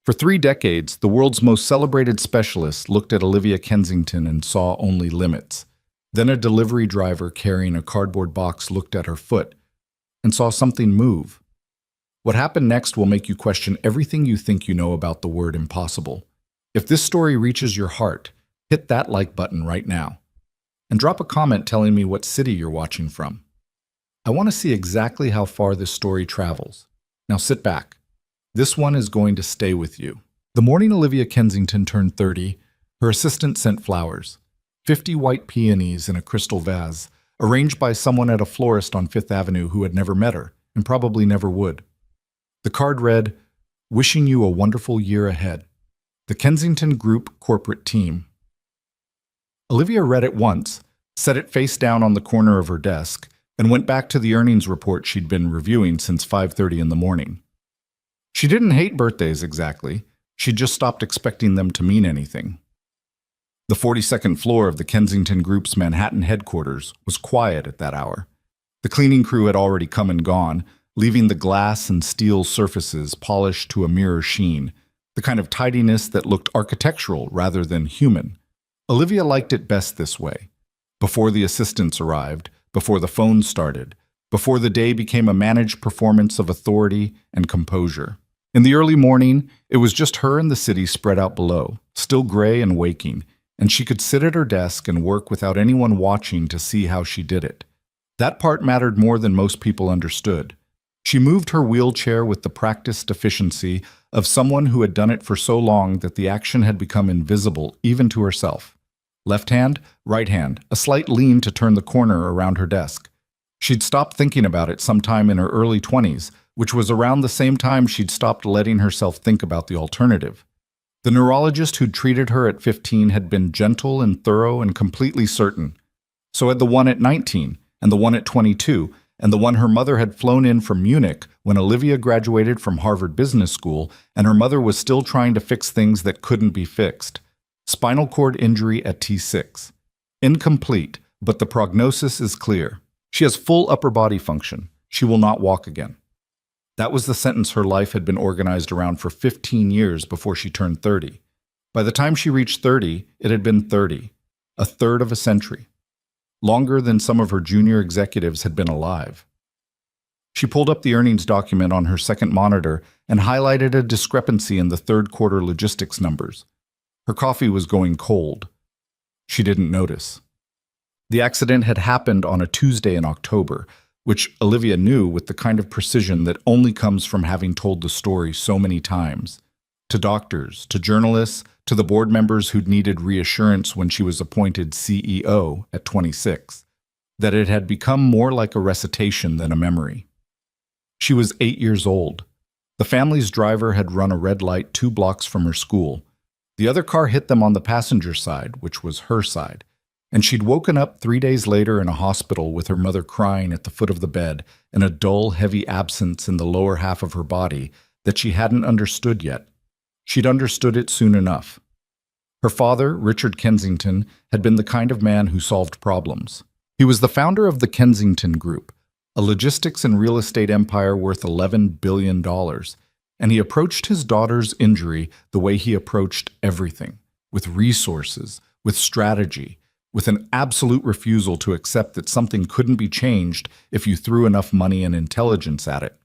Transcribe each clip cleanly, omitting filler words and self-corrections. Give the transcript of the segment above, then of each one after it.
For 3 decades, the world's most celebrated specialist looked at Olivia Kensington and saw only limits. Then a delivery driver carrying a cardboard box looked at her foot and saw something move. What happened next will make you question everything you think you know about the word impossible. If this story reaches your heart, hit that like button right now. And drop a comment telling me what city you're watching from. I want to see exactly how far this story travels. Now sit back. This one is going to stay with you. The morning Olivia Kensington turned 30, her assistant sent flowers. 50 white peonies in a crystal vase, arranged by someone at a florist on Fifth Avenue who had never met her, and probably never would. The card read, "Wishing you a wonderful year ahead. The Kensington Group Corporate Team." Olivia read it once, set it face down on the corner of her desk, and went back to the earnings report she'd been reviewing since 5:30 in the morning. She didn't hate birthdays exactly, she'd just stopped expecting them to mean anything. The 42nd floor of the Kensington Group's Manhattan headquarters was quiet at that hour. The cleaning crew had already come and gone, leaving the glass and steel surfaces polished to a mirror sheen, the kind of tidiness that looked architectural rather than human. Olivia liked it best this way. Before the assistants arrived, before the phone started, before the day became a managed performance of authority and composure. In the early morning, it was just her and the city spread out below, still gray and waking, and she could sit at her desk and work without anyone watching to see how she did it. That part mattered more than most people understood. She moved her wheelchair with the practiced efficiency of someone who had done it for so long that the action had become invisible even to herself. Left hand, right hand, a slight lean to turn the corner around her desk. She'd stopped thinking about it sometime in her early 20s, which was around the same time she'd stopped letting herself think about the alternative. The neurologist who'd treated her at 15 had been gentle and thorough and completely certain. So had the one at 19, and the one at 22, and the one her mother had flown in from Munich when Olivia graduated from Harvard Business School, and her mother was still trying to fix things that couldn't be fixed. Spinal cord injury at T6. Incomplete, but the prognosis is clear. She has full upper body function. She will not walk again. That was the sentence her life had been organized around for 15 years before she turned 30. By the time she reached 30, it had been 30, a third of a century. Longer than some of her junior executives had been alive. She pulled up the earnings document on her second monitor and highlighted a discrepancy in the third quarter logistics numbers. Her coffee was going cold. She didn't notice. The accident had happened on a Tuesday in October, which Olivia knew with the kind of precision that only comes from having told the story so many times. To doctors, to journalists, to the board members who'd needed reassurance when she was appointed CEO at 26, that it had become more like a recitation than a memory. She was 8 years old. The family's driver had run a red light 2 blocks from her school. The other car hit them on the passenger side, which was her side, and she'd woken up 3 days later in a hospital with her mother crying at the foot of the bed and a dull, heavy absence in the lower half of her body that she hadn't understood yet. She'd understood it soon enough. Her father, Richard Kensington, had been the kind of man who solved problems. He was the founder of the Kensington Group, a logistics and real estate empire worth $11 billion, and he approached his daughter's injury the way he approached everything, with resources, with strategy, with an absolute refusal to accept that something couldn't be changed if you threw enough money and intelligence at it.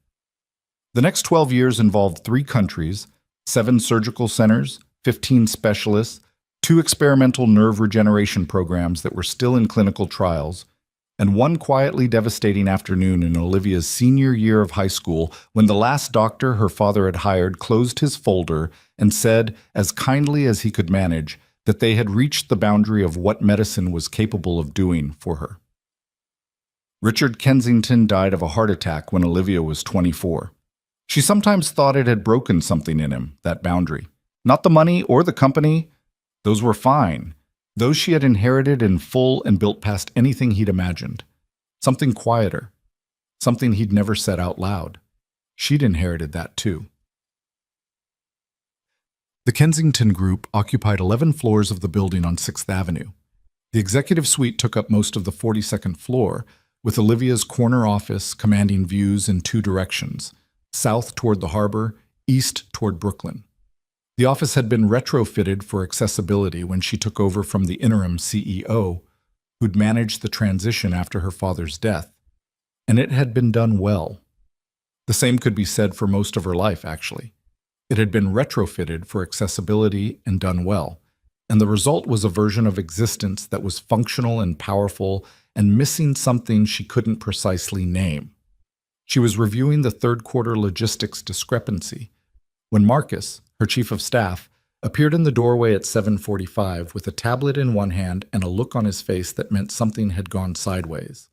The next 12 years involved 3 countries, 7 surgical centers, 15 specialists, 2 experimental nerve regeneration programs that were still in clinical trials, and 1 quietly devastating afternoon in Olivia's senior year of high school when the last doctor her father had hired closed his folder and said, as kindly as he could manage, that they had reached the boundary of what medicine was capable of doing for her. Richard Kensington died of a heart attack when Olivia was 24. She sometimes thought it had broken something in him, that boundary. Not the money or the company. Those were fine. Those she had inherited in full and built past anything he'd imagined. Something quieter. Something he'd never said out loud. She'd inherited that too. The Kensington Group occupied 11 floors of the building on 6th Avenue. The executive suite took up most of the 42nd floor, with Olivia's corner office commanding views in 2 directions, south toward the harbor, east toward Brooklyn. The office had been retrofitted for accessibility when she took over from the interim CEO, who'd managed the transition after her father's death, and it had been done well. The same could be said for most of her life, actually. It had been retrofitted for accessibility and done well, and the result was a version of existence that was functional and powerful and missing something she couldn't precisely name. She was reviewing the third-quarter logistics discrepancy when Marcus, her chief of staff, appeared in the doorway at 7:45 with a tablet in one hand and a look on his face that meant something had gone sideways.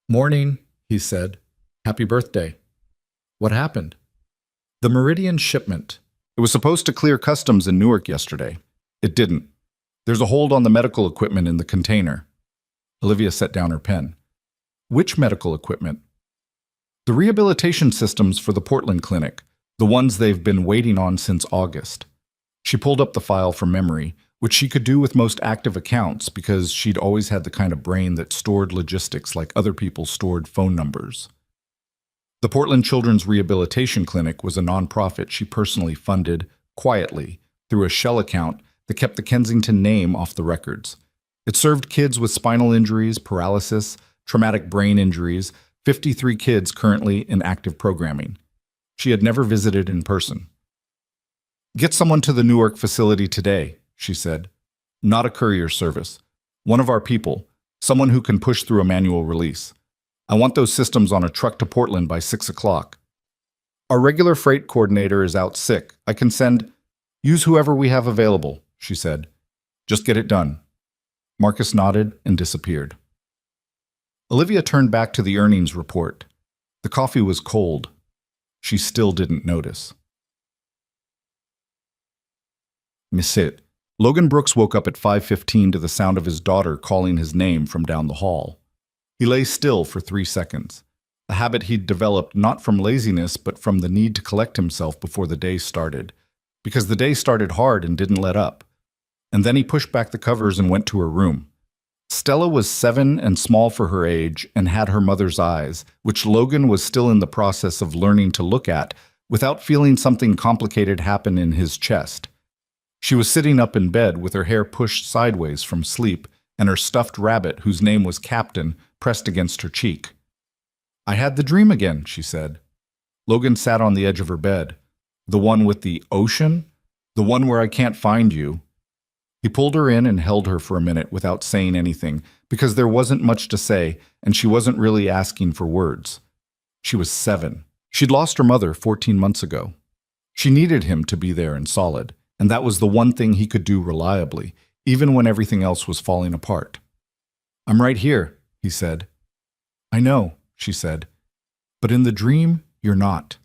"Morning," he said. "Happy birthday." "What happened?" "The Meridian shipment. It was supposed to clear customs in Newark yesterday. It didn't. There's a hold on the medical equipment in the container." Olivia set down her pen. "Which medical equipment?" "The rehabilitation systems for the Portland clinic, the ones they've been waiting on since August." She pulled up the file from memory, which she could do with most active accounts because she'd always had the kind of brain that stored logistics like other people stored phone numbers. The Portland Children's Rehabilitation Clinic was a nonprofit she personally funded, quietly, through a shell account that kept the Kensington name off the records. It served kids with spinal injuries, paralysis, traumatic brain injuries, 53 kids currently in active programming. She had never visited in person. "Get someone to the Newark facility today," she said. "Not a courier service. One of our people, someone who can push through a manual release. I want those systems on a truck to Portland by 6 o'clock. Our regular freight coordinator is out sick. I can send... Use whoever we have available," she said. "Just get it done." Marcus nodded and disappeared. Olivia turned back to the earnings report. The coffee was cold. She still didn't notice. Miss it. Logan Brooks woke up at 5:15 to the sound of his daughter calling his name from down the hall. He lay still for 3 seconds, a habit he'd developed not from laziness but from the need to collect himself before the day started, because the day started hard and didn't let up. And then he pushed back the covers and went to her room. Stella was 7 and small for her age and had her mother's eyes, which Logan was still in the process of learning to look at without feeling something complicated happen in his chest. She was sitting up in bed with her hair pushed sideways from sleep and her stuffed rabbit, whose name was Captain, pressed against her cheek. "I had the dream again," she said. Logan sat on the edge of her bed. "The one with the ocean? The one where I can't find you?" He pulled her in and held her for a minute without saying anything, because there wasn't much to say, and she wasn't really asking for words. She was 7. She'd lost her mother 14 months ago. She needed him to be there and solid, and that was the one thing he could do reliably, even when everything else was falling apart. "I'm right here," he said. "I know," she said. "But in the dream, you're not."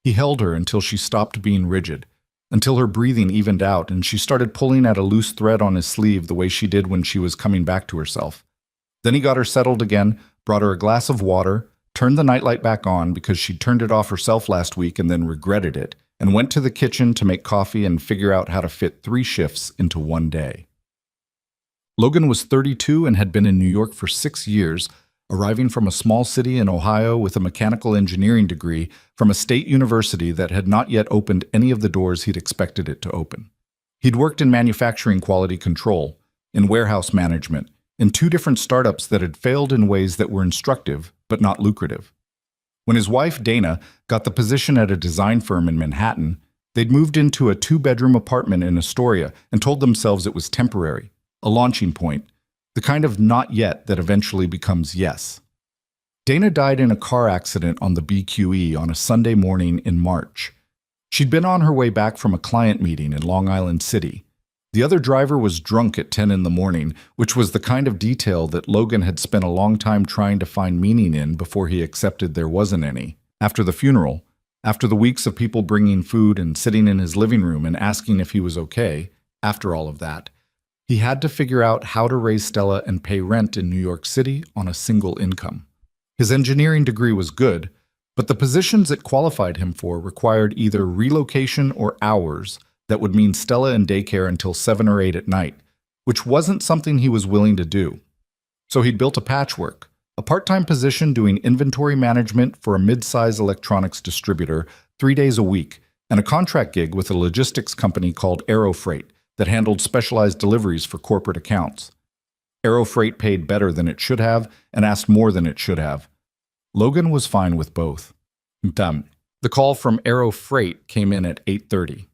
He held her until she stopped being rigid, until her breathing evened out and she started pulling at a loose thread on his sleeve the way she did when she was coming back to herself. Then he got her settled again, brought her a glass of water, turned the nightlight back on because she'd turned it off herself last week and then regretted it, and went to the kitchen to make coffee and figure out how to fit 3 shifts into one day. Logan was 32 and had been in New York for 6 years, arriving from a small city in Ohio with a mechanical engineering degree from a state university that had not yet opened any of the doors he'd expected it to open. He'd worked in manufacturing quality control, in warehouse management, in 2 different startups that had failed in ways that were instructive but not lucrative. When his wife, Dana, got the position at a design firm in Manhattan, they'd moved into a 2-bedroom apartment in Astoria and told themselves it was temporary, a launching point, the kind of not yet that eventually becomes yes. Dana died in a car accident on the BQE on a Sunday morning in March. She'd been on her way back from a client meeting in Long Island City. The other driver was drunk at 10 in the morning, which was the kind of detail that Logan had spent a long time trying to find meaning in before he accepted there wasn't any. After the funeral, after the weeks of people bringing food and sitting in his living room and asking if he was okay, after all of that, he had to figure out how to raise Stella and pay rent in New York City on a single income. His engineering degree was good, but the positions it qualified him for required either relocation or hours that would mean Stella in daycare until 7 or 8 at night, which wasn't something he was willing to do. So he'd built a patchwork, a part-time position doing inventory management for a mid-size electronics distributor 3 days a week, and a contract gig with a logistics company called Aero Freight that handled specialized deliveries for corporate accounts. Aero Freight paid better than it should have and asked more than it should have. Logan was fine with both. The call from Aero Freight came in at 8:30.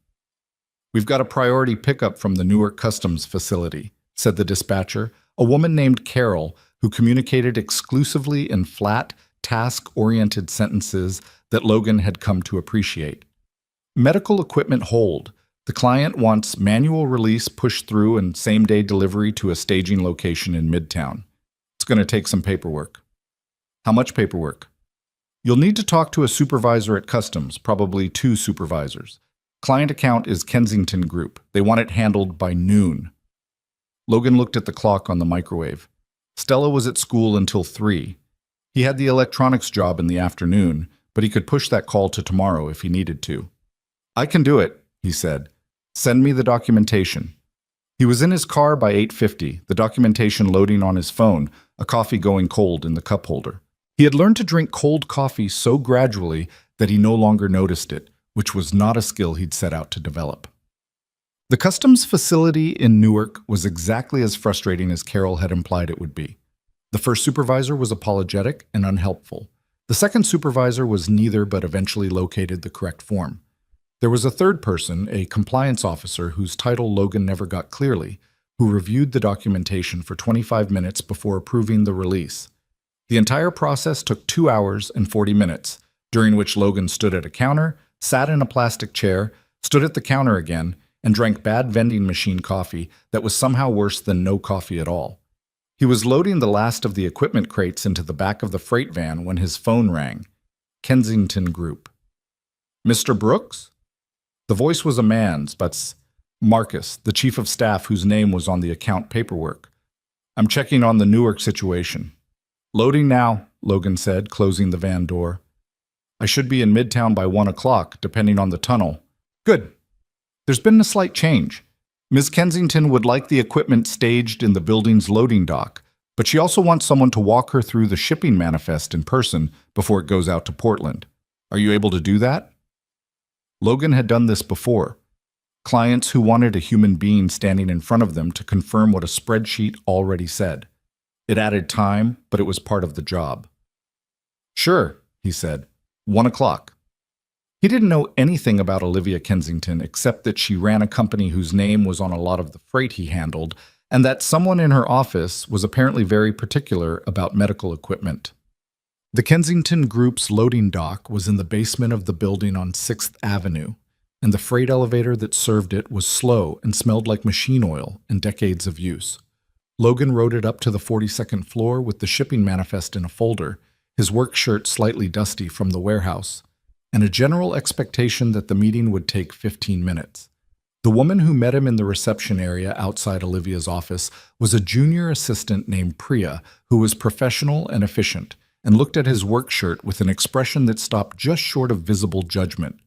"We've got a priority pickup from the Newark Customs facility," said the dispatcher, a woman named Carol who communicated exclusively in flat, task-oriented sentences that Logan had come to appreciate. "Medical equipment hold. The client wants manual release pushed through and same-day delivery to a staging location in Midtown. It's going to take some paperwork." "How much paperwork?" "You'll need to talk to a supervisor at Customs, probably 2 supervisors. Client account is Kensington Group. They want it handled by noon." Logan looked at the clock on the microwave. Stella was at school until 3. He had the electronics job in the afternoon, but he could push that call to tomorrow if he needed to. "I can do it," he said. "Send me the documentation." He was in his car by 8:50, the documentation loading on his phone, a coffee going cold in the cup holder. He had learned to drink cold coffee so gradually that he no longer noticed it, which was not a skill he'd set out to develop. The customs facility in Newark was exactly as frustrating as Carol had implied it would be. The first supervisor was apologetic and unhelpful. The second supervisor was neither but eventually located the correct form. There was a third person, a compliance officer whose title Logan never got clearly, who reviewed the documentation for 25 minutes before approving the release. The entire process took 2 hours and 40 minutes, during which Logan stood at a counter, sat in a plastic chair, stood at the counter again, and drank bad vending machine coffee that was somehow worse than no coffee at all. He was loading the last of the equipment crates into the back of the freight van when his phone rang. Kensington Group. "Mr. Brooks?" The voice was a man's, but Marcus, the chief of staff whose name was on the account paperwork. "I'm checking on the Newark situation." "Loading now," Logan said, closing the van door. "I should be in Midtown by 1 o'clock, depending on the tunnel." "Good. There's been a slight change. Ms. Kensington would like the equipment staged in the building's loading dock, but she also wants someone to walk her through the shipping manifest in person before it goes out to Portland. Are you able to do that?" Logan had done this before. Clients who wanted a human being standing in front of them to confirm what a spreadsheet already said. It added time, but it was part of the job. "Sure," he said. 1 o'clock. He didn't know anything about Olivia Kensington except that she ran a company whose name was on a lot of the freight he handled, and that someone in her office was apparently very particular about medical equipment. The Kensington Group's loading dock was in the basement of the building on 6th Avenue, and the freight elevator that served it was slow and smelled like machine oil and decades of use. Logan rode it up to the 42nd floor with the shipping manifest in a folder, his work shirt slightly dusty from the warehouse, and a general expectation that the meeting would take 15 minutes. The woman who met him in the reception area outside Olivia's office was a junior assistant named Priya, who was professional and efficient, and looked at his work shirt with an expression that stopped just short of visible judgment.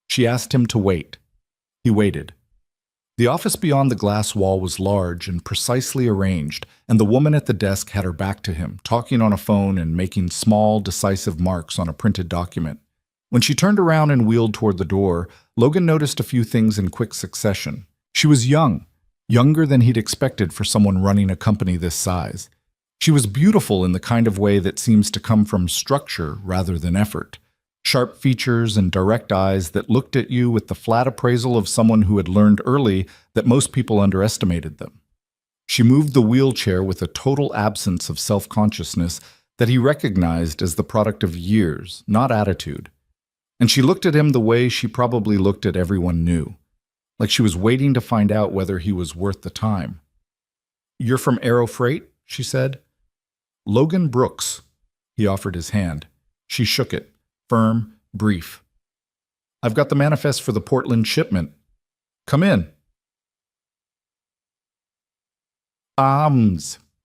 She asked him to wait. He waited. The office beyond the glass wall was large and precisely arranged, and the woman at the desk had her back to him, talking on a phone and making small, decisive marks on a printed document. When she turned around and wheeled toward the door, Logan noticed a few things in quick succession. She was young, younger than he'd expected for someone running a company this size. She was beautiful in the kind of way that seems to come from structure rather than effort. Sharp features and direct eyes that looked at you with the flat appraisal of someone who had learned early that most people underestimated them. She moved the wheelchair with a total absence of self-consciousness that he recognized as the product of years, not attitude. And she looked at him the way she probably looked at everyone new, like she was waiting to find out whether he was worth the time. "You're from Aero Freight?" she said. "Logan Brooks." He offered his hand. She shook it, firm, brief. "I've got the manifest for the Portland shipment. Come in."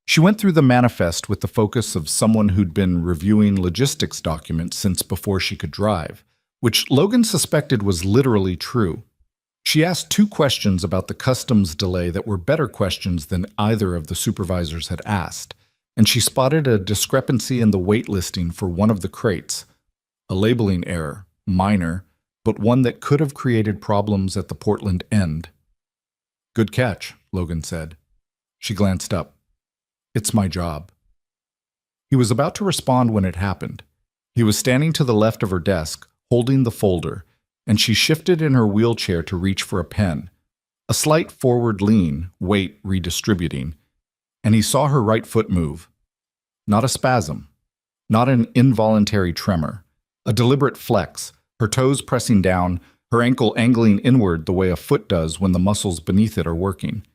She went through the manifest with the focus of someone who'd been reviewing logistics documents since before she could drive, which Logan suspected was literally true. She asked 2 questions about the customs delay that were better questions than either of the supervisors had asked, and she spotted a discrepancy in the weight listing for one of the crates. A labeling error, minor, but one that could have created problems at the Portland end. "Good catch," Logan said. She glanced up. "It's my job." He was about to respond when it happened. He was standing to the left of her desk, holding the folder, and she shifted in her wheelchair to reach for a pen. A slight forward lean, weight redistributing, and he saw her right foot move. Not a spasm, not an involuntary tremor, a deliberate flex, her toes pressing down, her ankle angling inward the way a foot does when the muscles beneath it are working.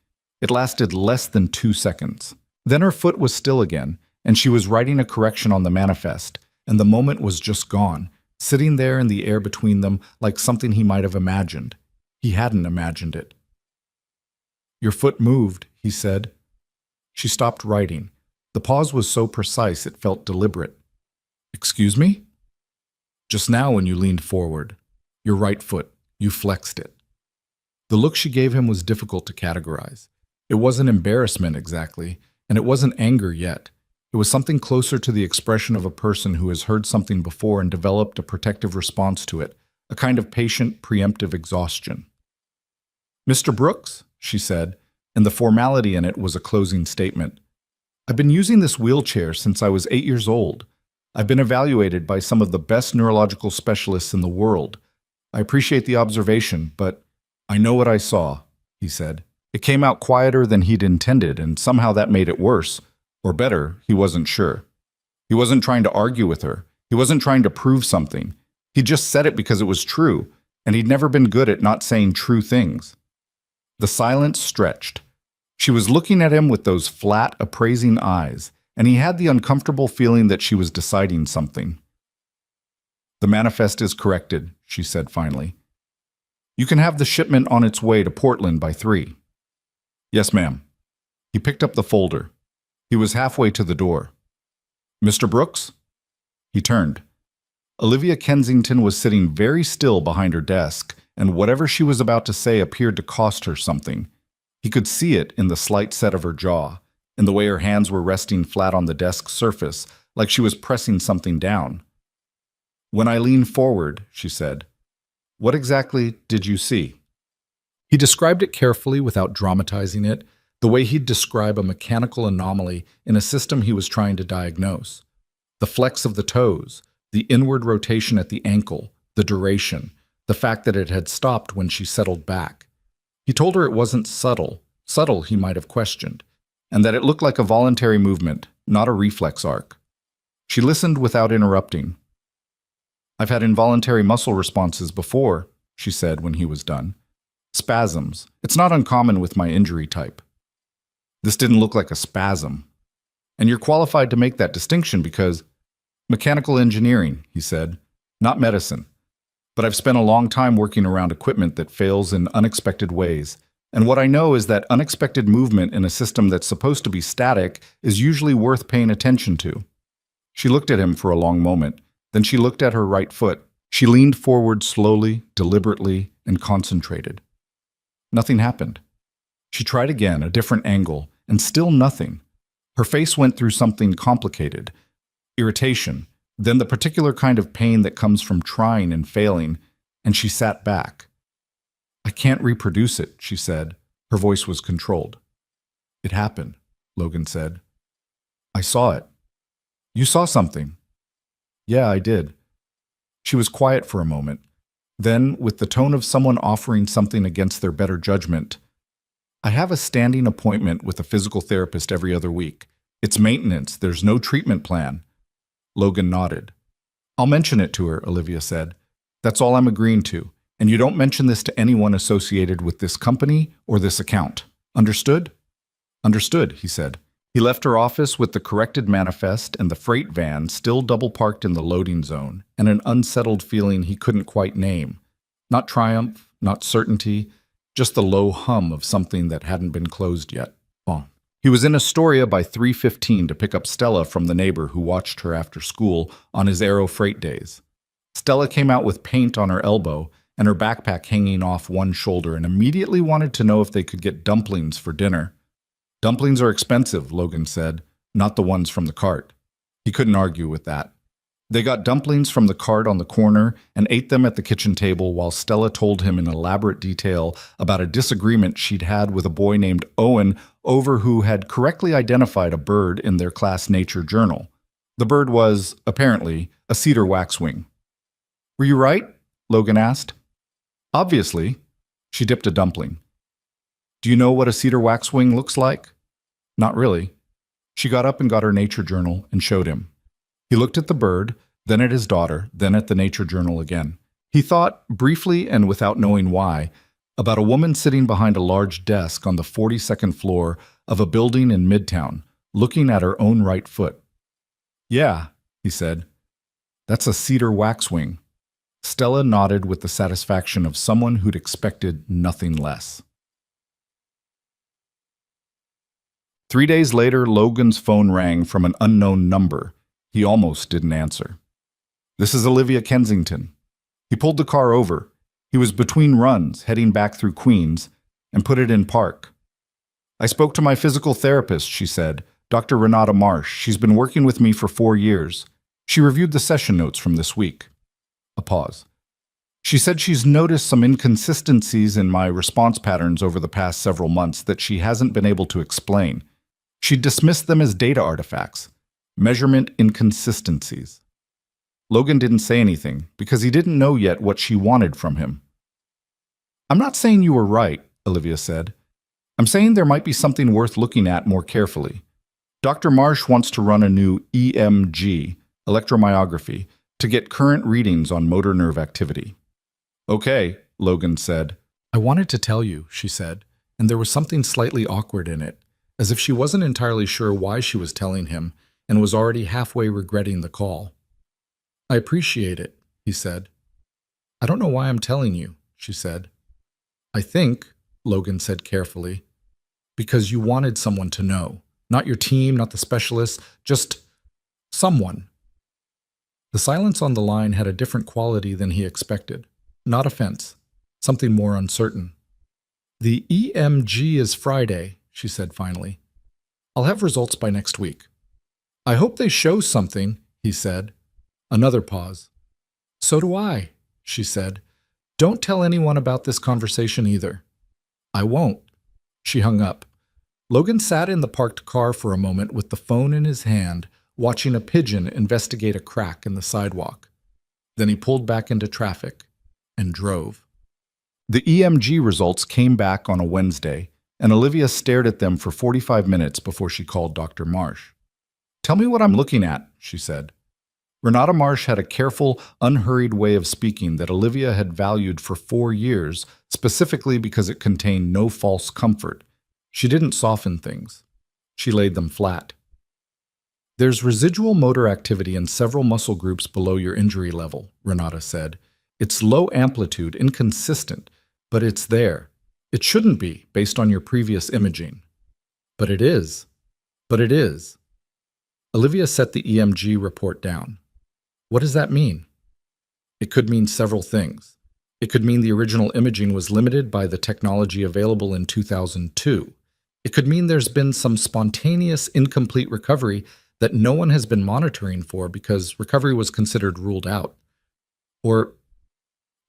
It lasted less than 2 seconds. Then her foot was still again, and she was writing a correction on the manifest, and the moment was just gone, sitting there in the air between them like something he might have imagined. He hadn't imagined it. "Your foot moved," he said. She stopped writing. The pause was so precise it felt deliberate. "Excuse me?" "Just now when you leaned forward. Your right foot. You flexed it." The look she gave him was difficult to categorize. It wasn't embarrassment exactly, and it wasn't anger yet. It was something closer to the expression of a person who has heard something before and developed a protective response to it, a kind of patient, preemptive exhaustion. "Mr. Brooks," she said, and the formality in it was a closing statement. "I've been using this wheelchair since I was 8 years old. I've been evaluated by some of the best neurological specialists in the world. I appreciate the observation, but I know what I saw," he said. It came out quieter than he'd intended, and somehow that made it worse. Or better, he wasn't sure. He wasn't trying to argue with her. He wasn't trying to prove something. He just said it because it was true, and he'd never been good at not saying true things. The silence stretched. She was looking at him with those flat, appraising eyes, and he had the uncomfortable feeling that she was deciding something. "The manifest is corrected," she said finally. "You can have the shipment on its way to Portland by 3. "Yes, ma'am." He picked up the folder. He was halfway to the door. "Mr. Brooks?" He turned. Olivia Kensington was sitting very still behind her desk, and whatever she was about to say appeared to cost her something. He could see it in the slight set of her jaw, in the way her hands were resting flat on the desk surface, like she was pressing something down. "When I leaned forward," she said, "what exactly did you see?" He described it carefully without dramatizing it, the way he'd describe a mechanical anomaly in a system he was trying to diagnose. The flex of the toes, the inward rotation at the ankle, the duration, the fact that it had stopped when she settled back. He told her it wasn't subtle he might have questioned, and that it looked like a voluntary movement, not a reflex arc. She listened without interrupting. "I've had involuntary muscle responses before," she said when he was done. "Spasms. It's not uncommon with my injury type." This didn't look like a spasm. "And you're qualified to make that distinction because—" "Mechanical engineering," he said, "not medicine. But I've spent a long time working around equipment that fails in unexpected ways. And what I know is that unexpected movement in a system that's supposed to be static is usually worth paying attention to." She looked at him for a long moment. Then she looked at her right foot. She leaned forward slowly, deliberately, and concentrated. Nothing happened. She tried again, a different angle, and still nothing. Her face went through something complicated. Irritation, then the particular kind of pain that comes from trying and failing, and she sat back. "I can't reproduce it," she said. Her voice was controlled. "It happened," Logan said. "I saw it." "You saw something?" "Yeah, I did." She was quiet for a moment. Then, with the tone of someone offering something against their better judgment, "I have a standing appointment with a physical therapist every other week. It's maintenance. There's no treatment plan." Logan nodded. "I'll mention it to her," Olivia said. "That's all I'm agreeing to. And you don't mention this to anyone associated with this company or this account. Understood?" "Understood," he said. He left her office with the corrected manifest and the freight van still double-parked in the loading zone, and an unsettled feeling he couldn't quite name. Not triumph, not certainty, just the low hum of something that hadn't been closed yet. Bon. He was in Astoria by 3:15 to pick up Stella from the neighbor who watched her after school on his Aero freight days. Stella came out with paint on her elbow and her backpack hanging off one shoulder and immediately wanted to know if they could get dumplings for dinner. "Dumplings are expensive," Logan said, "not the ones from the cart." He couldn't argue with that. They got dumplings from the cart on the corner and ate them at the kitchen table while Stella told him in elaborate detail about a disagreement she'd had with a boy named Owen over who had correctly identified a bird in their class nature journal. The bird was, apparently, a cedar waxwing. "Were you right?" Logan asked. "Obviously." She dipped a dumpling. "Do you know what a cedar waxwing looks like?" "Not really." She got up and got her nature journal and showed him. He looked at the bird, then at his daughter, then at the nature journal again. He thought, briefly and without knowing why, about a woman sitting behind a large desk on the 42nd floor of a building in Midtown, looking at her own right foot. "Yeah," he said. "That's a cedar waxwing." Stella nodded with the satisfaction of someone who'd expected nothing less. 3 days later, Logan's phone rang from an unknown number. He almost didn't answer. "This is Olivia Kensington." He pulled the car over. He was between runs, heading back through Queens, and put it in park. "I spoke to my physical therapist," she said, "Dr. Renata Marsh. She's been working with me for 4 years. She reviewed the session notes from this week." A pause. "She said she's noticed some inconsistencies in my response patterns over the past several months that she hasn't been able to explain. She dismissed them as data artifacts. Measurement inconsistencies." Logan didn't say anything because he didn't know yet what she wanted from him. "I'm not saying you were right," Olivia said. "I'm saying there might be something worth looking at more carefully. Dr. Marsh wants to run a new EMG, electromyography, to get current readings on motor nerve activity." "Okay," Logan said. "I wanted to tell you," she said, and there was something slightly awkward in it, as if she wasn't entirely sure why she was telling him and was already halfway regretting the call. "I appreciate it," he said. "I don't know why I'm telling you," she said. "I think," Logan said carefully, "because you wanted someone to know. Not your team, not the specialists, just someone." The silence on the line had a different quality than he expected. Not offense, something more uncertain. "The EMG is Friday," she said finally. "I'll have results by next week." "I hope they show something," he said. Another pause. "So do I," she said. "Don't tell anyone about this conversation either." "I won't." She hung up. Logan sat in the parked car for a moment with the phone in his hand, watching a pigeon investigate a crack in the sidewalk. Then he pulled back into traffic and drove. The EMG results came back on a Wednesday, and Olivia stared at them for 45 minutes before she called Dr. Marsh. "Tell me what I'm looking at," she said. Renata Marsh had a careful, unhurried way of speaking that Olivia had valued for 4 years, specifically because it contained no false comfort. She didn't soften things. She laid them flat. "There's residual motor activity in several muscle groups below your injury level," Renata said. "It's low amplitude, inconsistent, but it's there. It shouldn't be, based on your previous imaging." "But it is. But it is." Olivia set the EMG report down. "What does that mean?" "It could mean several things. It could mean the original imaging was limited by the technology available in 2002. It could mean there's been some spontaneous, incomplete recovery that no one has been monitoring for because recovery was considered ruled out. Or,"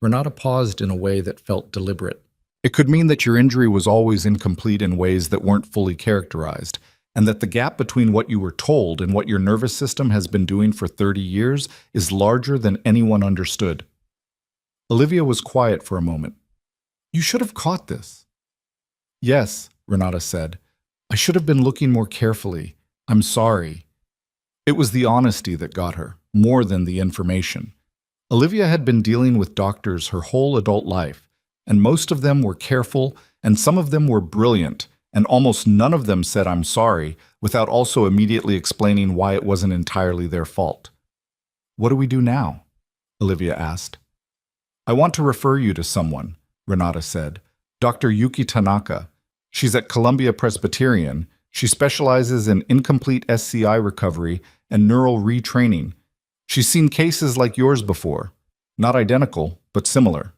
Renata paused in a way that felt deliberate, "it could mean that your injury was always incomplete in ways that weren't fully characterized, and that the gap between what you were told and what your nervous system has been doing for 30 years is larger than anyone understood." Olivia was quiet for a moment. "You should have caught this." "Yes," Renata said. "I should have been looking more carefully. I'm sorry." It was the honesty that got her, more than the information. Olivia had been dealing with doctors her whole adult life, and most of them were careful, and some of them were brilliant, and almost none of them said "I'm sorry" without also immediately explaining why it wasn't entirely their fault. "What do we do now?" Olivia asked. "I want to refer you to someone," Renata said. "Dr. Yuki Tanaka. She's at Columbia Presbyterian. She specializes in incomplete SCI recovery and neural retraining. She's seen cases like yours before. Not identical, but similar."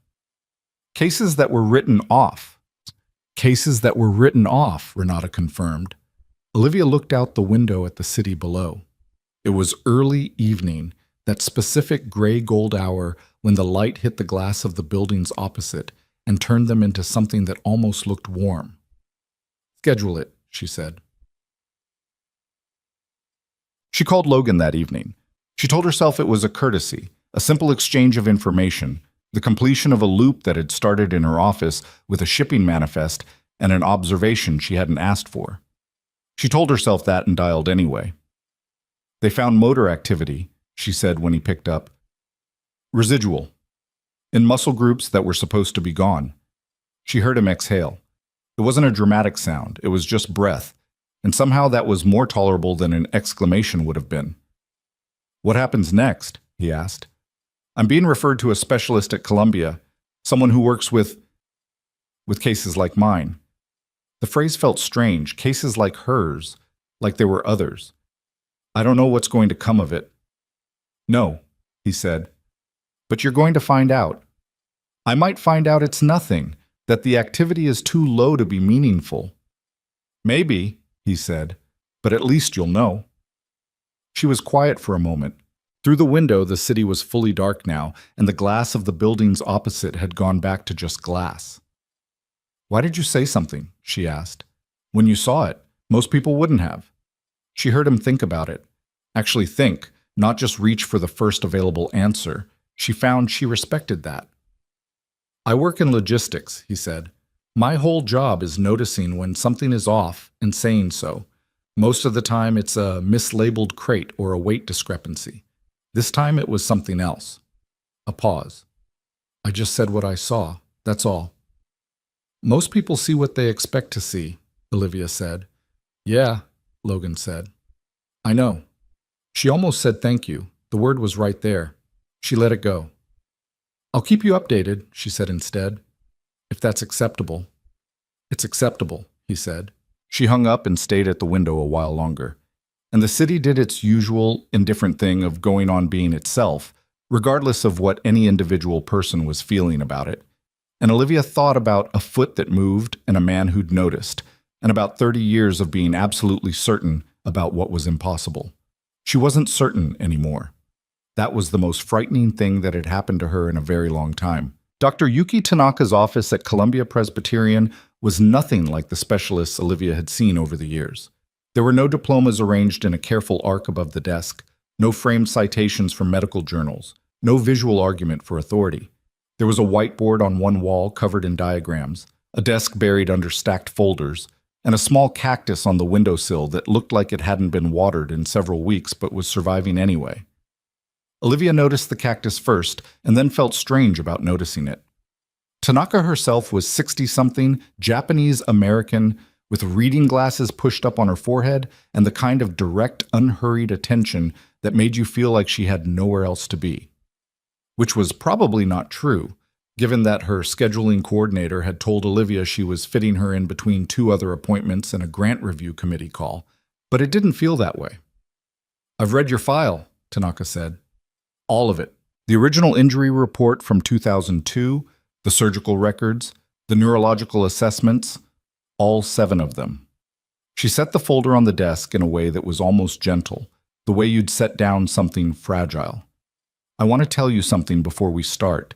"Cases that were written off." "Cases that were written off," Renata confirmed. Olivia looked out the window at the city below. It was early evening. that specific gray-gold hour when the light hit the glass of the buildings opposite and turned them into something that almost looked warm. "Schedule it," she said. She called Logan that evening. She told herself it was a courtesy, a simple exchange of information, the completion of a loop that had started in her office with a shipping manifest and an observation she hadn't asked for. She told herself that and dialed anyway. "They found motor activity," she said when he picked up. "Residual. In muscle groups that were supposed to be gone." She heard him exhale. It wasn't a dramatic sound, it was just breath, and somehow that was more tolerable than an exclamation would have been. "What happens next?" he asked. "I'm being referred to a specialist at Columbia, someone who works with cases like mine." The phrase felt strange, cases like hers, like there were others. "I don't know what's going to come of it." "No," he said, "but you're going to find out. I might find out it's nothing, that the activity is too low to be meaningful." "Maybe," he said, "but at least you'll know." She was quiet for a moment. Through the window, the city was fully dark now, and the glass of the buildings opposite had gone back to just glass. "Why did you say something?" she asked. "When you saw it, most people wouldn't have." She heard him think about it. Actually think, not just reach for the first available answer. She found she respected that. "I work in logistics," he said. "My whole job is noticing when something is off and saying so. Most of the time it's a mislabeled crate or a weight discrepancy. This time it was something else." A pause. "I just said what I saw, that's all." "Most people see what they expect to see," Olivia said. "Yeah," Logan said. "I know." She almost said thank you. The word was right there. She let it go. "I'll keep you updated," she said instead. "If that's acceptable." "It's acceptable," he said. She hung up and stayed at the window a while longer. And the city did its usual, indifferent thing of going on being itself, regardless of what any individual person was feeling about it. And Olivia thought about a foot that moved and a man who'd noticed, and about 30 years of being absolutely certain about what was impossible. She wasn't certain anymore. That was the most frightening thing that had happened to her in a very long time. Dr. Yuki Tanaka's office at Columbia Presbyterian was nothing like the specialists Olivia had seen over the years. There were no diplomas arranged in a careful arc above the desk, no framed citations from medical journals, no visual argument for authority. There was a whiteboard on one wall covered in diagrams, a desk buried under stacked folders, and a small cactus on the windowsill that looked like it hadn't been watered in several weeks but was surviving anyway. Olivia noticed the cactus first and then felt strange about noticing it. Tanaka herself was 60-something, Japanese-American, with reading glasses pushed up on her forehead and the kind of direct, unhurried attention that made you feel like she had nowhere else to be. Which was probably not true, given that her scheduling coordinator had told Olivia she was fitting her in between 2 other appointments and a grant review committee call, but it didn't feel that way. "I've read your file," Tanaka said. "All of it. The original injury report from 2002, the surgical records, the neurological assessments, all 7 of them." She set the folder on the desk in a way that was almost gentle, the way you'd set down something fragile. "I want to tell you something before we start,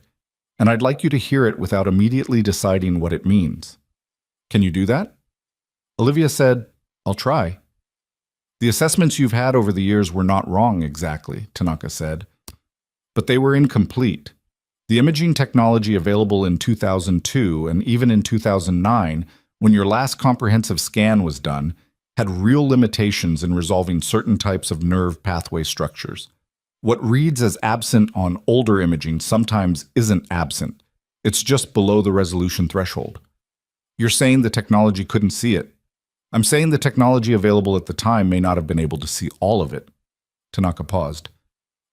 and I'd like you to hear it without immediately deciding what it means. Can you do that?" Olivia said, "I'll try." "The assessments you've had over the years were not wrong exactly," Tanaka said, "but they were incomplete. The imaging technology available in 2002 and even in 2009, when your last comprehensive scan was done, had real limitations in resolving certain types of nerve pathway structures. What reads as absent on older imaging sometimes isn't absent. It's just below the resolution threshold. You're saying the technology couldn't see it. I'm saying the technology available at the time may not have been able to see all of it." Tanaka paused.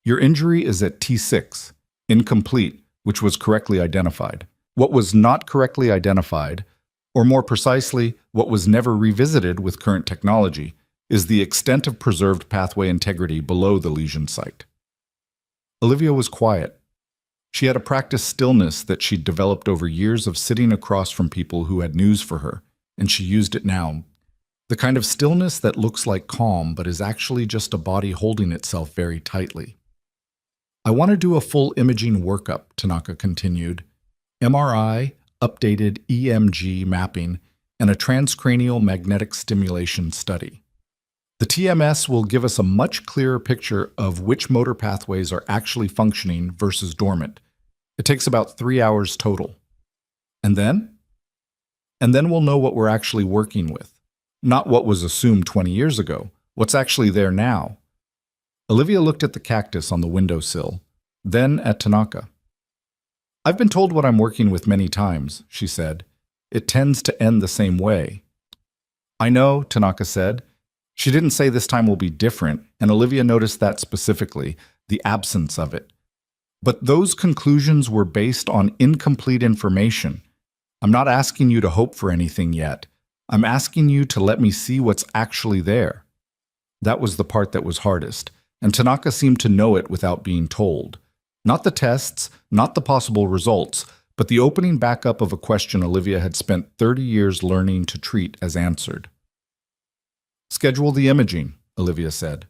"Your injury is at T6, incomplete, which was correctly identified. What was not correctly identified, or more precisely, what was never revisited with current technology, is the extent of preserved pathway integrity below the lesion site." Olivia was quiet. She had a practiced stillness that she'd developed over years of sitting across from people who had news for her, and she used it now. The kind of stillness that looks like calm but is actually just a body holding itself very tightly. I want to do a full imaging workup, Tanaka continued. MRI, updated EMG mapping, and a transcranial magnetic stimulation study. The TMS will give us a much clearer picture of which motor pathways are actually functioning versus dormant. It takes about 3 hours total. And then? And then we'll know what we're actually working with. Not what was assumed 20 years ago, what's actually there now. Olivia looked at the cactus on the windowsill, then at Tanaka. I've been told what I'm working with many times, she said. It tends to end the same way. I know, Tanaka said. She didn't say this time will be different, and Olivia noticed that specifically, the absence of it. But those conclusions were based on incomplete information. I'm not asking you to hope for anything yet. I'm asking you to let me see what's actually there. That was the part that was hardest, and Tanaka seemed to know it without being told. Not the tests, not the possible results, but the opening back up of a question Olivia had spent 30 years learning to treat as answered. Schedule the imaging, Olivia said.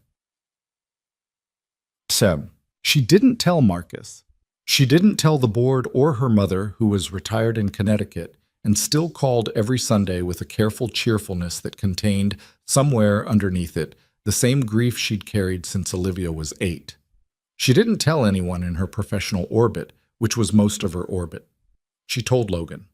Seb. She didn't tell Marcus. She didn't tell the board or her mother, who was retired in Connecticut, and still called every Sunday with a careful cheerfulness that contained, somewhere underneath it, the same grief she'd carried since Olivia was 8. She didn't tell anyone in her professional orbit, which was most of her orbit. She told Logan.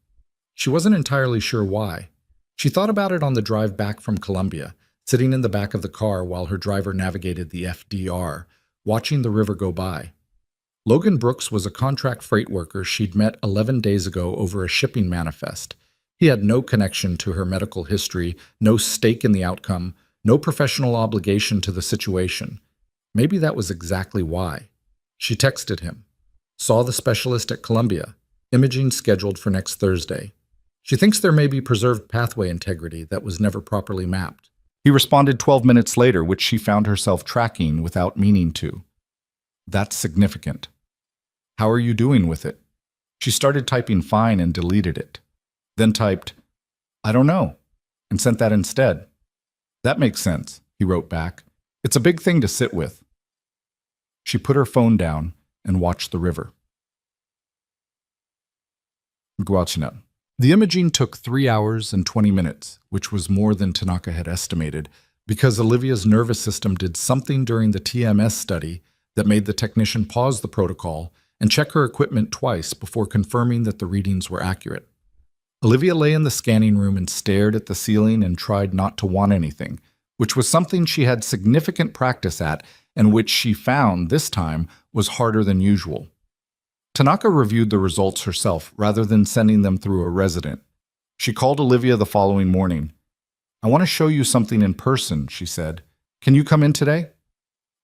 She wasn't entirely sure why. She thought about it on the drive back from Columbia, sitting in the back of the car while her driver navigated the FDR, watching the river go by. Logan Brooks was a contract freight worker she'd met 11 days ago over a shipping manifest. He had no connection to her medical history, no stake in the outcome, no professional obligation to the situation. Maybe that was exactly why. She texted him. Saw the specialist at Columbia. Imaging scheduled for next Thursday. She thinks there may be preserved pathway integrity that was never properly mapped. He responded 12 minutes later, which she found herself tracking without meaning to. That's significant. How are you doing with it? She started typing fine and deleted it. Then typed, I don't know, and sent that instead. That makes sense, he wrote back. It's a big thing to sit with. She put her phone down and watched the river. Guachinat. The imaging took 3 hours and 20 minutes, which was more than Tanaka had estimated, because Olivia's nervous system did something during the TMS study that made the technician pause the protocol and check her equipment twice before confirming that the readings were accurate. Olivia lay in the scanning room and stared at the ceiling and tried not to want anything, which was something she had significant practice at and which she found, this time, was harder than usual. Tanaka reviewed the results herself rather than sending them through a resident. She called Olivia the following morning. I want to show you something in person, she said. Can you come in today?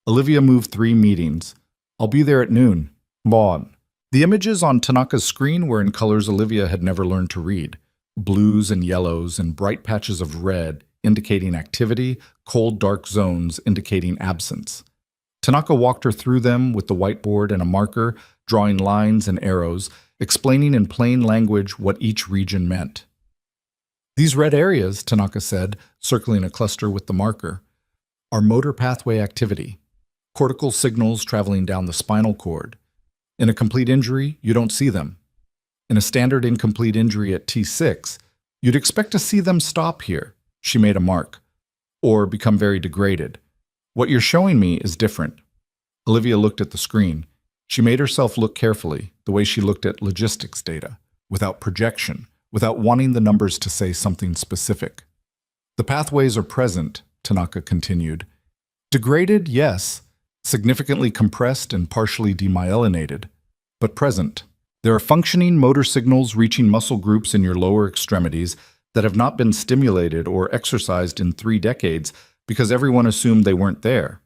Olivia moved 3 meetings. I'll be there at noon. Bon. The images on Tanaka's screen were in colors Olivia had never learned to read. Blues and yellows and bright patches of red indicating activity, cold dark zones indicating absence. Tanaka walked her through them with the whiteboard and a marker, drawing lines and arrows, explaining in plain language what each region meant. These red areas, Tanaka said, circling a cluster with the marker, are motor pathway activity, cortical signals traveling down the spinal cord. In a complete injury, you don't see them. In a standard incomplete injury at T6, you'd expect to see them stop here, she made a mark, or become very degraded. What you're showing me is different. Olivia looked at the screen. She made herself look carefully, the way she looked at logistics data, without projection, without wanting the numbers to say something specific. The pathways are present, Tanaka continued. Degraded, yes. Significantly compressed and partially demyelinated, but present. There are functioning motor signals reaching muscle groups in your lower extremities that have not been stimulated or exercised in 3 decades because everyone assumed they weren't there.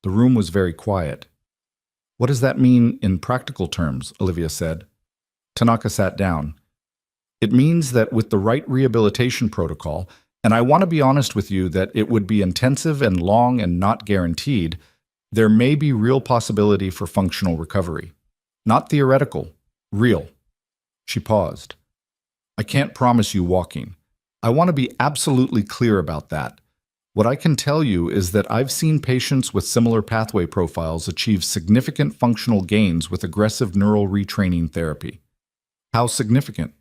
The room was very quiet. What does that mean in practical terms? Olivia said. Tanaka sat down. It means that with the right rehabilitation protocol, and I want to be honest with you that it would be intensive and long and not guaranteed, there may be real possibility for functional recovery. Not theoretical, real. She paused. I can't promise you walking. I want to be absolutely clear about that. What I can tell you is that I've seen patients with similar pathway profiles achieve significant functional gains with aggressive neural retraining therapy. How significant?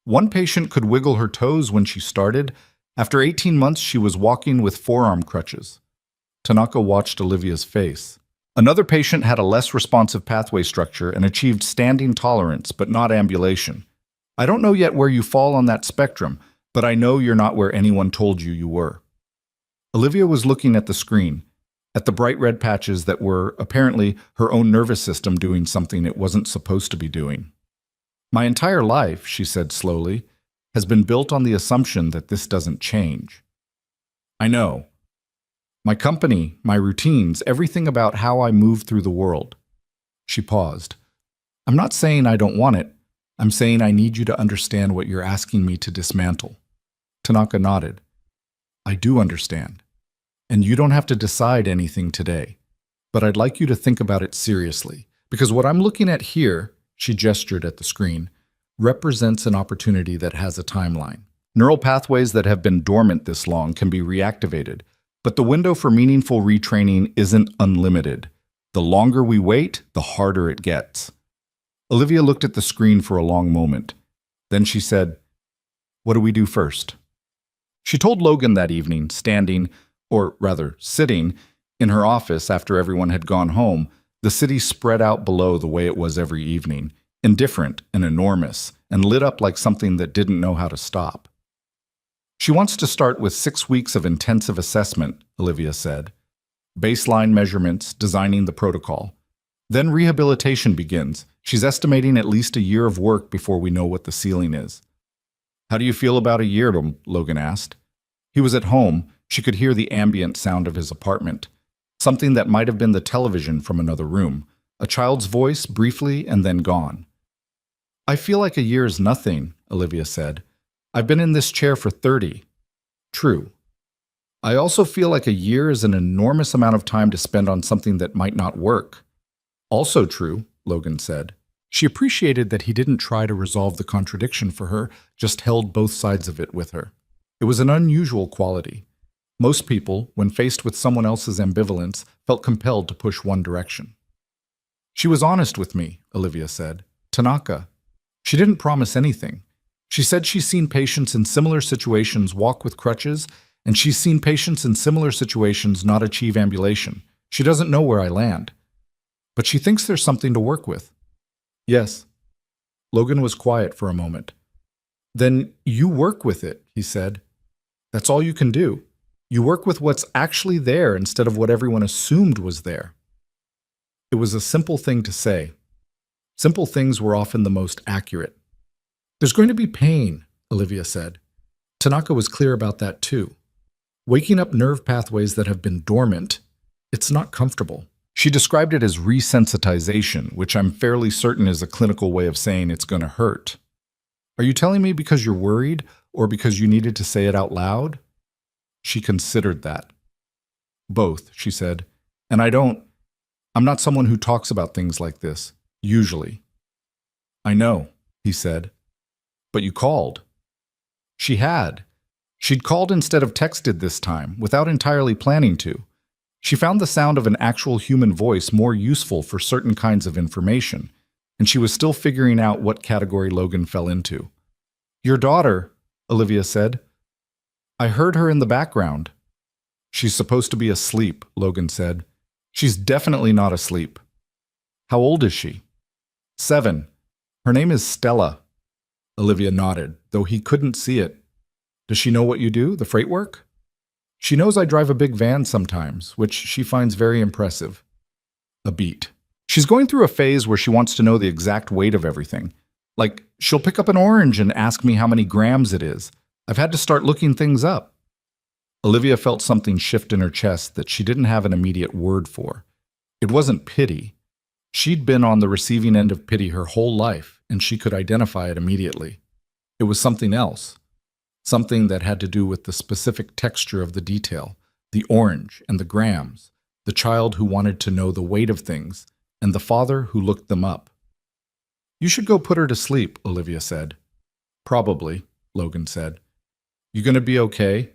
One patient could wiggle her toes when she started. After 18 months, she was walking with forearm crutches. Tanaka watched Olivia's face. Another patient had a less responsive pathway structure and achieved standing tolerance, but not ambulation. I don't know yet where you fall on that spectrum, but I know you're not where anyone told you you were. Olivia was looking at the screen, at the bright red patches that were, apparently, her own nervous system doing something it wasn't supposed to be doing. My entire life, she said slowly, has been built on the assumption that this doesn't change. I know. My company, my routines, everything about how I move through the world. She paused. I'm not saying I don't want it. I'm saying I need you to understand what you're asking me to dismantle. Tanaka nodded. I do understand. And you don't have to decide anything today. But I'd like you to think about it seriously. Because what I'm looking at here, she gestured at the screen, represents an opportunity that has a timeline. Neural pathways that have been dormant this long can be reactivated, but the window for meaningful retraining isn't unlimited. The longer we wait, the harder it gets. Olivia looked at the screen for a long moment. Then she said, "What do we do first?" She told Logan that evening, standing, or rather sitting, in her office after everyone had gone home, the city spread out below the way it was every evening, indifferent and enormous, and lit up like something that didn't know how to stop. She wants to start with 6 weeks of intensive assessment, Olivia said. Baseline measurements, designing the protocol. Then rehabilitation begins. She's estimating at least a year of work before we know what the ceiling is. How do you feel about a year? Logan asked. He was at home. She could hear the ambient sound of his apartment. Something that might have been the television from another room. A child's voice, briefly, and then gone. I feel like a year is nothing, Olivia said. I've been in this chair for 30. True. I also feel like a year is an enormous amount of time to spend on something that might not work. Also true, Logan said. She appreciated that he didn't try to resolve the contradiction for her, just held both sides of it with her. It was an unusual quality. Most people, when faced with someone else's ambivalence, felt compelled to push one direction. She was honest with me, Olivia said. Tanaka. She didn't promise anything. She said she's seen patients in similar situations walk with crutches, and she's seen patients in similar situations not achieve ambulation. She doesn't know where I land. But she thinks there's something to work with. Yes. Logan was quiet for a moment. Then you work with it, he said. That's all you can do. You work with what's actually there instead of what everyone assumed was there. It was a simple thing to say. Simple things were often the most accurate. There's going to be pain, Olivia said. Tanaka was clear about that too. Waking up nerve pathways that have been dormant, it's not comfortable. She described it as resensitization, which I'm fairly certain is a clinical way of saying it's going to hurt. Are you telling me because you're worried or because you needed to say it out loud? She considered that. Both, she said. And I'm not someone who talks about things like this, usually. I know, he said. But you called. She had. She'd called instead of texted this time, without entirely planning to. She found the sound of an actual human voice more useful for certain kinds of information, and she was still figuring out what category Logan fell into. Your daughter, Olivia said. I heard her in the background. She's supposed to be asleep, Logan said. She's definitely not asleep. How old is she? 7. Her name is Stella. Olivia nodded, though he couldn't see it. Does she know what you do, the freight work? She knows I drive a big van sometimes, which she finds very impressive. A beat. She's going through a phase where she wants to know the exact weight of everything. Like, she'll pick up an orange and ask me how many grams it is. I've had to start looking things up. Olivia felt something shift in her chest that she didn't have an immediate word for. It wasn't pity. She'd been on the receiving end of pity her whole life, and she could identify it immediately. It was something else. Something that had to do with the specific texture of the detail, the orange and the grams, the child who wanted to know the weight of things, and the father who looked them up. You should go put her to sleep, Olivia said. Probably, Logan said. You gonna be okay?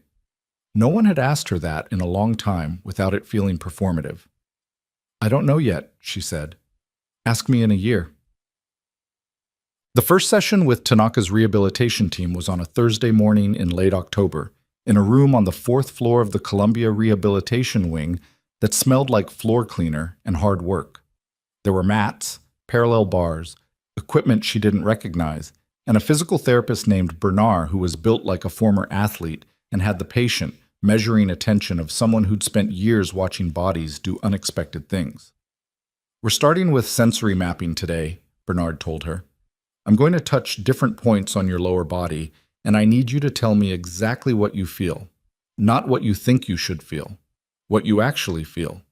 No one had asked her that in a long time without it feeling performative. "I don't know yet," she said. "Ask me in a year." The first session with Tanaka's rehabilitation team was on a Thursday morning in late October, in a room on the fourth floor of the Columbia Rehabilitation Wing that smelled like floor cleaner and hard work. There were mats, parallel bars, equipment she didn't recognize, and a physical therapist named Bernard who was built like a former athlete and had the patient, measuring attention of someone who'd spent years watching bodies do unexpected things. "We're starting with sensory mapping today," Bernard told her. "I'm going to touch different points on your lower body, and I need you to tell me exactly what you feel. Not what you think you should feel. What you actually feel."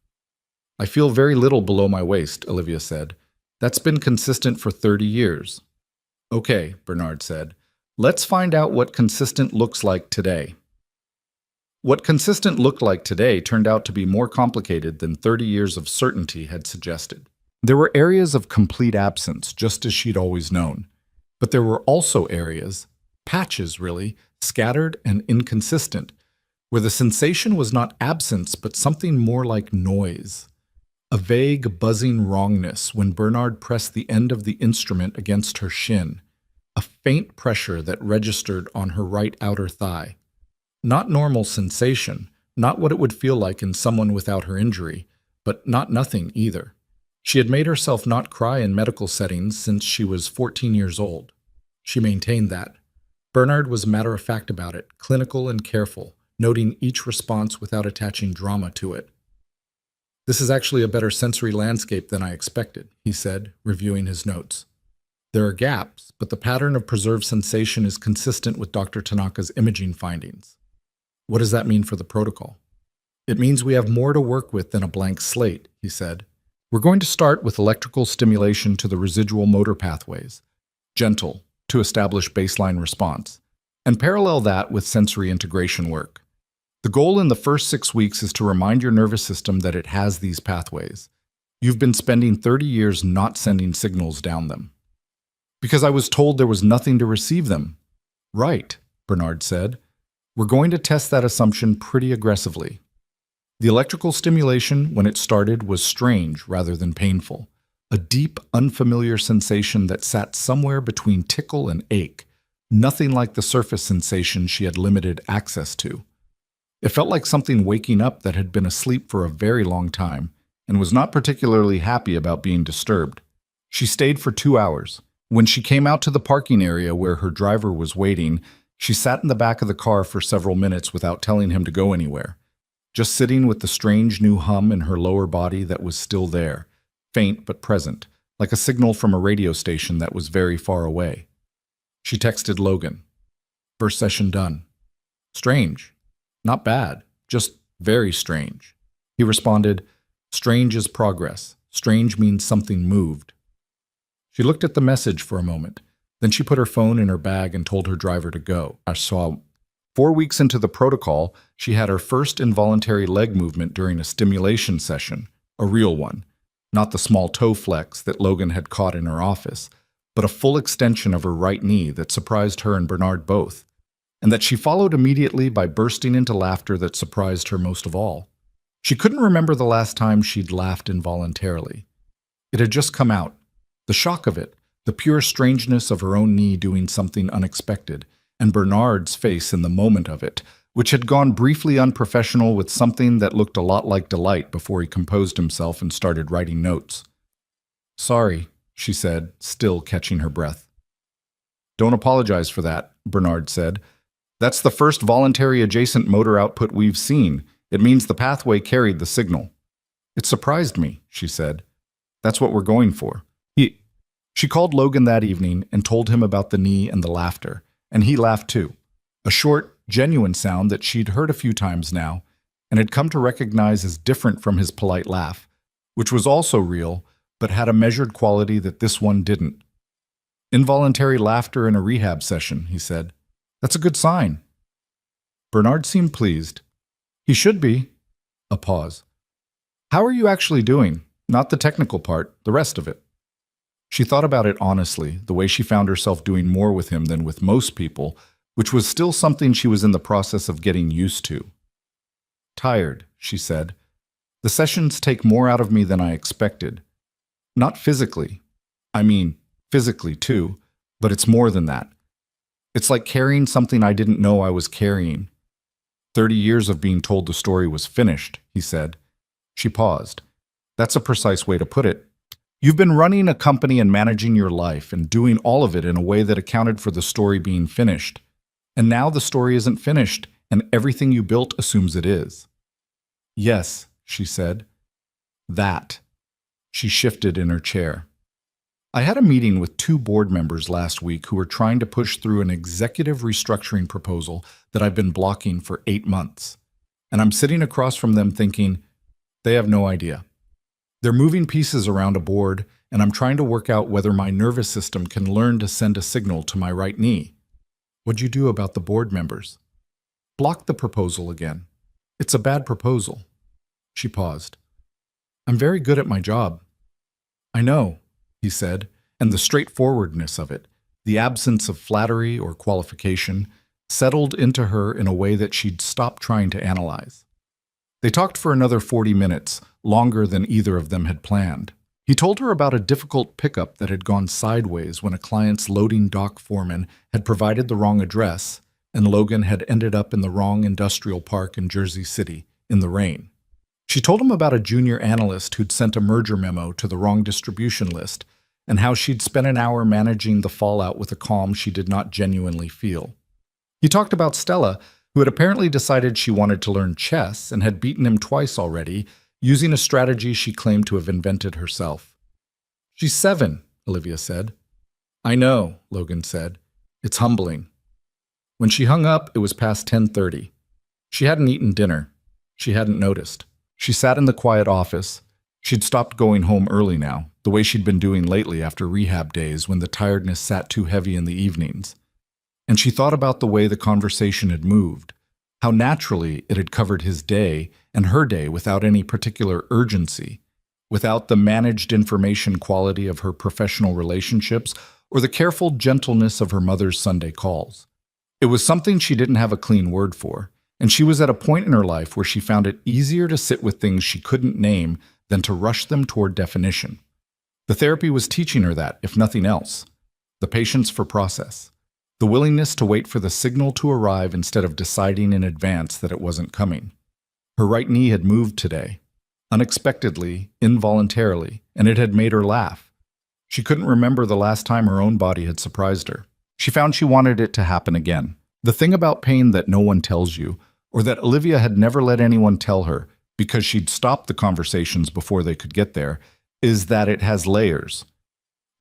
"I feel very little below my waist," Olivia said. "That's been consistent for 30 years. "Okay," Bernard said. "Let's find out what consistent looks like today." What consistent looked like today turned out to be more complicated than 30 years of certainty had suggested. There were areas of complete absence, just as she'd always known. But there were also areas, patches really, scattered and inconsistent, where the sensation was not absence but something more like noise. A vague, buzzing wrongness when Bernard pressed the end of the instrument against her shin, a faint pressure that registered on her right outer thigh. Not normal sensation, not what it would feel like in someone without her injury, but not nothing either. She had made herself not cry in medical settings since she was 14 years old. She maintained that. Bernard was matter-of-fact about it, clinical and careful, noting each response without attaching drama to it. "This is actually a better sensory landscape than I expected," he said, reviewing his notes. "There are gaps, but the pattern of preserved sensation is consistent with Dr. Tanaka's imaging findings." "What does that mean for the protocol?" "It means we have more to work with than a blank slate," he said. "We're going to start with electrical stimulation to the residual motor pathways, gentle, to establish baseline response, and parallel that with sensory integration work. The goal in the first 6 weeks is to remind your nervous system that it has these pathways. You've been spending 30 years not sending signals down them." "Because I was told there was nothing to receive them." "Right," Bernard said. "We're going to test that assumption pretty aggressively." The electrical stimulation, when it started, was strange rather than painful. A deep, unfamiliar sensation that sat somewhere between tickle and ache, nothing like the surface sensation she had limited access to. It felt like something waking up that had been asleep for a very long time and was not particularly happy about being disturbed. She stayed for 2 hours. When she came out to the parking area where her driver was waiting, she sat in the back of the car for several minutes without telling him to go anywhere, just sitting with the strange new hum in her lower body that was still there, faint but present, like a signal from a radio station that was very far away. She texted Logan. "First session done." "Strange. Not bad, just very strange." He responded, "Strange is progress. Strange means something moved." She looked at the message for a moment. Then she put her phone in her bag and told her driver to go. I saw 4 weeks into the protocol, she had her first involuntary leg movement during a stimulation session, a real one, not the small toe flex that Logan had caught in her office, but a full extension of her right knee that surprised her and Bernard both, and that she followed immediately by bursting into laughter that surprised her most of all. She couldn't remember the last time she'd laughed involuntarily. It had just come out. The shock of it, the pure strangeness of her own knee doing something unexpected, and Bernard's face in the moment of it, which had gone briefly unprofessional with something that looked a lot like delight before he composed himself and started writing notes. "Sorry," she said, still catching her breath. "Don't apologize for that," Bernard said. "That's the first voluntary adjacent motor output we've seen. It means the pathway carried the signal." "It surprised me," she said. "That's what we're going for." She called Logan that evening and told him about the knee and the laughter, and he laughed too. A short, genuine sound that she'd heard a few times now, and had come to recognize as different from his polite laugh, which was also real, but had a measured quality that this one didn't. "Involuntary laughter in a rehab session," he said. "That's a good sign." Bernard seemed pleased. "He should be." A pause. "How are you actually doing? Not the technical part, the rest of it." She thought about it honestly, the way she found herself doing more with him than with most people, which was still something she was in the process of getting used to. Tired, she said. The sessions take more out of me than I expected. Not physically. I mean, physically too, but it's more than that. It's like carrying something I didn't know I was carrying. 30 years of being told the story was finished, he said. She paused. That's a precise way to put it. You've been running a company and managing your life and doing all of it in a way that accounted for the story being finished. And now the story isn't finished, and everything you built assumes it is. Yes, she said. That. She shifted in her chair. I had a meeting with 2 board members last week who were trying to push through an executive restructuring proposal that I've been blocking for 8 months. And I'm sitting across from them thinking, they have no idea. They're moving pieces around a board, and I'm trying to work out whether my nervous system can learn to send a signal to my right knee. What'd you do about the board members? Block the proposal again. It's a bad proposal. She paused. I'm very good at my job. I know, he said, and the straightforwardness of it, the absence of flattery or qualification, settled into her in a way that she'd stopped trying to analyze. They talked for another 40 minutes, longer than either of them had planned. He told her about a difficult pickup that had gone sideways when a client's loading dock foreman had provided the wrong address, and Logan had ended up in the wrong industrial park in Jersey City, in the rain. She told him about a junior analyst who'd sent a merger memo to the wrong distribution list, and how she'd spent an hour managing the fallout with a calm she did not genuinely feel. He talked about Stella, who had apparently decided she wanted to learn chess and had beaten him twice already, using a strategy she claimed to have invented herself. She's 7, Olivia said. I know, Logan said. It's humbling. When she hung up, it was past 10:30. She hadn't eaten dinner. She hadn't noticed. She sat in the quiet office. She'd stopped going home early now, the way she'd been doing lately after rehab days when the tiredness sat too heavy in the evenings. And she thought about the way the conversation had moved, how naturally it had covered his day and her day without any particular urgency, without the managed information quality of her professional relationships or the careful gentleness of her mother's Sunday calls. It was something she didn't have a clean word for, and she was at a point in her life where she found it easier to sit with things she couldn't name than to rush them toward definition. The therapy was teaching her that, if nothing else, the patience for process, the willingness to wait for the signal to arrive instead of deciding in advance that it wasn't coming. Her right knee had moved today, unexpectedly, involuntarily, and it had made her laugh. She couldn't remember the last time her own body had surprised her. She found she wanted it to happen again. The thing about pain that no one tells you, or that Olivia had never let anyone tell her because she'd stopped the conversations before they could get there, is that it has layers.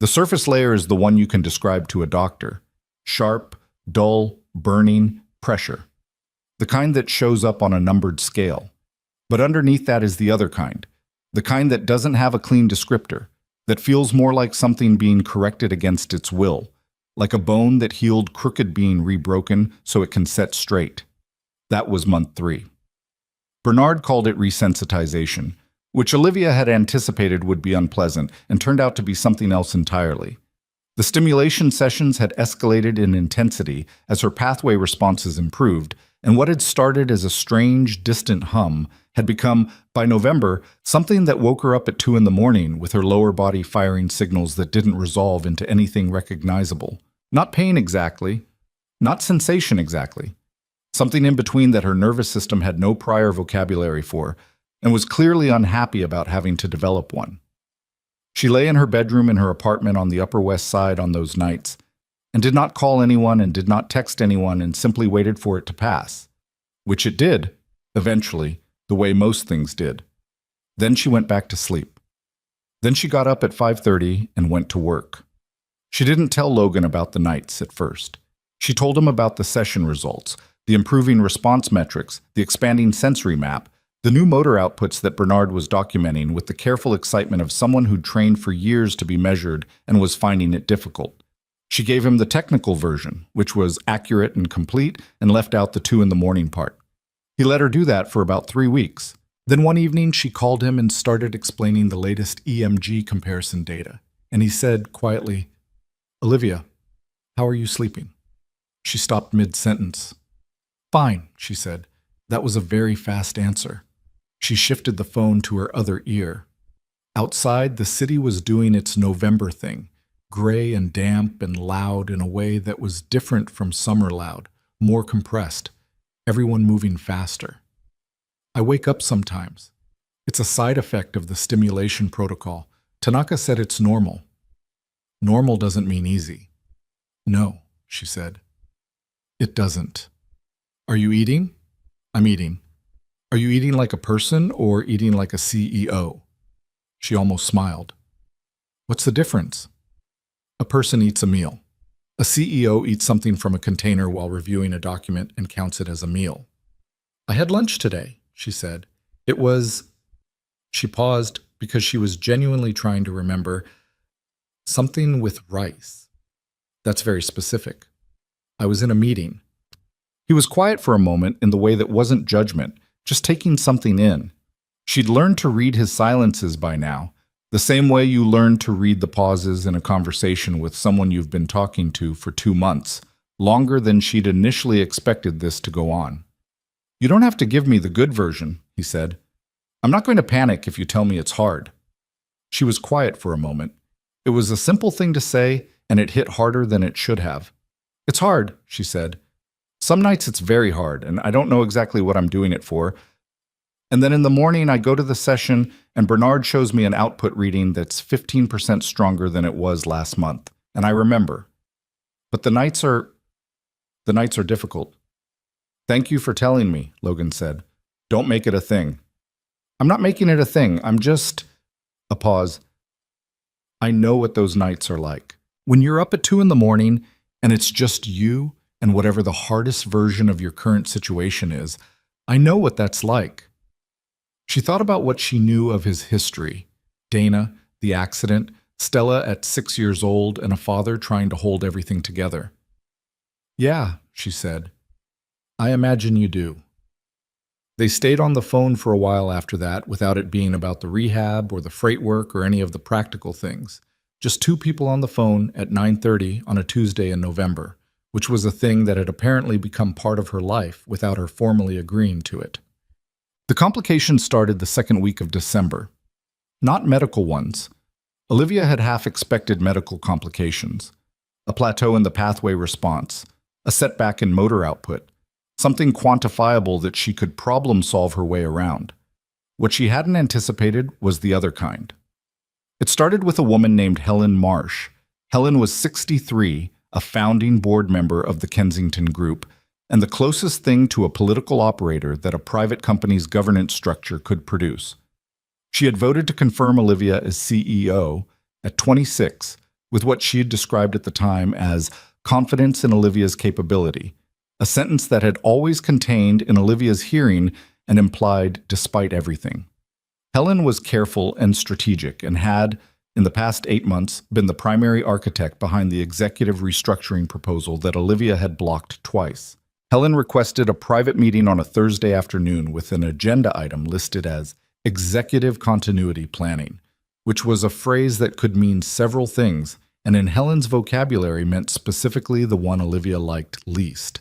The surface layer is the one you can describe to a doctor. Sharp, dull, burning, pressure. The kind that shows up on a numbered scale. But underneath that is the other kind. The kind that doesn't have a clean descriptor, that feels more like something being corrected against its will, like a bone that healed crooked being rebroken so it can set straight. That was month 3. Bernard called it resensitization, which Olivia had anticipated would be unpleasant and turned out to be something else entirely. The stimulation sessions had escalated in intensity as her pathway responses improved, and what had started as a strange, distant hum had become, by November, something that woke her up at 2 in the morning with her lower body firing signals that didn't resolve into anything recognizable. Not pain exactly, not sensation exactly. Something in between that her nervous system had no prior vocabulary for, and was clearly unhappy about having to develop one. She lay in her bedroom in her apartment on the Upper West Side on those nights, and did not call anyone and did not text anyone and simply waited for it to pass. Which it did, eventually, the way most things did. Then she went back to sleep. Then she got up at 5:30 and went to work. She didn't tell Logan about the nights at first. She told him about the session results, the improving response metrics, the expanding sensory map, the new motor outputs that Bernard was documenting with the careful excitement of someone who'd trained for years to be measured and was finding it difficult. She gave him the technical version, which was accurate and complete, and left out the 2 in the morning part. He let her do that for about 3 weeks. Then one evening she called him and started explaining the latest EMG comparison data. And he said quietly, "Olivia, how are you sleeping?" She stopped mid-sentence. "Fine," she said. That was a very fast answer. She shifted the phone to her other ear. Outside, the city was doing its November thing, gray and damp and loud in a way that was different from summer loud, more compressed, everyone moving faster. I wake up sometimes. It's a side effect of the stimulation protocol. Tanaka said it's normal. Normal doesn't mean easy. No, she said. It doesn't. Are you eating? I'm eating. Are you eating like a person or eating like a CEO? She almost smiled. What's the difference? A person eats a meal. A CEO eats something from a container while reviewing a document and counts it as a meal. I had lunch today, she said. It was... She paused because she was genuinely trying to remember something with rice. That's very specific. I was in a meeting. He was quiet for a moment in the way that wasn't judgment, just taking something in. She'd learned to read his silences by now, the same way you learn to read the pauses in a conversation with someone you've been talking to for 2 months, longer than she'd initially expected this to go on. You don't have to give me the good version, he said. I'm not going to panic if you tell me it's hard. She was quiet for a moment. It was a simple thing to say, and it hit harder than it should have. It's hard, she said. Some nights it's very hard, and I don't know exactly what I'm doing it for. And then in the morning I go to the session, and Bernard shows me an output reading that's 15% stronger than it was last month, and I remember. But the nights are difficult. Thank you for telling me, Logan said. Don't make it a thing. I'm not making it a thing. I'm just... A pause. I know what those nights are like. When you're up at 2 in the morning and it's just you and whatever the hardest version of your current situation is, I know what that's like. She thought about what she knew of his history. Dana, the accident, Stella at 6 years old, and a father trying to hold everything together. Yeah, she said. I imagine you do. They stayed on the phone for a while after that without it being about the rehab or the freight work or any of the practical things. Just 2 people on the phone at 9:30 on a Tuesday in November, which was a thing that had apparently become part of her life without her formally agreeing to it. The complications started the second week of December. Not medical ones. Olivia had half expected medical complications. A plateau in the pathway response, a setback in motor output, something quantifiable that she could problem-solve her way around. What she hadn't anticipated was the other kind. It started with a woman named Helen Marsh. Helen was 63, a founding board member of the Kensington Group, and the closest thing to a political operator that a private company's governance structure could produce. She had voted to confirm Olivia as CEO at 26, with what she had described at the time as confidence in Olivia's capability, a sentence that had always contained in Olivia's hearing and implied despite everything. Helen was careful and strategic and had, in the past 8 months, been the primary architect behind the executive restructuring proposal that Olivia had blocked twice. Helen requested a private meeting on a Thursday afternoon with an agenda item listed as executive continuity planning, which was a phrase that could mean several things, and in Helen's vocabulary meant specifically the one Olivia liked least.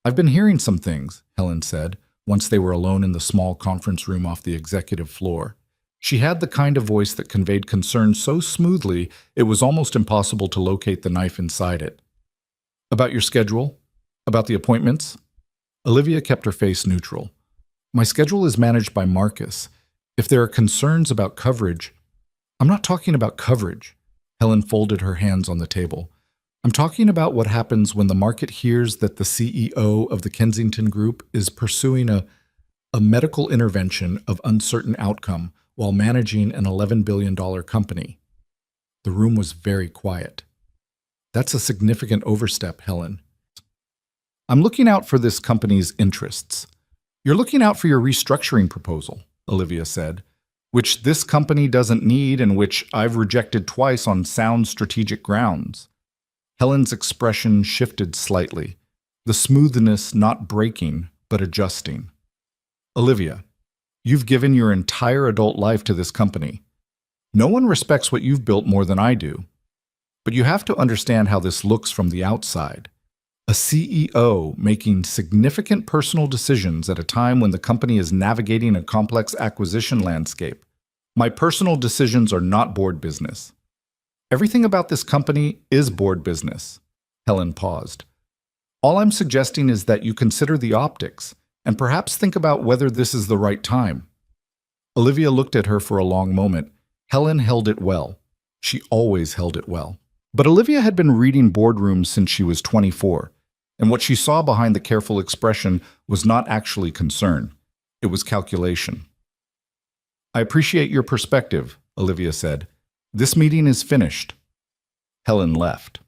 I've been hearing some things, Helen said, once they were alone in the small conference room off the executive floor. She had the kind of voice that conveyed concern so smoothly it was almost impossible to locate the knife inside it. About your schedule? About the appointments? Olivia kept her face neutral. My schedule is managed by Marcus. If there are concerns about coverage... I'm not talking about coverage. Helen folded her hands on the table. I'm talking about what happens when the market hears that the CEO of the Kensington Group is pursuing a medical intervention of uncertain outcome while managing an $11 billion company. The room was very quiet. That's a significant overstep, Helen. I'm looking out for this company's interests. You're looking out for your restructuring proposal, Olivia said, which this company doesn't need and which I've rejected twice on sound strategic grounds. Helen's expression shifted slightly, the smoothness not breaking, but adjusting. Olivia, you've given your entire adult life to this company. No one respects what you've built more than I do. But you have to understand how this looks from the outside. A CEO making significant personal decisions at a time when the company is navigating a complex acquisition landscape. My personal decisions are not board business. Everything about this company is board business. Helen paused. All I'm suggesting is that you consider the optics and perhaps think about whether this is the right time. Olivia looked at her for a long moment. Helen held it well. She always held it well. But Olivia had been reading boardrooms since she was 24, and what she saw behind the careful expression was not actually concern. It was calculation. I appreciate your perspective, Olivia said. This meeting is finished. Helen left.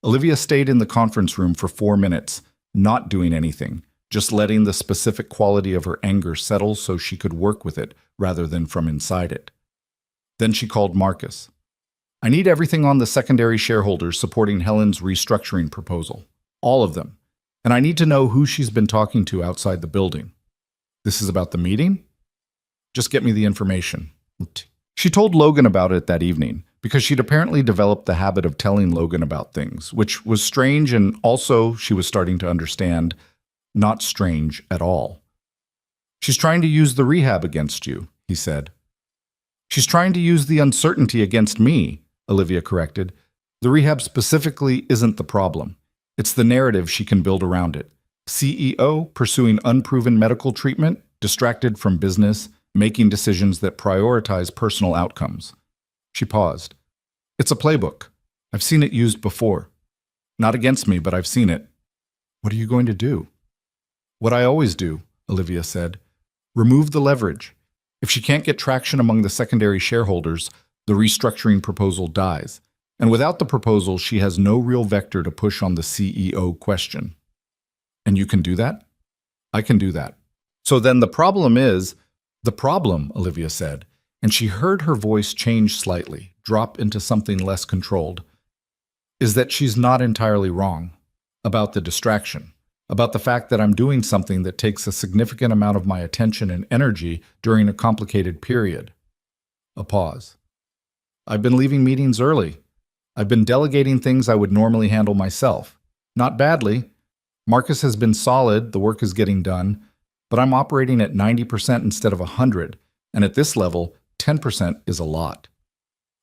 Olivia stayed in the conference room for 4 minutes, not doing anything, just letting the specific quality of her anger settle so she could work with it rather than from inside it. Then she called Marcus. I need everything on the secondary shareholders supporting Helen's restructuring proposal. All of them. And I need to know who she's been talking to outside the building. This is about the meeting? Just get me the information. She told Logan about it that evening, because she'd apparently developed the habit of telling Logan about things, which was strange and also, she was starting to understand, not strange at all. She's trying to use the rehab against you, he said. She's trying to use the uncertainty against me, Olivia corrected. The rehab specifically isn't the problem. It's the narrative she can build around it. CEO pursuing unproven medical treatment, distracted from business, making decisions that prioritize personal outcomes. She paused. It's a playbook. I've seen it used before. Not against me, but I've seen it. What are you going to do? What I always do, Olivia said. Remove the leverage. If she can't get traction among the secondary shareholders, the restructuring proposal dies. And without the proposal, she has no real vector to push on the CEO question. And you can do that? I can do that. So then the problem, Olivia said, and she heard her voice change slightly, drop into something less controlled, is that she's not entirely wrong about the distraction, about the fact that I'm doing something that takes a significant amount of my attention and energy during a complicated period. A pause. I've been leaving meetings early. I've been delegating things I would normally handle myself. Not badly. Marcus has been solid, the work is getting done, but I'm operating at 90% instead of 100, and at this level, 10% is a lot.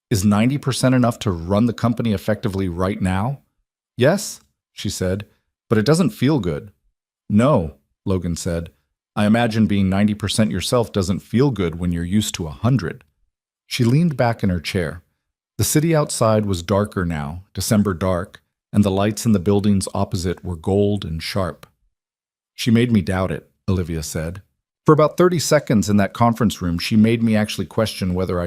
Is 90% enough to run the company effectively right now? Yes, she said, but it doesn't feel good. No, Logan said. I imagine being 90% yourself doesn't feel good when you're used to 100. She leaned back in her chair. The city outside was darker now, December dark, and the lights in the buildings opposite were gold and sharp. She made me doubt it, Olivia said. For about 30 seconds in that conference room, she made me actually question whether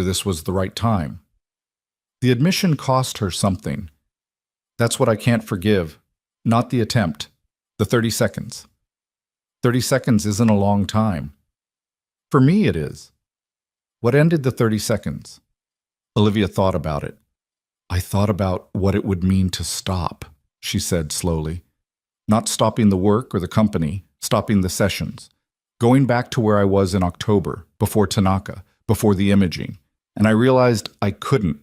this was the right time. The admission cost her something. That's what I can't forgive. Not the attempt. The 30 seconds. 30 seconds isn't a long time. For me, it is. What ended the 30 seconds? Olivia thought about it. I thought about what it would mean to stop, she said slowly. Not stopping the work or the company, stopping the sessions. Going back to where I was in October, before Tanaka, before the imaging. And I realized I couldn't.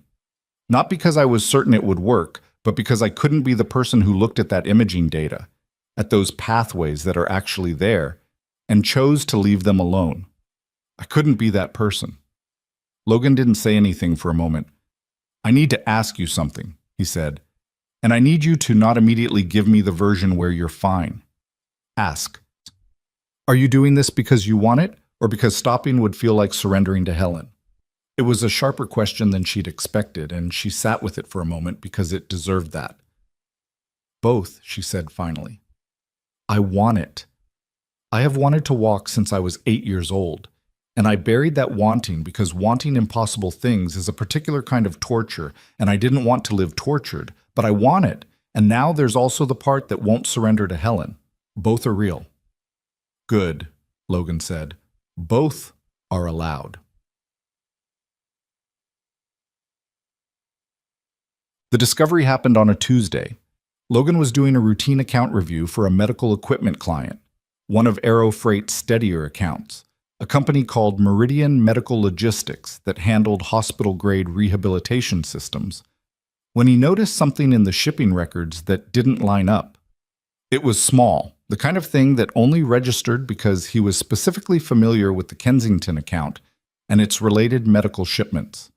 Not because I was certain it would work, but because I couldn't be the person who looked at that imaging data, at those pathways that are actually there, and chose to leave them alone. I couldn't be that person. Logan didn't say anything for a moment. I need to ask you something, he said, and I need you to not immediately give me the version where you're fine. Ask. Are you doing this because you want it, or because stopping would feel like surrendering to Helen? It was a sharper question than she'd expected, and she sat with it for a moment because it deserved that. Both, she said finally. I want it. I have wanted to walk since I was 8 years old, and I buried that wanting because wanting impossible things is a particular kind of torture, and I didn't want to live tortured, but I want it, and now there's also the part that won't surrender to Helen. Both are real. Good, Logan said. Both are allowed. The discovery happened on a Tuesday. Logan was doing a routine account review for a medical equipment client, one of Aero Freight's steadier accounts, a company called Meridian Medical Logistics that handled hospital-grade rehabilitation systems. when he noticed something in the shipping records that didn't line up. It was small, the kind of thing that only registered because he was specifically familiar with the Kensington account and its related medical shipments.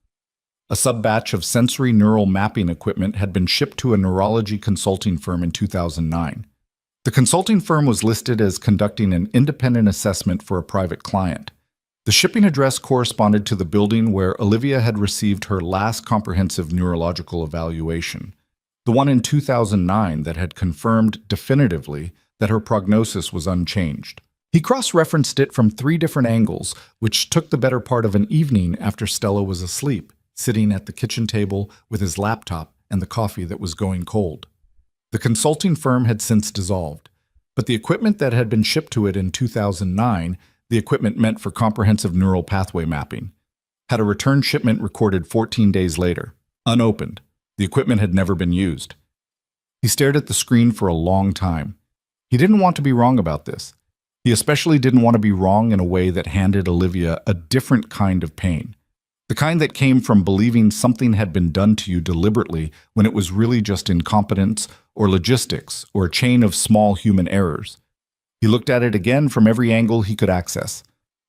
A sub-batch of sensory neural mapping equipment had been shipped to a neurology consulting firm in 2009. The consulting firm was listed as conducting an independent assessment for a private client. The shipping address corresponded to the building where Olivia had received her last comprehensive neurological evaluation, the one in 2009 that had confirmed definitively that her prognosis was unchanged. He cross-referenced it from 3 different angles, which took the better part of an evening after Stella was asleep, sitting at the kitchen table with his laptop and the coffee that was going cold. The consulting firm had since dissolved, but the equipment that had been shipped to it in 2009, the equipment meant for comprehensive neural pathway mapping, had a return shipment recorded 14 days later, unopened. The equipment had never been used. He stared at the screen for a long time. He didn't want to be wrong about this. He especially didn't want to be wrong in a way that handed Olivia a different kind of pain. The kind that came from believing something had been done to you deliberately when it was really just incompetence or logistics or a chain of small human errors. He looked at it again from every angle he could access.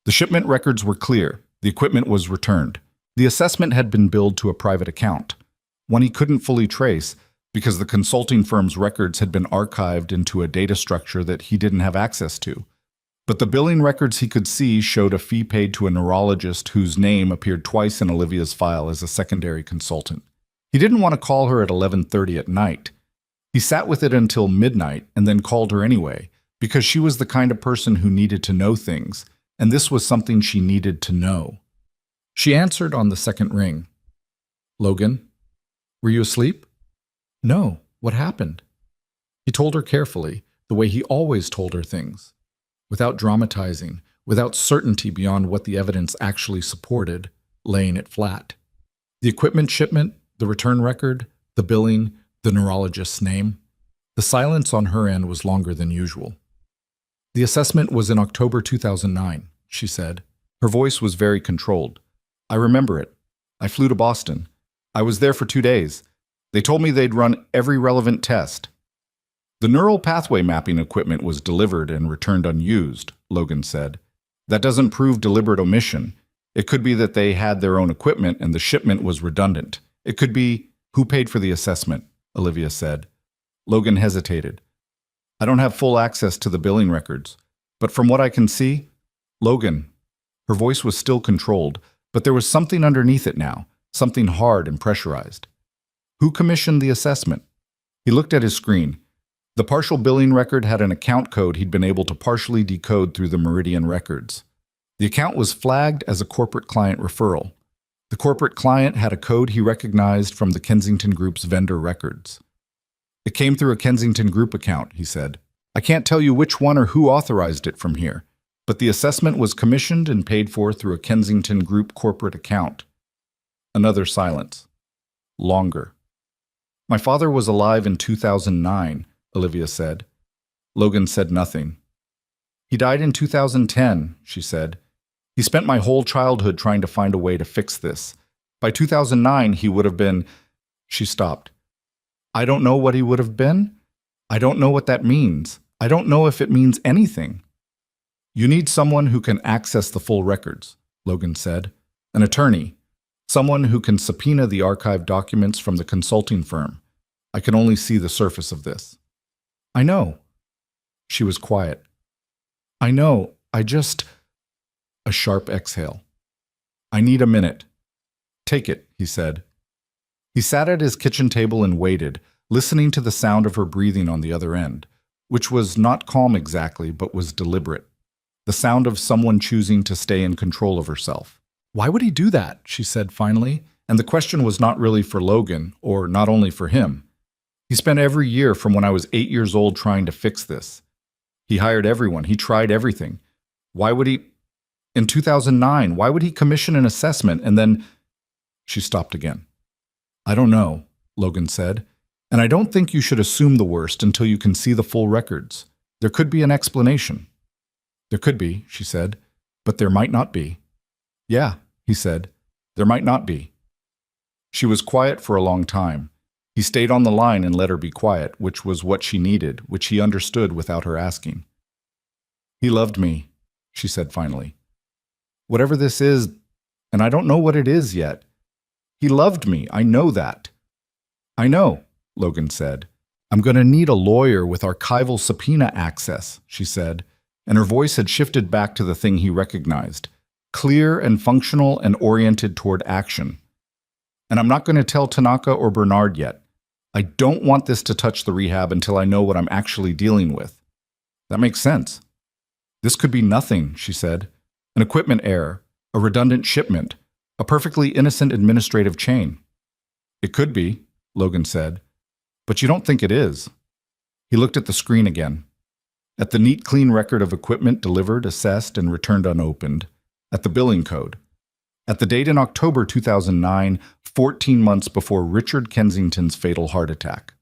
The shipment records were clear. The equipment was returned. The assessment had been billed to a private account, one he couldn't fully trace because the consulting firm's records had been archived into a data structure that he didn't have access to. But the billing records he could see showed a fee paid to a neurologist whose name appeared twice in Olivia's file as a secondary consultant. He didn't want to call her at 11:30 at night. He sat with it until midnight and then called her anyway, because she was the kind of person who needed to know things, and this was something she needed to know. She answered on the second ring. "Logan, were you asleep?" "No, what happened?" He told her carefully, the way he always told her things, without dramatizing, without certainty beyond what the evidence actually supported, laying it flat. The equipment shipment, the return record, the billing, the neurologist's name. The silence on her end was longer than usual. "The assessment was in October 2009, she said. Her voice was very controlled. "I remember it. I flew to Boston. I was there for 2 days. They told me they'd run every relevant test. The neural pathway mapping equipment was delivered and returned unused," Logan said. "That doesn't prove deliberate omission. It could be that they had their own equipment and the shipment was redundant. It could be..." "Who paid for the assessment?" Olivia said. Logan hesitated. "I don't have full access to the billing records, but from what I can see..." "Logan." Her voice was still controlled, but there was something underneath it now, something hard and pressurized. "Who commissioned the assessment?" He looked at his screen. The partial billing record had an account code he'd been able to partially decode through the Meridian records. The account was flagged as a corporate client referral. The corporate client had a code he recognized from the Kensington Group's vendor records. "It came through a Kensington Group account," he said. "I can't tell you which one or who authorized it from here, but the assessment was commissioned and paid for through a Kensington Group corporate account." Another silence. Longer. "My father was alive in 2009, Olivia said. Logan said nothing. "He died in 2010, she said. "He spent my whole childhood trying to find a way to fix this. By 2009, he would have been..." She stopped. "I don't know what he would have been. I don't know what that means. I don't know if it means anything." "You need someone who can access the full records," Logan said. "An attorney. Someone who can subpoena the archived documents from the consulting firm. I can only see the surface of this." "I know." She was quiet. "I know. I just..." A sharp exhale. "I need a minute." "Take it," he said. He sat at his kitchen table and waited, listening to the sound of her breathing on the other end, which was not calm exactly, but was deliberate. The sound of someone choosing to stay in control of herself. "Why would he do that?" she said finally, and the question was not really for Logan, or not only for him. "He spent every year from when I was 8 years old trying to fix this. He hired everyone. He tried everything. Why would he... In 2009, why would he commission an assessment and then..." She stopped again. "I don't know," Logan said, "and I don't think you should assume the worst until you can see the full records. There could be an explanation." "There could be," she said, "but there might not be." "Yeah," he said, "there might not be." She was quiet for a long time. He stayed on the line and let her be quiet, which was what she needed, which he understood without her asking. "He loved me," she said finally. "Whatever this is, and I don't know what it is yet. He loved me, I know that." "I know," Logan said. "I'm going to need a lawyer with archival subpoena access," she said, and her voice had shifted back to the thing he recognized, clear and functional and oriented toward action. "And I'm not going to tell Tanaka or Bernard yet. I don't want this to touch the rehab until I know what I'm actually dealing with." "That makes sense." "This could be nothing," she said. "An equipment error, a redundant shipment, a perfectly innocent administrative chain." "It could be," Logan said. "But you don't think it is." He looked at the screen again. At the neat, clean record of equipment delivered, assessed, and returned unopened. At the billing code. At the date in October 2009, 14 months before Richard Kensington's fatal heart attack.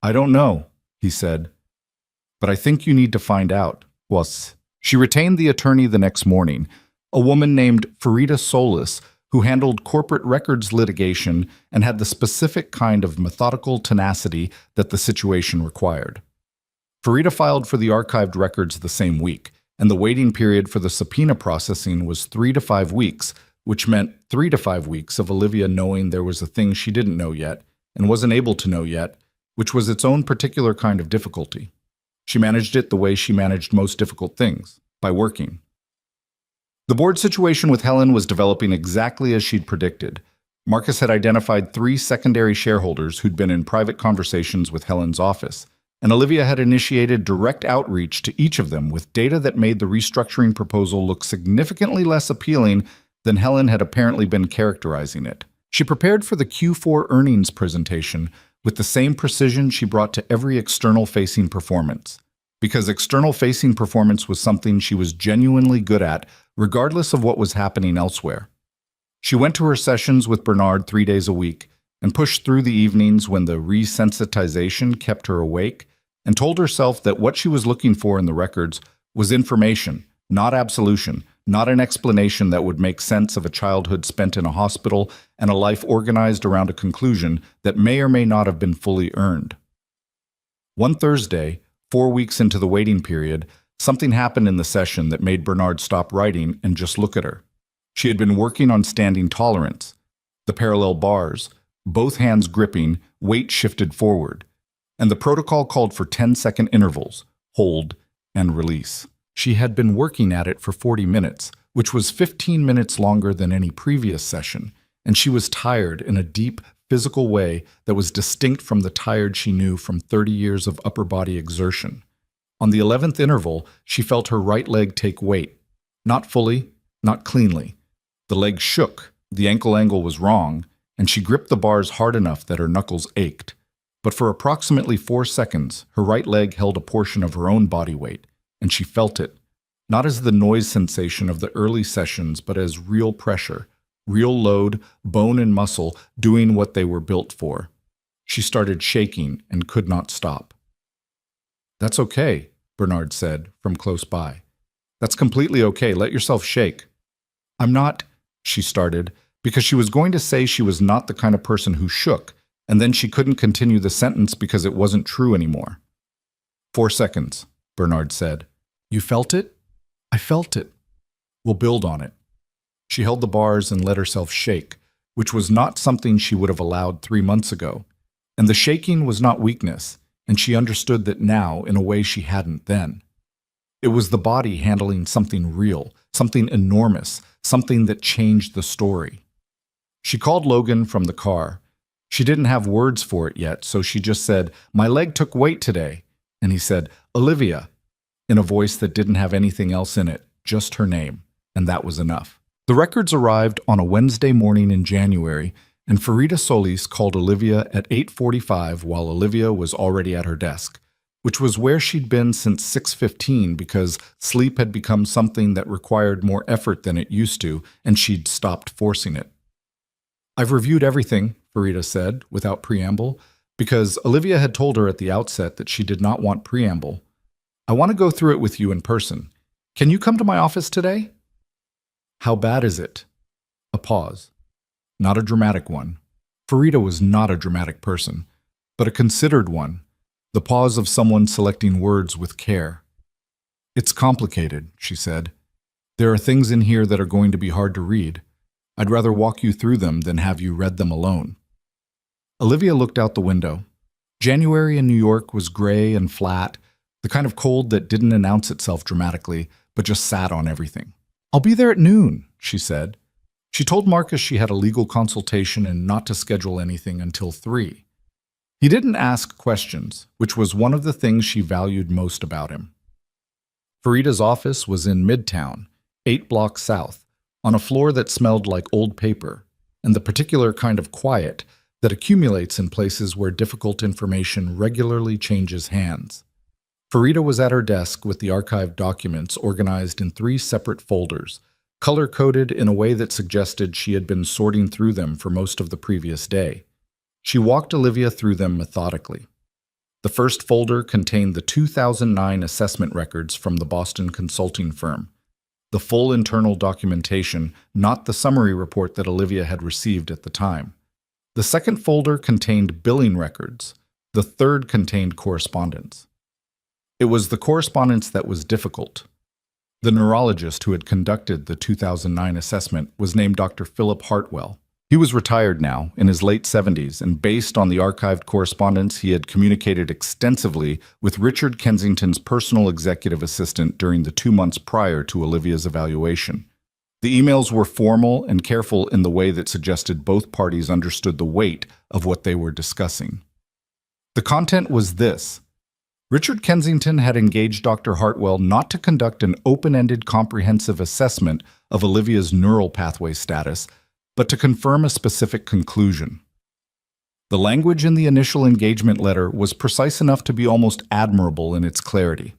"I don't know," he said. "But I think you need to find out." She retained the attorney the next morning, a woman named Farida Solis, who handled corporate records litigation and had the specific kind of methodical tenacity that the situation required. Farida filed for the archived records the same week, and the waiting period for the subpoena processing was 3 to 5 weeks, which meant 3 to 5 weeks of Olivia knowing there was a thing she didn't know yet and wasn't able to know yet, which was its own particular kind of difficulty. She managed it the way she managed most difficult things, by working. The board situation with Helen was developing exactly as she'd predicted. Marcus had identified 3 secondary shareholders who'd been in private conversations with Helen's office, and Olivia had initiated direct outreach to each of them with data that made the restructuring proposal look significantly less appealing than Helen had apparently been characterizing it. She prepared for the Q4 earnings presentation with the same precision she brought to every external-facing performance, because external-facing performance was something she was genuinely good at, regardless of what was happening elsewhere. She went to her sessions with Bernard 3 days a week and pushed through the evenings when the resensitization kept her awake, and told herself that what she was looking for in the records was information, not absolution, not an explanation that would make sense of a childhood spent in a hospital and a life organized around a conclusion that may or may not have been fully earned. One Thursday, 4 weeks into the waiting period, something happened in the session that made Bernard stop writing and just look at her. She had been working on standing tolerance, the parallel bars, both hands gripping, weight shifted forward, and the protocol called for 10-second intervals, hold, and release. She had been working at it for 40 minutes, which was 15 minutes longer than any previous session, and she was tired in a deep, physical way that was distinct from the tired she knew from 30 years of upper body exertion. On the 11th interval, she felt her right leg take weight. Not fully, not cleanly. The leg shook, the ankle angle was wrong, and she gripped the bars hard enough that her knuckles ached. But for approximately 4 seconds, her right leg held a portion of her own body weight, and she felt it, not as the noise sensation of the early sessions, but as real pressure, real load, bone and muscle doing what they were built for. She started shaking and could not stop. "That's okay," Bernard said from close by. "That's completely okay. Let yourself shake." "I'm not," she started, because she was going to say she was not the kind of person who shook, and then she couldn't continue the sentence because it wasn't true anymore. 4 seconds, Bernard said. "You felt it?" "I felt it." "We'll build on it." She held the bars and let herself shake, which was not something she would have allowed 3 months ago. And the shaking was not weakness, and she understood that now in a way she hadn't then. It was the body handling something real, something enormous, something that changed the story. She called Logan from the car. She didn't have words for it yet, so she just said, "My leg took weight today." And he said, "Olivia," in a voice that didn't have anything else in it, just her name, and that was enough. The records arrived on a Wednesday morning in January, and Farida Solis called Olivia at 8:45 while Olivia was already at her desk, which was where she'd been since 6:15 because sleep had become something that required more effort than it used to, and she'd stopped forcing it. "I've reviewed everything," Farida said, without preamble, because Olivia had told her at the outset that she did not want preamble. "I want to go through it with you in person. Can you come to my office today?" "How bad is it?" A pause. Not a dramatic one. Farida was not a dramatic person, but a considered one, the pause of someone selecting words with care. "It's complicated," she said. "There are things in here that are going to be hard to read. I'd rather walk you through them than have you read them alone." Olivia looked out the window. January in New York was gray and flat, the kind of cold that didn't announce itself dramatically, but just sat on everything. "I'll be there at noon," she said. She told Marcus she had a legal consultation and not to schedule anything until 3. He didn't ask questions, which was one of the things she valued most about him. Farida's office was in Midtown, 8 blocks south, on a floor that smelled like old paper, and the particular kind of quiet that accumulates in places where difficult information regularly changes hands. Farida was at her desk with the archived documents organized in 3 separate folders, color-coded in a way that suggested she had been sorting through them for most of the previous day. She walked Olivia through them methodically. The first folder contained the 2009 assessment records from the Boston consulting firm, the full internal documentation, not the summary report that Olivia had received at the time. The second folder contained billing records. The third contained correspondence. It was the correspondence that was difficult. The neurologist who had conducted the 2009 assessment was named Dr. Philip Hartwell. He was retired now, in his late 70s, and based on the archived correspondence, he had communicated extensively with Richard Kensington's personal executive assistant during the 2 months prior to Olivia's evaluation. The emails were formal and careful in the way that suggested both parties understood the weight of what they were discussing. The content was this. Richard Kensington had engaged Dr. Hartwell not to conduct an open-ended comprehensive assessment of Olivia's neural pathway status, but to confirm a specific conclusion. The language in the initial engagement letter was precise enough to be almost admirable in its clarity.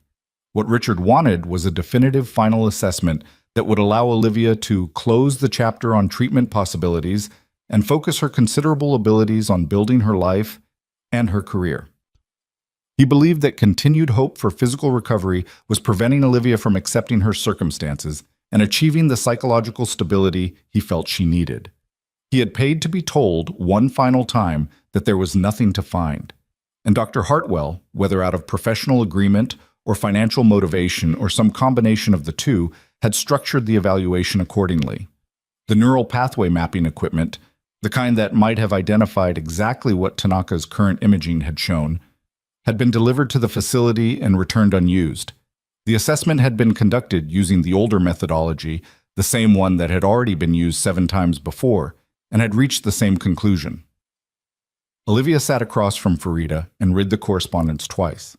What Richard wanted was a definitive final assessment that would allow Olivia to close the chapter on treatment possibilities and focus her considerable abilities on building her life and her career. He believed that continued hope for physical recovery was preventing Olivia from accepting her circumstances and achieving the psychological stability he felt she needed. He had paid to be told one final time that there was nothing to find, and Dr. Hartwell, whether out of professional agreement or financial motivation or some combination of the two, had structured the evaluation accordingly. The neural pathway mapping equipment, the kind that might have identified exactly what Tanaka's current imaging had shown, had been delivered to the facility and returned unused. The assessment had been conducted using the older methodology, the same one that had already been used 7 times before, and had reached the same conclusion. Olivia sat across from Farida and read the correspondence twice.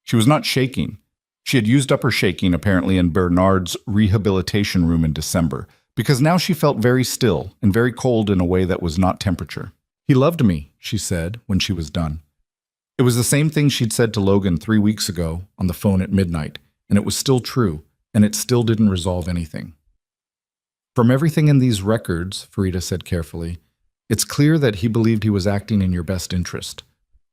She was not shaking. She had used up her shaking apparently in Bernard's rehabilitation room in December, because now she felt very still and very cold in a way that was not temperature. "He loved me," she said when she was done. It was the same thing she'd said to Logan 3 weeks ago on the phone at midnight, and it was still true, and it still didn't resolve anything. "From everything in these records," Farida said carefully, "it's clear that he believed he was acting in your best interest.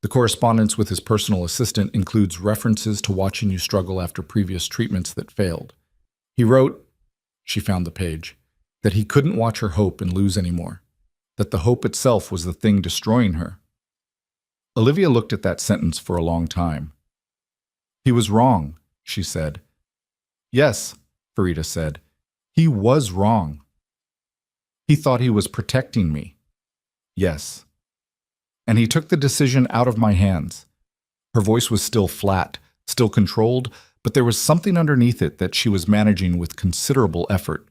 The correspondence with his personal assistant includes references to watching you struggle after previous treatments that failed. He wrote," she found the page, "that he couldn't watch her hope and lose anymore, that the hope itself was the thing destroying her." Olivia looked at that sentence for a long time. "He was wrong," she said. "Yes," Farida said. "He was wrong. He thought he was protecting me." "Yes. And he took the decision out of my hands." Her voice was still flat, still controlled, but there was something underneath it that she was managing with considerable effort.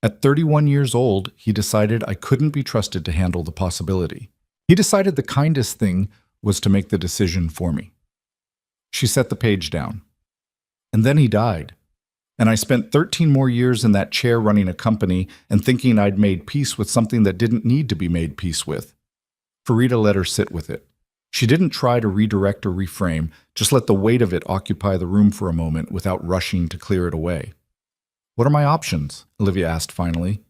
"At 31 years old, he decided I couldn't be trusted to handle the possibility. He decided the kindest thing was to make the decision for me." She set the page down. "And then he died. And I spent 13 more years in that chair running a company and thinking I'd made peace with something that didn't need to be made peace with." Farida let her sit with it. She didn't try to redirect or reframe, just let the weight of it occupy the room for a moment without rushing to clear it away. "What are my options?" Olivia asked finally.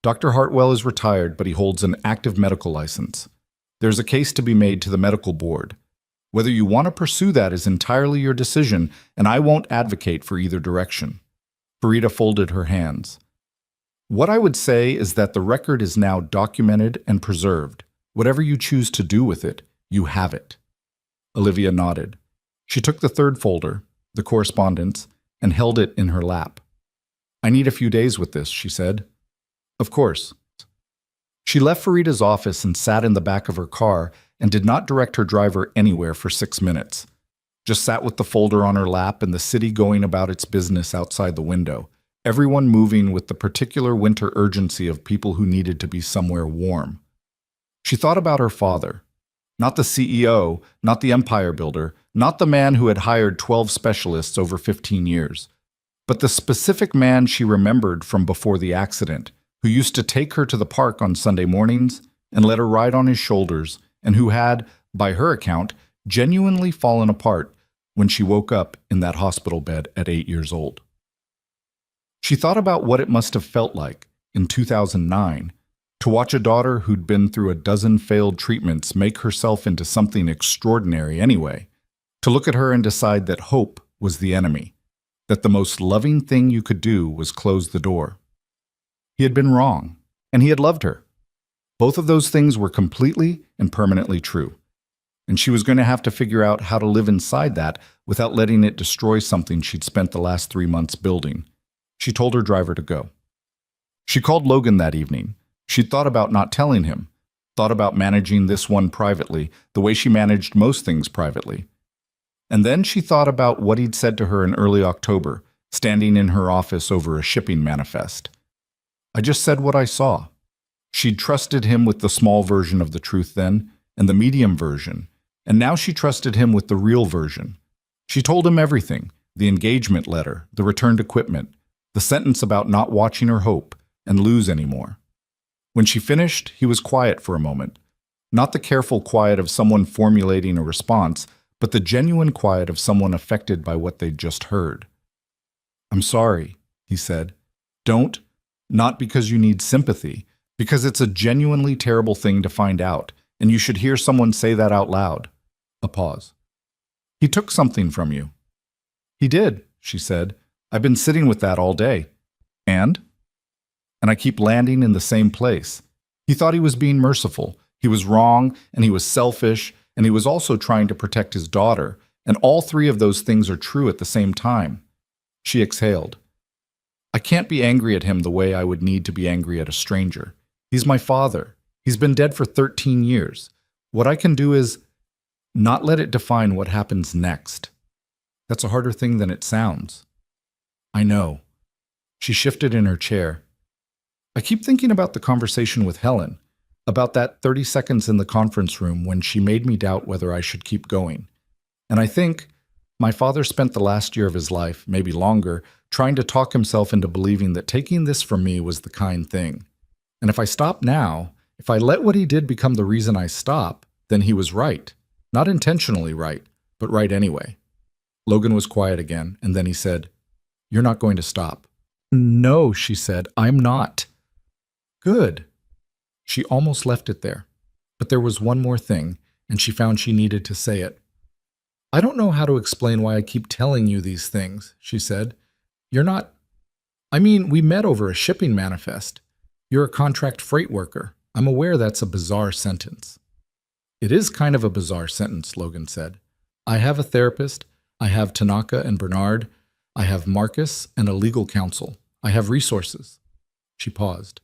"Dr. Hartwell is retired, but he holds an active medical license. There's a case to be made to the medical board. Whether you want to pursue that is entirely your decision, and I won't advocate for either direction." Farida folded her hands. What I would say is that the record is now documented and preserved. Whatever you choose to do with it, you have it. Olivia nodded. She took the third folder, the correspondence, and held it in her lap. I need a few days with this, she said. Of course. She left Farida's office and sat in the back of her car and did not direct her driver anywhere for 6 minutes. Just sat with the folder on her lap and the city going about its business outside the window, everyone moving with the particular winter urgency of people who needed to be somewhere warm. She thought about her father. Not the CEO, not the empire builder, not the man who had hired 12 specialists over 15 years, but the specific man she remembered from before the accident, who used to take her to the park on Sunday mornings and let her ride on his shoulders, and who had, by her account, genuinely fallen apart when she woke up in that hospital bed at 8 years old. She thought about what it must have felt like, in 2009, to watch a daughter who'd been through a dozen failed treatments make herself into something extraordinary anyway, to look at her and decide that hope was the enemy, that the most loving thing you could do was close the door. He had been wrong, and he had loved her. Both of those things were completely and permanently true, and she was going to have to figure out how to live inside that without letting it destroy something she'd spent the last 3 months building. She told her driver to go. She called Logan that evening. She'd thought about not telling him, thought about managing this one privately, the way she managed most things privately. And then she thought about what he'd said to her in early October, standing in her office over a shipping manifest. I just said what I saw. She'd trusted him with the small version of the truth then, and the medium version, and now she trusted him with the real version. She told him everything, the engagement letter, the returned equipment, the sentence about not watching her hope and lose anymore. When she finished, he was quiet for a moment, not the careful quiet of someone formulating a response, but the genuine quiet of someone affected by what they'd just heard. I'm sorry, he said. Not because you need sympathy, because it's a genuinely terrible thing to find out, and you should hear someone say that out loud. A pause. He took something from you. He did, she said. I've been sitting with that all day. And I keep landing in the same place. He thought he was being merciful. He was wrong, and he was selfish, and he was also trying to protect his daughter, and all three of those things are true at the same time. She exhaled. I can't be angry at him the way I would need to be angry at a stranger. He's my father. He's been dead for 13 years. What I can do is not let it define what happens next. That's a harder thing than it sounds. I know. She shifted in her chair. I keep thinking about the conversation with Helen, about that 30 seconds in the conference room when she made me doubt whether I should keep going. And I think my father spent the last year of his life, maybe longer, trying to talk himself into believing that taking this from me was the kind thing. And if I stop now, if I let what he did become the reason I stop, then he was right. Not intentionally right, but right anyway. Logan was quiet again, and then he said, You're not going to stop. No, she said, I'm not. Good. She almost left it there. But there was one more thing, and she found she needed to say it. I don't know how to explain why I keep telling you these things, she said. You're not... we met over a shipping manifest. You're a contract freight worker. I'm aware that's a bizarre sentence. It is kind of a bizarre sentence, Logan said. I have a therapist. I have Tanaka and Bernard. I have Marcus and a legal counsel. I have resources. She paused.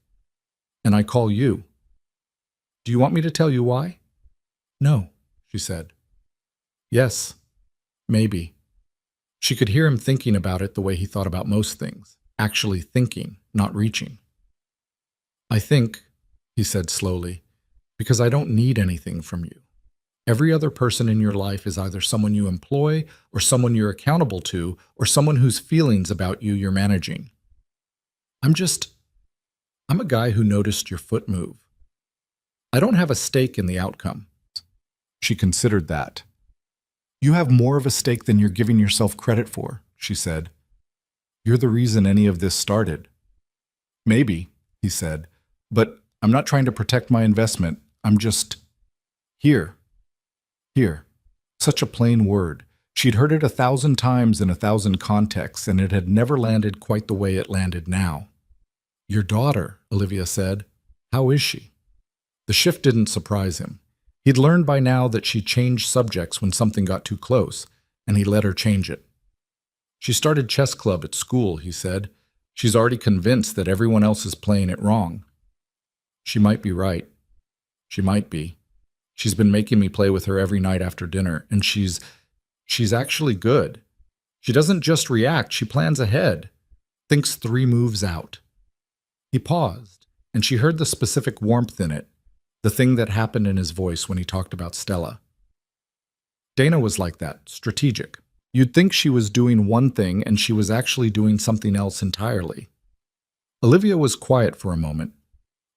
And I call you. Do you want me to tell you why? No, she said. Yes, maybe. She could hear him thinking about it the way he thought about most things, actually thinking, not reaching. I think, he said slowly, because I don't need anything from you. Every other person in your life is either someone you employ or someone you're accountable to or someone whose feelings about you you're managing. I'm a guy who noticed your foot move. I don't have a stake in the outcome. She considered that. You have more of a stake than you're giving yourself credit for, she said. You're the reason any of this started. Maybe, he said, but I'm not trying to protect my investment. I'm just here. Here. Such a plain word. She'd heard it 1,000 times in 1,000 contexts, and it had never landed quite the way it landed now. Your daughter, Olivia said. How is she? The shift didn't surprise him. He'd learned by now that she changed subjects when something got too close, and he let her change it. She started chess club at school, he said. She's already convinced that everyone else is playing it wrong. She might be right. She might be. She's been making me play with her every night after dinner, and she's actually good. She doesn't just react, she plans ahead, thinks 3 moves out. He paused, and she heard the specific warmth in it, the thing that happened in his voice when he talked about Stella. Dana was like that, strategic. You'd think she was doing one thing and she was actually doing something else entirely. Olivia was quiet for a moment.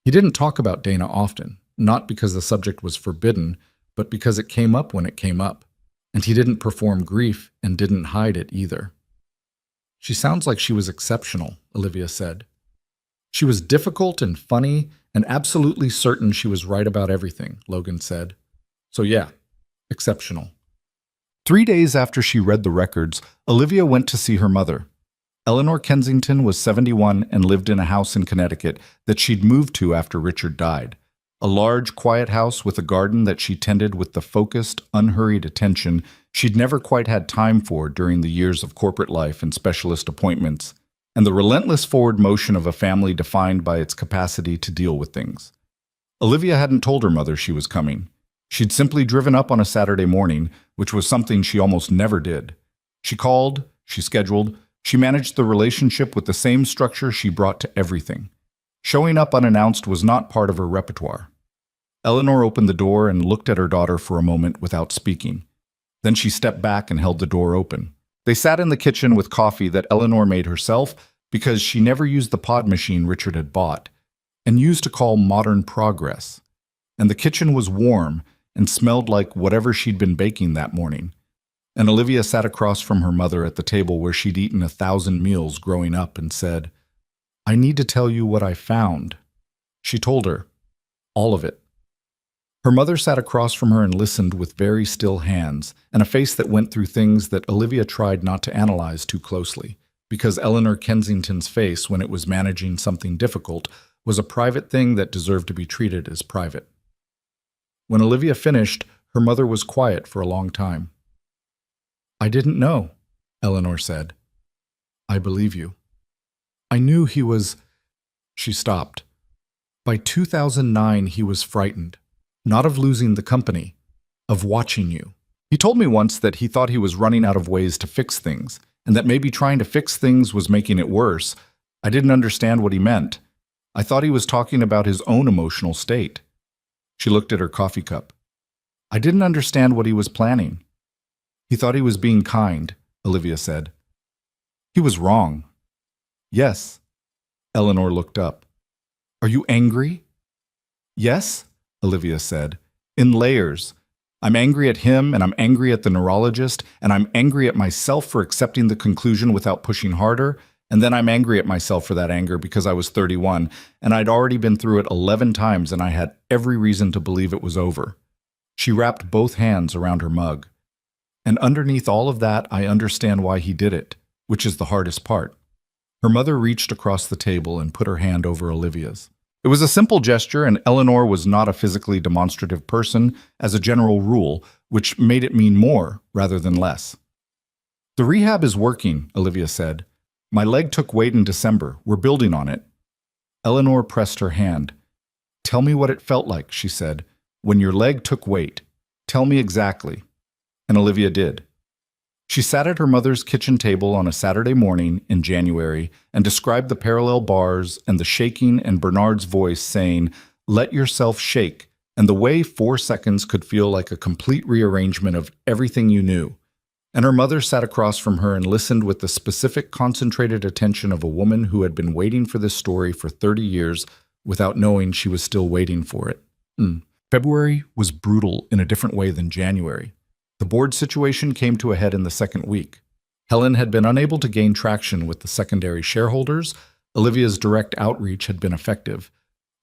He didn't talk about Dana often, not because the subject was forbidden, but because it came up when it came up, and he didn't perform grief and didn't hide it either. She sounds like she was exceptional, Olivia said. She was difficult and funny and absolutely certain she was right about everything, Logan said. So yeah, exceptional. 3 days after she read the records, Olivia went to see her mother. Eleanor Kensington was 71 and lived in a house in Connecticut that she'd moved to after Richard died. A large, quiet house with a garden that she tended with the focused, unhurried attention she'd never quite had time for during the years of corporate life and specialist appointments, and the relentless forward motion of a family defined by its capacity to deal with things. Olivia hadn't told her mother she was coming. She'd simply driven up on a Saturday morning, which was something she almost never did. She called, she scheduled, she managed the relationship with the same structure she brought to everything. Showing up unannounced was not part of her repertoire. Eleanor opened the door and looked at her daughter for a moment without speaking. Then she stepped back and held the door open. They sat in the kitchen with coffee that Eleanor made herself because she never used the pod machine Richard had bought and used to call modern progress. And the kitchen was warm and smelled like whatever she'd been baking that morning. And Olivia sat across from her mother at the table where she'd eaten 1,000 meals growing up and said, I need to tell you what I found. She told her, all of it. Her mother sat across from her and listened with very still hands and a face that went through things that Olivia tried not to analyze too closely, because Eleanor Kensington's face when it was managing something difficult was a private thing that deserved to be treated as private. When Olivia finished, her mother was quiet for a long time. I didn't know, Eleanor said. I believe you. I knew he was... She stopped. By 2009, he was frightened. Not of losing the company, of watching you. He told me once that he thought he was running out of ways to fix things, and that maybe trying to fix things was making it worse. I didn't understand what he meant. I thought he was talking about his own emotional state. She looked at her coffee cup. I didn't understand what he was planning. He thought he was being kind, Olivia said. He was wrong. Yes. Eleanor looked up. Are you angry? Yes, Olivia said. In layers. I'm angry at him, and I'm angry at the neurologist, and I'm angry at myself for accepting the conclusion without pushing harder, and then I'm angry at myself for that anger because I was 31, and I'd already been through it 11 times, and I had every reason to believe it was over. She wrapped both hands around her mug. And underneath all of that, I understand why he did it, which is the hardest part. Her mother reached across the table and put her hand over Olivia's. It was a simple gesture, and Eleanor was not a physically demonstrative person as a general rule, which made it mean more rather than less. The rehab is working, Olivia said. My leg took weight in December. We're building on it. Eleanor pressed her hand. Tell me what it felt like, she said. When your leg took weight. Tell me exactly. And Olivia did. She sat at her mother's kitchen table on a Saturday morning in January and described the parallel bars and the shaking and Bernard's voice saying, let yourself shake, and the way 4 seconds could feel like a complete rearrangement of everything you knew. And her mother sat across from her and listened with the specific concentrated attention of a woman who had been waiting for this story for 30 years without knowing she was still waiting for it. February was brutal in a different way than January. The board situation came to a head in the second week. Helen had been unable to gain traction with the secondary shareholders. Olivia's direct outreach had been effective,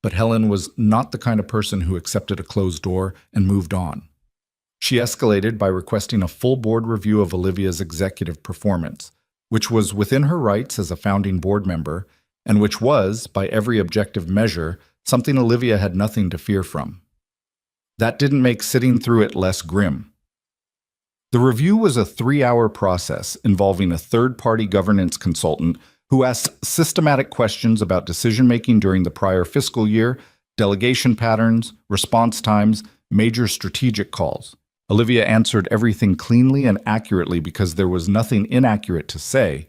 but Helen was not the kind of person who accepted a closed door and moved on. She escalated by requesting a full board review of Olivia's executive performance, which was within her rights as a founding board member, and which was, by every objective measure, something Olivia had nothing to fear from. That didn't make sitting through it less grim. The review was a 3-hour process involving a third-party governance consultant who asked systematic questions about decision-making during the prior fiscal year, delegation patterns, response times, major strategic calls. Olivia answered everything cleanly and accurately because there was nothing inaccurate to say.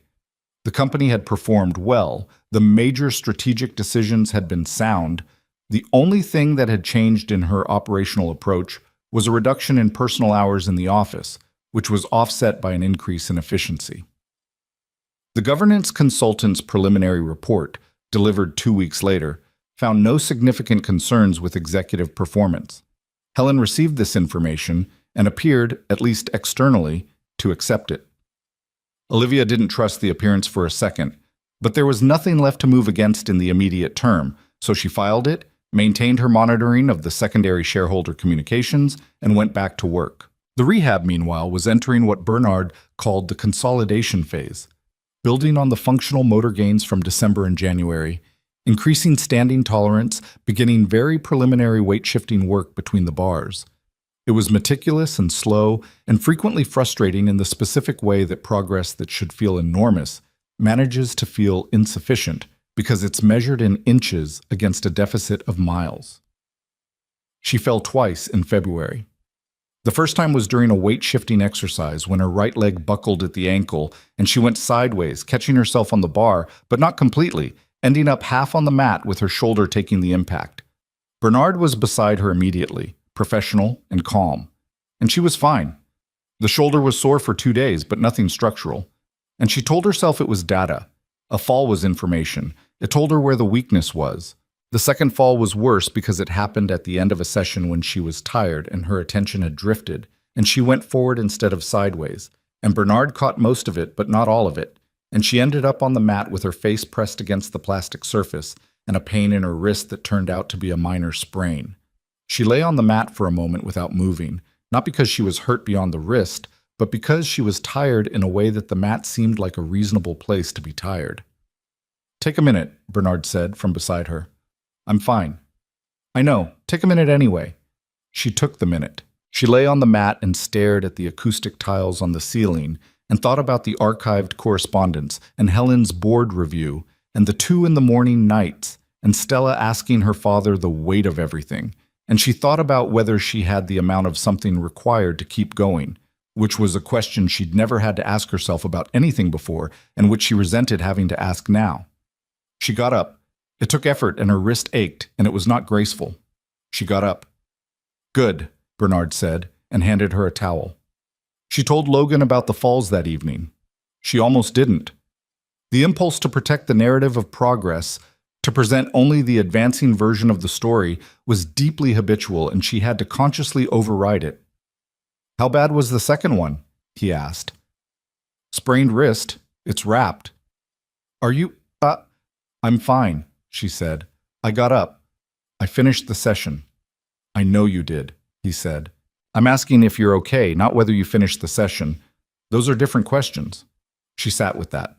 The company had performed well, the major strategic decisions had been sound. The only thing that had changed in her operational approach was a reduction in personal hours in the office, which was offset by an increase in efficiency. The governance consultant's preliminary report, delivered 2 weeks later, found no significant concerns with executive performance. Helen received this information and appeared, at least externally, to accept it. Olivia didn't trust the appearance for a second, but there was nothing left to move against in the immediate term, so she filed it, maintained her monitoring of the secondary shareholder communications, and went back to work. The rehab, meanwhile, was entering what Bernard called the consolidation phase, building on the functional motor gains from December and January, increasing standing tolerance, beginning very preliminary weight-shifting work between the bars. It was meticulous and slow, and frequently frustrating in the specific way that progress that should feel enormous manages to feel insufficient because it's measured in inches against a deficit of miles. She fell twice in February. The first time was during a weight-shifting exercise when her right leg buckled at the ankle and she went sideways, catching herself on the bar, but not completely, ending up half on the mat with her shoulder taking the impact. Bernard was beside her immediately, professional and calm, and she was fine. The shoulder was sore for 2 days, but nothing structural. And she told herself it was data. A fall was information. It told her where the weakness was. The second fall was worse because it happened at the end of a session when she was tired and her attention had drifted, and she went forward instead of sideways. And Bernard caught most of it, but not all of it. And she ended up on the mat with her face pressed against the plastic surface and a pain in her wrist that turned out to be a minor sprain. She lay on the mat for a moment without moving, not because she was hurt beyond the wrist, but because she was tired in a way that the mat seemed like a reasonable place to be tired. "Take a minute," Bernard said from beside her. "I'm fine." "I know. Take a minute anyway." She took the minute. She lay on the mat and stared at the acoustic tiles on the ceiling and thought about the archived correspondence and Helen's board review and the 2 in the morning nights and Stella asking her father the weight of everything. And she thought about whether she had the amount of something required to keep going, which was a question she'd never had to ask herself about anything before and which she resented having to ask now. She got up. It took effort and her wrist ached, and it was not graceful. She got up. "Good," Bernard said, and handed her a towel. She told Logan about the falls that evening. She almost didn't. The impulse to protect the narrative of progress, to present only the advancing version of the story, was deeply habitual, and she had to consciously override it. "How bad was the second one?" he asked. "Sprained wrist. It's wrapped." "Are you, I'm fine," she said. "I got up. I finished the session." "I know you did," he said. "I'm asking if you're okay, not whether you finished the session. Those are different questions." She sat with that.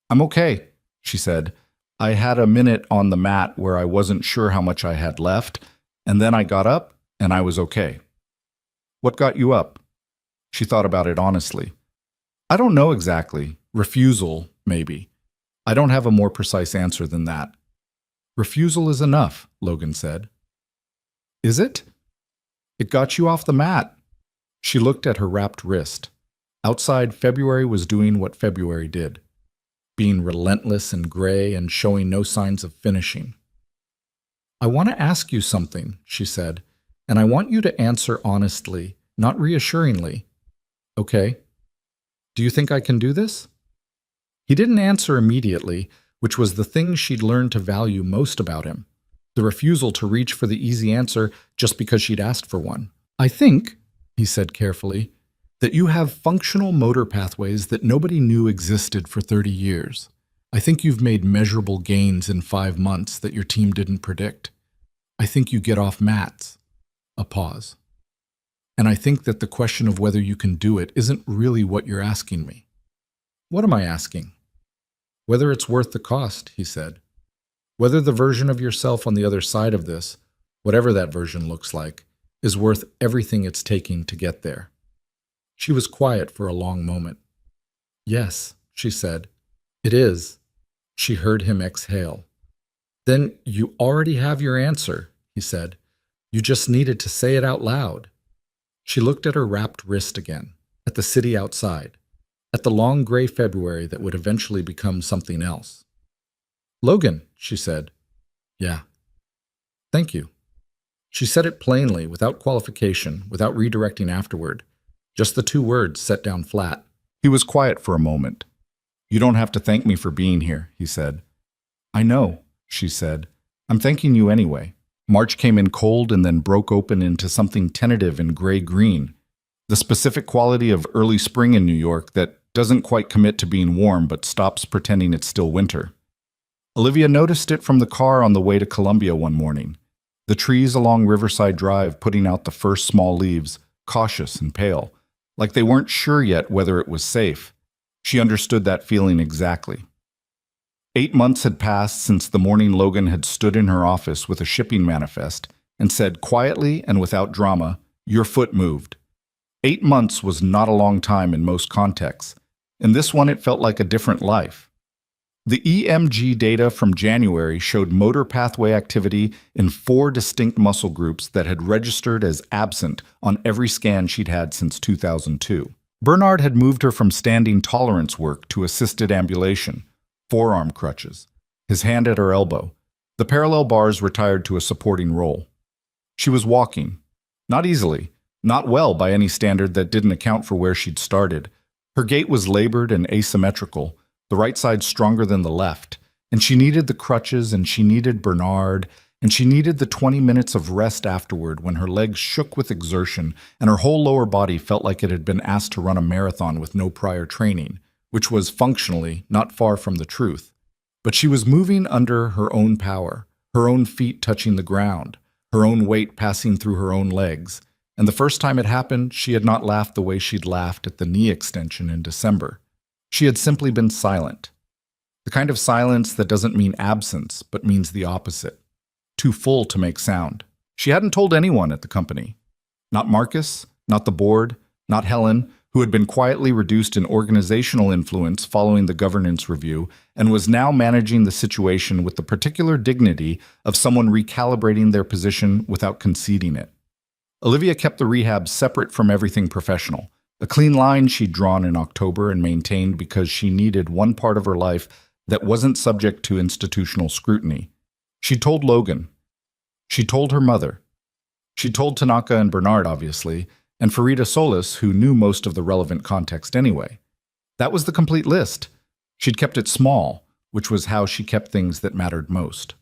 "I'm okay," she said. "I had a minute on the mat where I wasn't sure how much I had left, and then I got up, and I was okay." "What got you up?" She thought about it honestly. "I don't know exactly. Refusal, maybe. I don't have a more precise answer than that." "Refusal is enough," Logan said. "Is it?" "It got you off the mat." She looked at her wrapped wrist. Outside, February was doing what February did, being relentless and gray and showing no signs of finishing. "I want to ask you something," she said, "and I want you to answer honestly, not reassuringly." "Okay. Do you think I can do this?" He didn't answer immediately, which was the thing she'd learned to value most about him, the refusal to reach for the easy answer just because she'd asked for one. "I think," he said carefully, "that you have functional motor pathways that nobody knew existed for 30 years. I think you've made measurable gains in 5 months that your team didn't predict. I think you get off mats." A pause. "And I think that the question of whether you can do it isn't really what you're asking me." "What am I asking?" Whether it's worth the cost, he said. Whether the version of yourself on the other side of this, whatever that version looks like, is worth everything it's taking to get there. She was quiet for a long moment. Yes, she said. It is. She heard him exhale. Then you already have your answer, he said. You just needed to say it out loud. She looked at her wrapped wrist again, at the city outside, at the long gray February that would eventually become something else. Logan, she said. Yeah. Thank you. She said it plainly, without qualification, without redirecting afterward. Just the two words set down flat. He was quiet for a moment. You don't have to thank me for being here, he said. I know, she said. I'm thanking you anyway. March came in cold and then broke open into something tentative and gray-green, the specific quality of early spring in New York that doesn't quite commit to being warm but stops pretending it's still winter. Olivia noticed it from the car on the way to Columbia one morning, the trees along Riverside Drive putting out the first small leaves, cautious and pale, like they weren't sure yet whether it was safe. She understood that feeling exactly. 8 months had passed since the morning Logan had stood in her office with a shipping manifest and said quietly and without drama, "Your foot moved." 8 months was not a long time in most contexts. In this one, it felt like a different life. The EMG data from January showed motor pathway activity in 4 distinct muscle groups that had registered as absent on every scan she'd had since 2002. Bernard had moved her from standing tolerance work to assisted ambulation, forearm crutches, his hand at her elbow, the parallel bars retired to a supporting role. She was walking, not easily, not well by any standard that didn't account for where she'd started. Her gait was labored and asymmetrical, the right side stronger than the left, and she needed the crutches, and she needed Bernard, and she needed the 20 minutes of rest afterward when her legs shook with exertion and her whole lower body felt like it had been asked to run a marathon with no prior training, which was functionally not far from the truth. But she was moving under her own power, her own feet touching the ground, her own weight passing through her own legs, and the first time it happened, she had not laughed the way she'd laughed at the knee extension in December. She had simply been silent. The kind of silence that doesn't mean absence, but means the opposite. Too full to make sound. She hadn't told anyone at the company. Not Marcus, not the board, not Helen, who had been quietly reduced in organizational influence following the governance review and was now managing the situation with the particular dignity of someone recalibrating their position without conceding it. Olivia kept the rehab separate from everything professional, a clean line she'd drawn in October and maintained because she needed one part of her life that wasn't subject to institutional scrutiny. She told Logan. She told her mother. She told Tanaka and Bernard, obviously, and Farida Solis, who knew most of the relevant context anyway. That was the complete list. She'd kept it small, which was how she kept things that mattered most.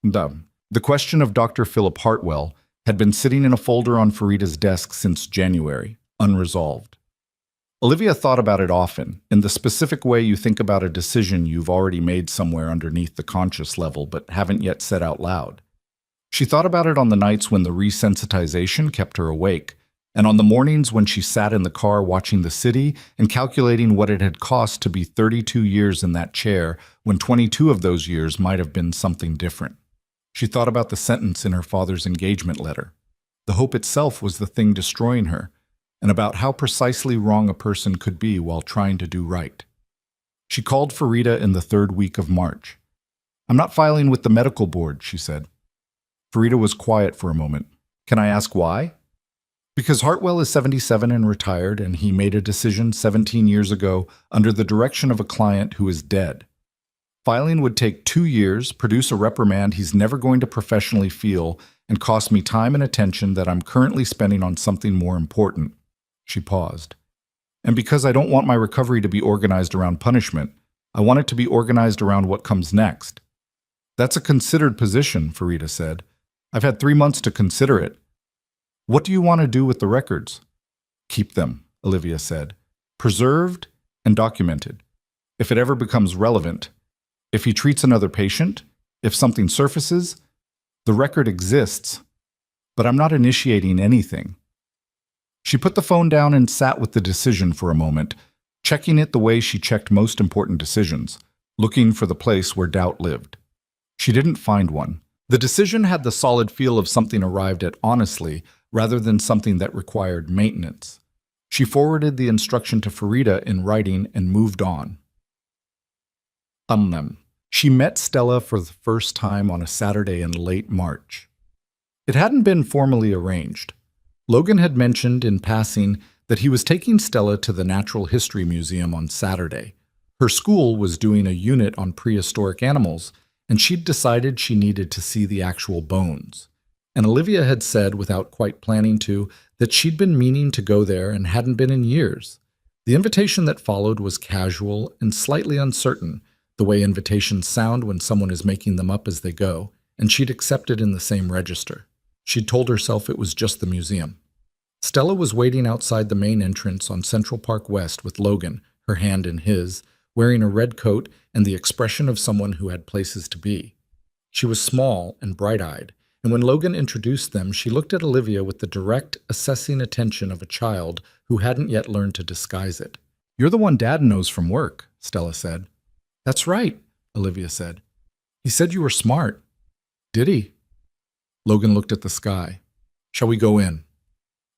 The question of Dr. Philip Hartwell had been sitting in a folder on Farida's desk since January, unresolved. Olivia thought about it often, in the specific way you think about a decision you've already made somewhere underneath the conscious level but haven't yet said out loud. She thought about it on the nights when the resensitization kept her awake, and on the mornings when she sat in the car watching the city and calculating what it had cost to be 32 years in that chair when 22 of those years might have been something different. She thought about the sentence in her father's engagement letter. The hope itself was the thing destroying her, and about how precisely wrong a person could be while trying to do right. She called Farida in the 3rd week of March. "I'm not filing with the medical board," she said. Farida was quiet for a moment. "Can I ask why?" "Because Hartwell is 77 and retired, and he made a decision 17 years ago under the direction of a client who is dead. Filing would take 2 years, produce a reprimand he's never going to professionally feel, and cost me time and attention that I'm currently spending on something more important." She paused. "And because I don't want my recovery to be organized around punishment, I want it to be organized around what comes next." "That's a considered position," Farida said. "I've had 3 months to consider it." "What do you want to do with the records?" "Keep them," Olivia said. "Preserved and documented. If it ever becomes relevant, if he treats another patient, if something surfaces, the record exists, but I'm not initiating anything." She put the phone down and sat with the decision for a moment, checking it the way she checked most important decisions, looking for the place where doubt lived. She didn't find one. The decision had the solid feel of something arrived at honestly, rather than something that required maintenance. She forwarded the instruction to Farida in writing and moved on. Them. She met Stella for the first time on a Saturday in late March. It hadn't been formally arranged. Logan had mentioned in passing that he was taking Stella to the Natural History Museum on Saturday. Her school was doing a unit on prehistoric animals, and she'd decided she needed to see the actual bones. And Olivia had said, without quite planning to, that she'd been meaning to go there and hadn't been in years. The invitation that followed was casual and slightly uncertain, the way invitations sound when someone is making them up as they go, and she'd accepted in the same register. She'd told herself it was just the museum. Stella was waiting outside the main entrance on Central Park West with Logan, her hand in his, wearing a red coat and the expression of someone who had places to be. She was small and bright-eyed, and when Logan introduced them, she looked at Olivia with the direct, assessing attention of a child who hadn't yet learned to disguise it. "You're the one Dad knows from work," Stella said. "That's right," Olivia said. "He said you were smart." "Did he?" Logan looked at the sky. "Shall we go in?"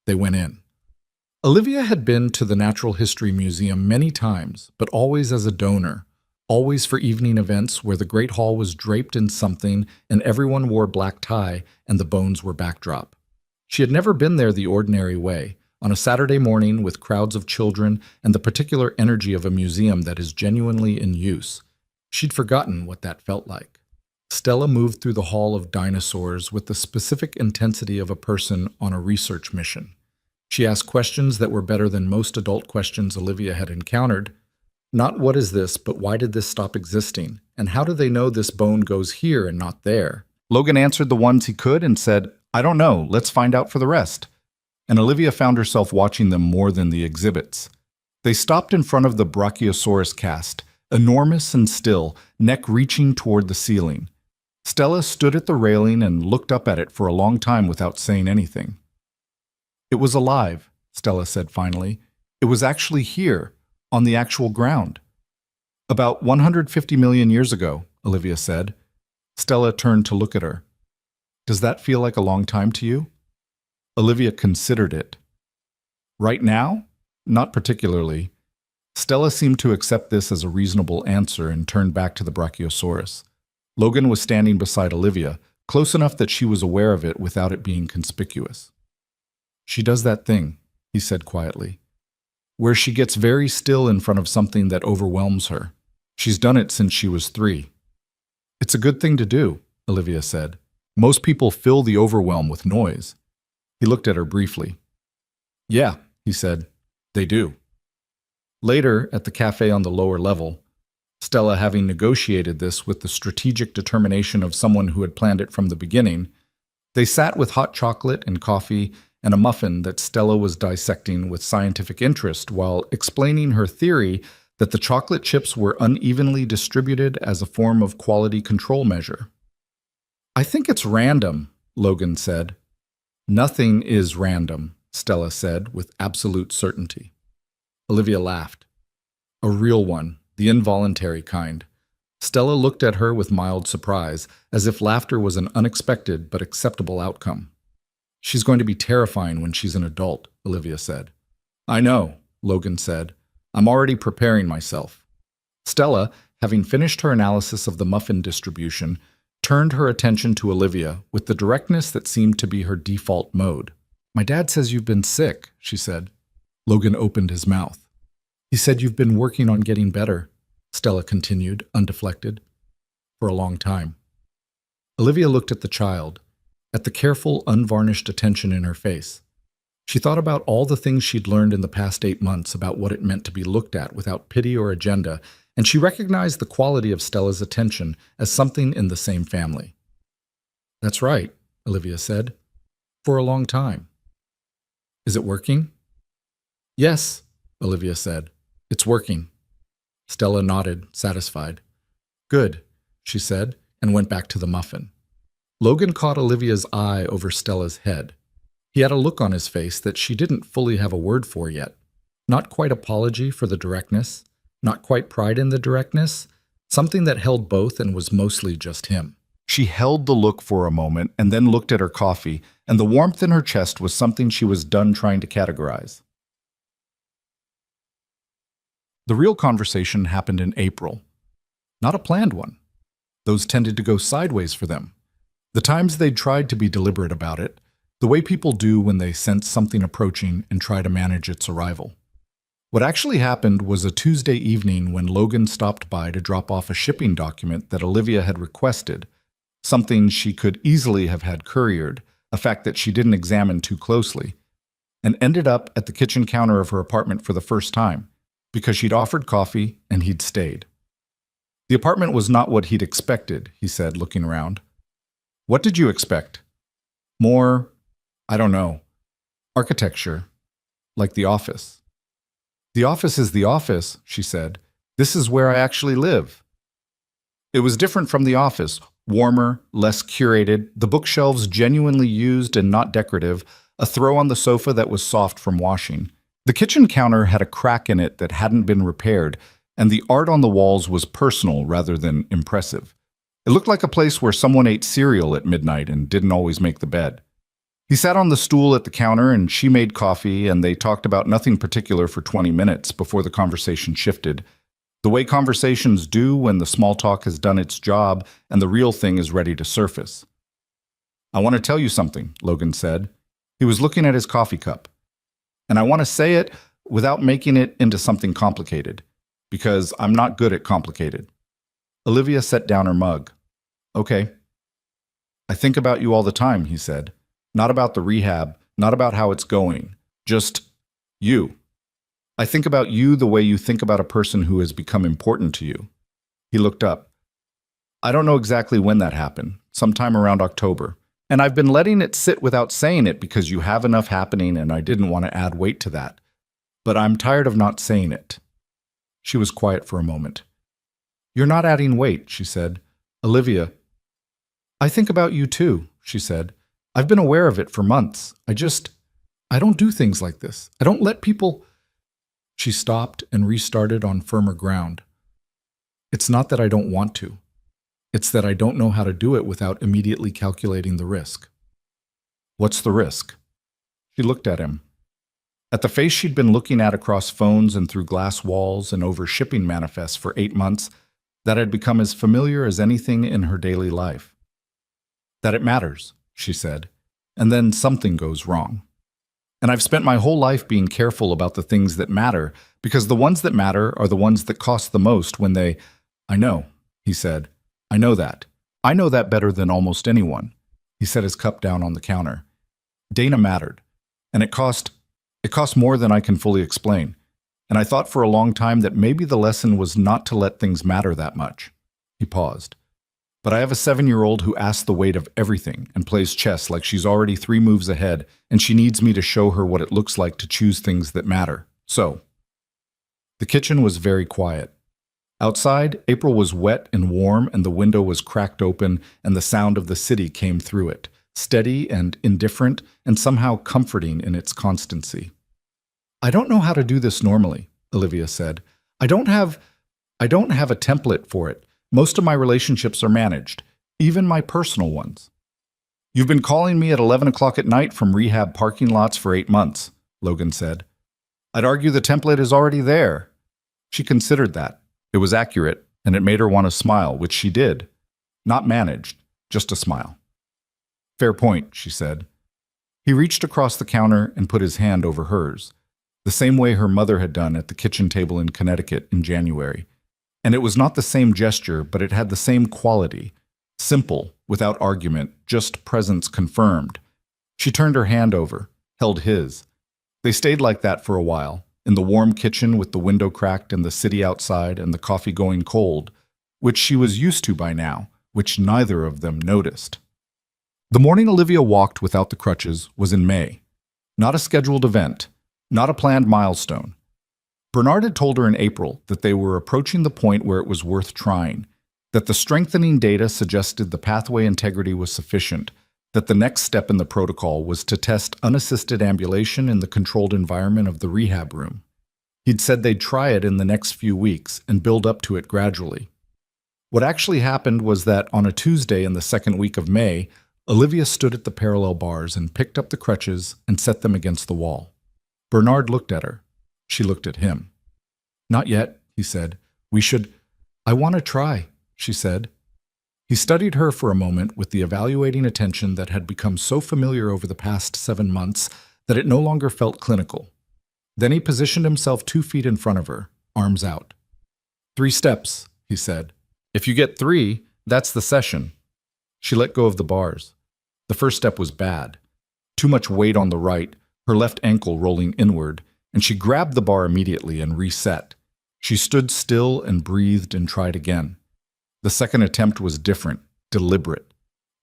They went in. Olivia had been to the Natural History Museum many times, but always as a donor, always for evening events where the Great Hall was draped in something and everyone wore black tie and the bones were backdrop. She had never been there the ordinary way, on a Saturday morning with crowds of children and the particular energy of a museum that is genuinely in use. She'd forgotten what that felt like. Stella moved through the Hall of Dinosaurs with the specific intensity of a person on a research mission. She asked questions that were better than most adult questions Olivia had encountered. Not what is this, but why did this stop existing? And how do they know this bone goes here and not there? Logan answered the ones he could and said, "I don't know, let's find out for the rest." And Olivia found herself watching them more than the exhibits. They stopped in front of the Brachiosaurus cast, enormous and still, neck reaching toward the ceiling. Stella stood at the railing and looked up at it for a long time without saying anything. "It was alive," Stella said finally. "It was actually here, on the actual ground." "About 150 million years ago," Olivia said. Stella turned to look at her. "Does that feel like a long time to you?" Olivia considered it. "Right now? Not particularly." Stella seemed to accept this as a reasonable answer and turned back to the Brachiosaurus. Logan was standing beside Olivia, close enough that she was aware of it without it being conspicuous. "She does that thing," he said quietly, "where she gets very still in front of something that overwhelms her. She's done it since she was 3. "It's a good thing to do," Olivia said. "Most people fill the overwhelm with noise." He looked at her briefly. "Yeah," he said, "they do." Later, at the cafe on the lower level, Stella having negotiated this with the strategic determination of someone who had planned it from the beginning, they sat with hot chocolate and coffee and a muffin that Stella was dissecting with scientific interest while explaining her theory that the chocolate chips were unevenly distributed as a form of quality control measure. "I think it's random," Logan said. "Nothing is random," Stella said with absolute certainty. Olivia laughed. "A real one, the involuntary kind." Stella looked at her with mild surprise, as if laughter was an unexpected but acceptable outcome. "She's going to be terrifying when she's an adult," Olivia said. "I know," Logan said. "I'm already preparing myself." Stella, having finished her analysis of the muffin distribution, turned her attention to Olivia with the directness that seemed to be her default mode. "My dad says you've been sick," she said. Logan opened his mouth. "He said you've been working on getting better," Stella continued, undeflected. "For a long time." Olivia looked at the child, at the careful, unvarnished attention in her face. She thought about all the things she'd learned in the past 8 months about what it meant to be looked at without pity or agenda, and she recognized the quality of Stella's attention as something in the same family. "That's right," Olivia said. "For a long time." "Is it working?" "Yes," Olivia said. "It's working." Stella nodded, satisfied. "Good," she said, and went back to the muffin. Logan caught Olivia's eye over Stella's head. He had a look on his face that she didn't fully have a word for yet. Not quite apology for the directness, not quite pride in the directness, something that held both and was mostly just him. She held the look for a moment and then looked at her coffee, and the warmth in her chest was something she was done trying to categorize. The real conversation happened in April. Not a planned one. Those tended to go sideways for them. The times they'd tried to be deliberate about it, the way people do when they sense something approaching and try to manage its arrival. What actually happened was a Tuesday evening when Logan stopped by to drop off a shipping document that Olivia had requested, something she could easily have had couriered, a fact that she didn't examine too closely, and ended up at the kitchen counter of her apartment for the first time, because she'd offered coffee and he'd stayed. The apartment was not what he'd expected, he said, looking around. What did you expect? More, I don't know, architecture, like the office. The office is the office, she said. This is where I actually live. It was different from the office, warmer, less curated, the bookshelves genuinely used and not decorative, a throw on the sofa that was soft from washing. The kitchen counter had a crack in it that hadn't been repaired, and the art on the walls was personal rather than impressive. It looked like a place where someone ate cereal at midnight and didn't always make the bed. He sat on the stool at the counter and she made coffee, and they talked about nothing particular for 20 minutes before the conversation shifted. The way conversations do when the small talk has done its job and the real thing is ready to surface. I want to tell you something, Logan said. He was looking at his coffee cup. And I want to say it without making it into something complicated, because I'm not good at complicated. Olivia set down her mug. Okay. I think about you all the time, he said. Not about the rehab, not about how it's going. Just you. I think about you the way you think about a person who has become important to you. He looked up. I don't know exactly when that happened, sometime around October. And I've been letting it sit without saying it because you have enough happening and I didn't want to add weight to that. But I'm tired of not saying it. She was quiet for a moment. You're not adding weight, she said. Olivia, I think about you too, she said. I've been aware of it for months. I don't do things like this. I don't let people... She stopped and restarted on firmer ground. It's not that I don't want to. It's that I don't know how to do it without immediately calculating the risk. What's the risk? She looked at him. At the face she'd been looking at across phones and through glass walls and over shipping manifests for 8 months, that had become as familiar as anything in her daily life. That it matters, she said, and then something goes wrong. And I've spent my whole life being careful about the things that matter, because the ones that matter are the ones that cost the most when they... I know, he said. I know that. I know that better than almost anyone. He set his cup down on the counter. Dana mattered, and it cost more than I can fully explain. And I thought for a long time that maybe the lesson was not to let things matter that much. He paused. But I have a 7-year-old who asks the weight of everything and plays chess like she's already 3 moves ahead, and she needs me to show her what it looks like to choose things that matter. So, the kitchen was very quiet. Outside, April was wet and warm, and the window was cracked open, and the sound of the city came through it, steady and indifferent, and somehow comforting in its constancy. I don't know how to do this normally, Olivia said. I don't have a template for it. Most of my relationships are managed, even my personal ones. You've been calling me at 11 o'clock at night from rehab parking lots for 8 months, Logan said. I'd argue the template is already there. She considered that. It was accurate, and it made her want to smile, which she did. Not managed, just a smile. Fair point, she said. He reached across the counter and put his hand over hers, the same way her mother had done at the kitchen table in Connecticut in January. And it was not the same gesture, but it had the same quality. Simple, without argument, just presence confirmed. She turned her hand over, held his. They stayed like that for a while, in the warm kitchen with the window cracked and the city outside and the coffee going cold, which she was used to by now, which neither of them noticed. The morning Olivia walked without the crutches was in May. Not a scheduled event, not a planned milestone. Bernard had told her in April that they were approaching the point where it was worth trying, that the strengthening data suggested the pathway integrity was sufficient, that the next step in the protocol was to test unassisted ambulation in the controlled environment of the rehab room. He'd said they'd try it in the next few weeks and build up to it gradually. What actually happened was that on a Tuesday in the second week of May, Olivia stood at the parallel bars and picked up the crutches and set them against the wall. Bernard looked at her. She looked at him. "Not yet," he said. "I want to try," she said. He studied her for a moment with the evaluating attention that had become so familiar over the past 7 months that it no longer felt clinical. Then he positioned himself 2 feet in front of her, arms out. 3 steps, he said. "If you get 3, that's the session." She let go of the bars. The first step was bad. Too much weight on the right, her left ankle rolling inward, and she grabbed the bar immediately and reset. She stood still and breathed and tried again. The second attempt was different, deliberate.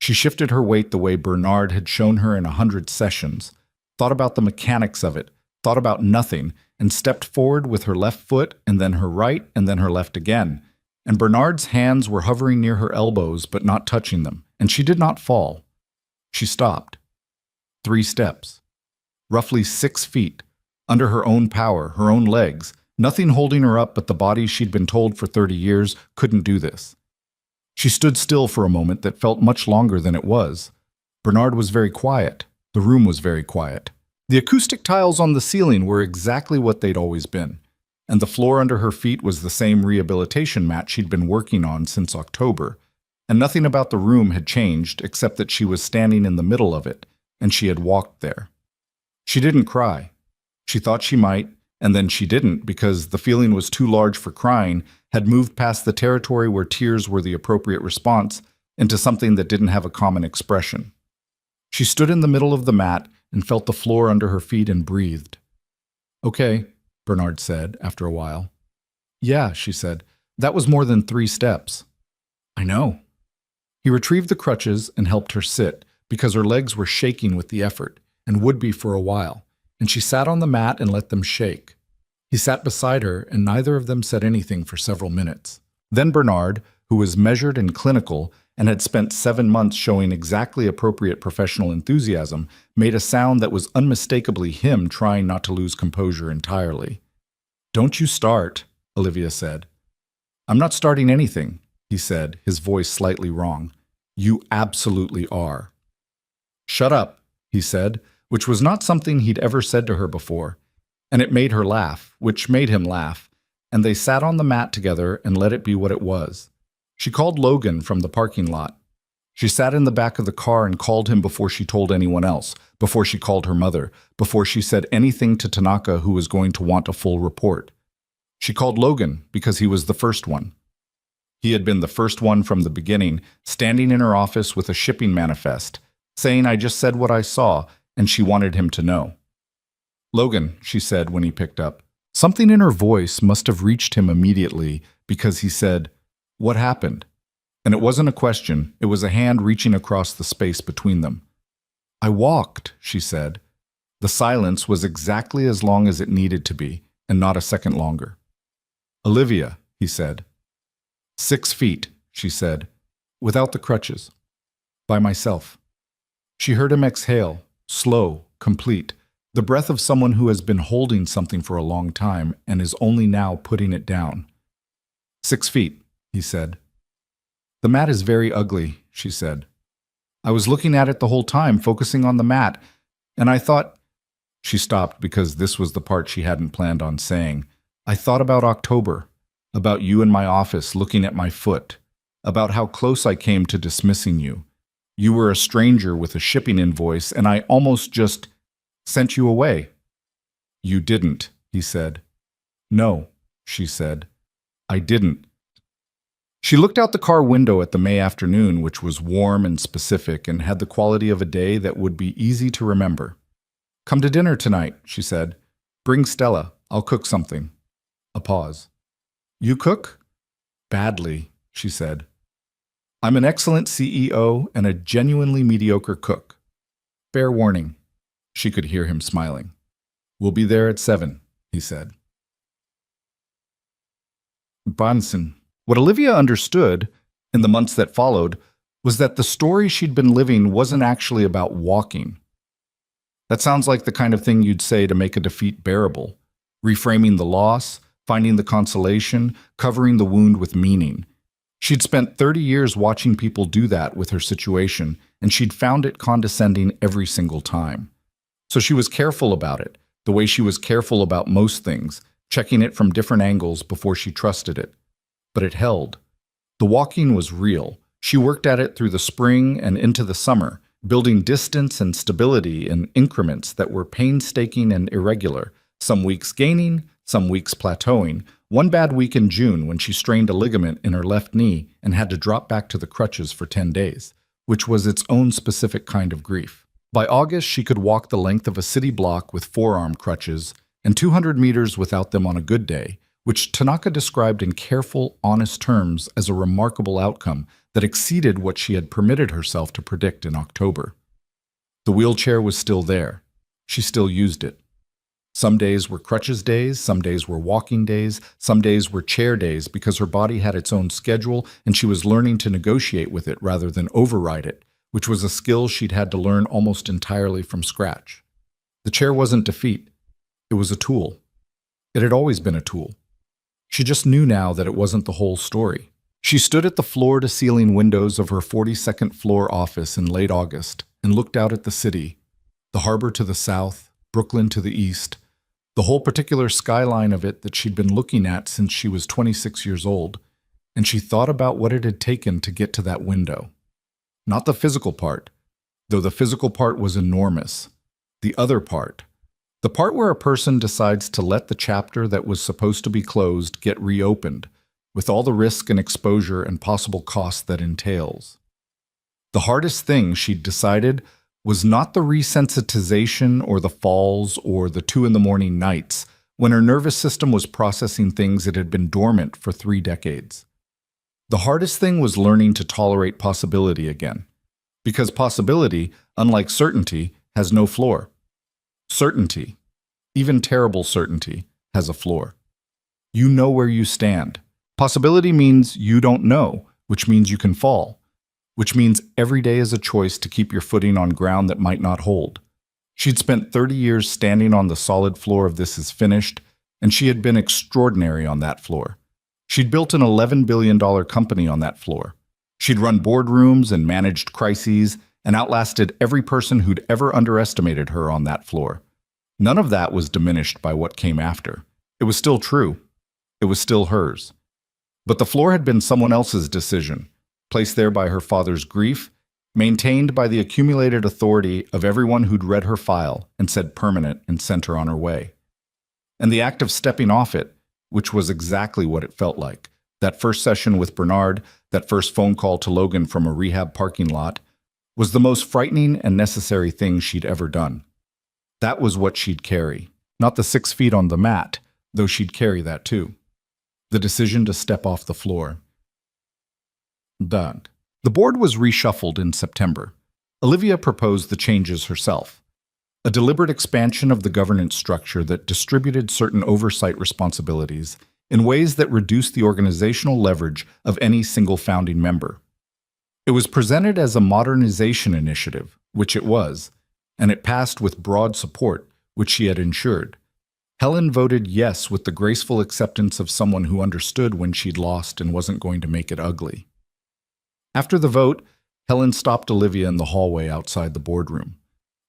She shifted her weight the way Bernard had shown her in 100 sessions, thought about the mechanics of it, thought about nothing, and stepped forward with her left foot and then her right and then her left again. And Bernard's hands were hovering near her elbows but not touching them, and she did not fall. She stopped. 3 steps. Roughly 6 feet, under her own power, her own legs, nothing holding her up but the body she'd been told for 30 years couldn't do this. She stood still for a moment that felt much longer than it was. Bernard was very quiet. The room was very quiet. The acoustic tiles on the ceiling were exactly what they'd always been, and the floor under her feet was the same rehabilitation mat she'd been working on since October, and nothing about the room had changed except that she was standing in the middle of it, and she had walked there. She didn't cry. She thought she might, and then she didn't because the feeling was too large for crying, had moved past the territory where tears were the appropriate response into something that didn't have a common expression. She stood in the middle of the mat and felt the floor under her feet and breathed. "Okay," Bernard said after a while. "Yeah," she said. "That was more than 3 steps." "I know." He retrieved the crutches and helped her sit because her legs were shaking with the effort and would be for a while, and she sat on the mat and let them shake. He sat beside her, and neither of them said anything for several minutes. Then Bernard, who was measured and clinical and had spent 7 months showing exactly appropriate professional enthusiasm, made a sound that was unmistakably him trying not to lose composure entirely. "Don't you start," Olivia said. "I'm not starting anything," he said, his voice slightly wrong. "You absolutely are." "Shut up," he said, which was not something he'd ever said to her before. And it made her laugh, which made him laugh, and they sat on the mat together and let it be what it was. She called Logan from the parking lot. She sat in the back of the car and called him before she told anyone else, before she called her mother, before she said anything to Tanaka who was going to want a full report. She called Logan because he was the first one. He had been the first one from the beginning, standing in her office with a shipping manifest, saying, "I just said what I saw," and she wanted him to know. "Logan," she said when he picked up. Something in her voice must have reached him immediately because he said, "What happened?" And it wasn't a question, it was a hand reaching across the space between them. "I walked," she said. The silence was exactly as long as it needed to be, and not a second longer. "Olivia," he said. 6 feet, she said, without the crutches. By myself. She heard him exhale, slow, complete, the breath of someone who has been holding something for a long time and is only now putting it down. 6 feet, he said. "The mat is very ugly," she said. "I was looking at it the whole time, focusing on the mat, and I thought—" She stopped because this was the part she hadn't planned on saying. "I thought about October, about you in my office looking at my foot, about how close I came to dismissing you. You were a stranger with a shipping invoice, and I almost just sent you away." "You didn't," he said. "No," she said. "I didn't." She looked out the car window at the May afternoon, which was warm and specific and had the quality of a day that would be easy to remember. "Come to dinner tonight," she said. "Bring Stella. I'll cook something." A pause. "You cook?" "Badly," she said. "I'm an excellent CEO and a genuinely mediocre cook. Fair warning." She could hear him smiling. "We'll be there at 7, he said. Banson. What Olivia understood, in the months that followed, was that the story she'd been living wasn't actually about walking. That sounds like the kind of thing you'd say to make a defeat bearable. reframing the loss, finding the consolation, covering the wound with meaning. She'd spent 30 years watching people do that with her situation, and she'd found it condescending every single time. So she was careful about it, the way she was careful about most things, checking it from different angles before she trusted it. But it held. The walking was real. She worked at it through the spring and into the summer, building distance and stability in increments that were painstaking and irregular, some weeks gaining, some weeks plateauing. One bad week in June when she strained a ligament in her left knee and had to drop back to the crutches for 10 days, which was its own specific kind of grief. By August, she could walk the length of a city block with forearm crutches and 200 meters without them on a good day, which Tanaka described in careful, honest terms as a remarkable outcome that exceeded what she had permitted herself to predict in October. The wheelchair was still there. She still used it. Some days were crutches days, some days were walking days, some days were chair days because her body had its own schedule and she was learning to negotiate with it rather than override it, which was a skill she'd had to learn almost entirely from scratch. The chair wasn't defeat. It was a tool. It had always been a tool. She just knew now that it wasn't the whole story. She stood at the floor-to-ceiling windows of her 42nd floor office in late August and looked out at the city, the harbor to the south, Brooklyn to the east, the whole particular skyline of it that she'd been looking at since she was 26 years old, and she thought about what it had taken to get to that window. Not the physical part, though the physical part was enormous. The other part. The part where a person decides to let the chapter that was supposed to be closed get reopened, with all the risk and exposure and possible cost that entails. The hardest thing, she'd decided, was not the resensitization or the falls or the 2 a.m. nights when her nervous system was processing things that had been dormant for 3 decades. The hardest thing was learning to tolerate possibility again, because possibility, unlike certainty, has no floor. Certainty, even terrible certainty, has a floor. You know where you stand. Possibility means you don't know, which means you can fall, which means every day is a choice to keep your footing on ground that might not hold. She'd spent 30 years standing on the solid floor of This Is Finished, and she had been extraordinary on that floor. She'd built an $11 billion company on that floor. She'd run boardrooms and managed crises and outlasted every person who'd ever underestimated her on that floor. None of that was diminished by what came after. It was still true. It was still hers. But the floor had been someone else's decision, placed there by her father's grief, maintained by the accumulated authority of everyone who'd read her file and said permanent and sent her on her way. And the act of stepping off it, which was exactly what it felt like, that first session with Bernard, that first phone call to Logan from a rehab parking lot, was the most frightening and necessary thing she'd ever done. That was what she'd carry, not the 6 feet on the mat, though she'd carry that too. The decision to step off the floor. Done. The board was reshuffled in September. Olivia proposed the changes herself. A deliberate expansion of the governance structure that distributed certain oversight responsibilities in ways that reduced the organizational leverage of any single founding member. It was presented as a modernization initiative, which it was, and it passed with broad support, which she had ensured. Helen voted yes with the graceful acceptance of someone who understood when she'd lost and wasn't going to make it ugly. After the vote, Helen stopped Olivia in the hallway outside the boardroom.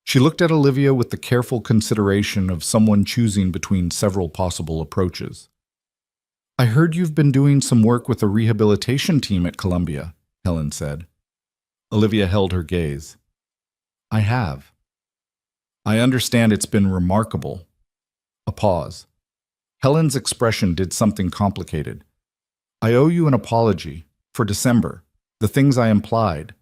She looked at Olivia with the careful consideration of someone choosing between several possible approaches. "I heard you've been doing some work with a rehabilitation team at Columbia," Helen said. Olivia held her gaze. "I have. I understand it's been remarkable." A pause. Helen's expression did something complicated. "I owe you an apology for December, the things I implied."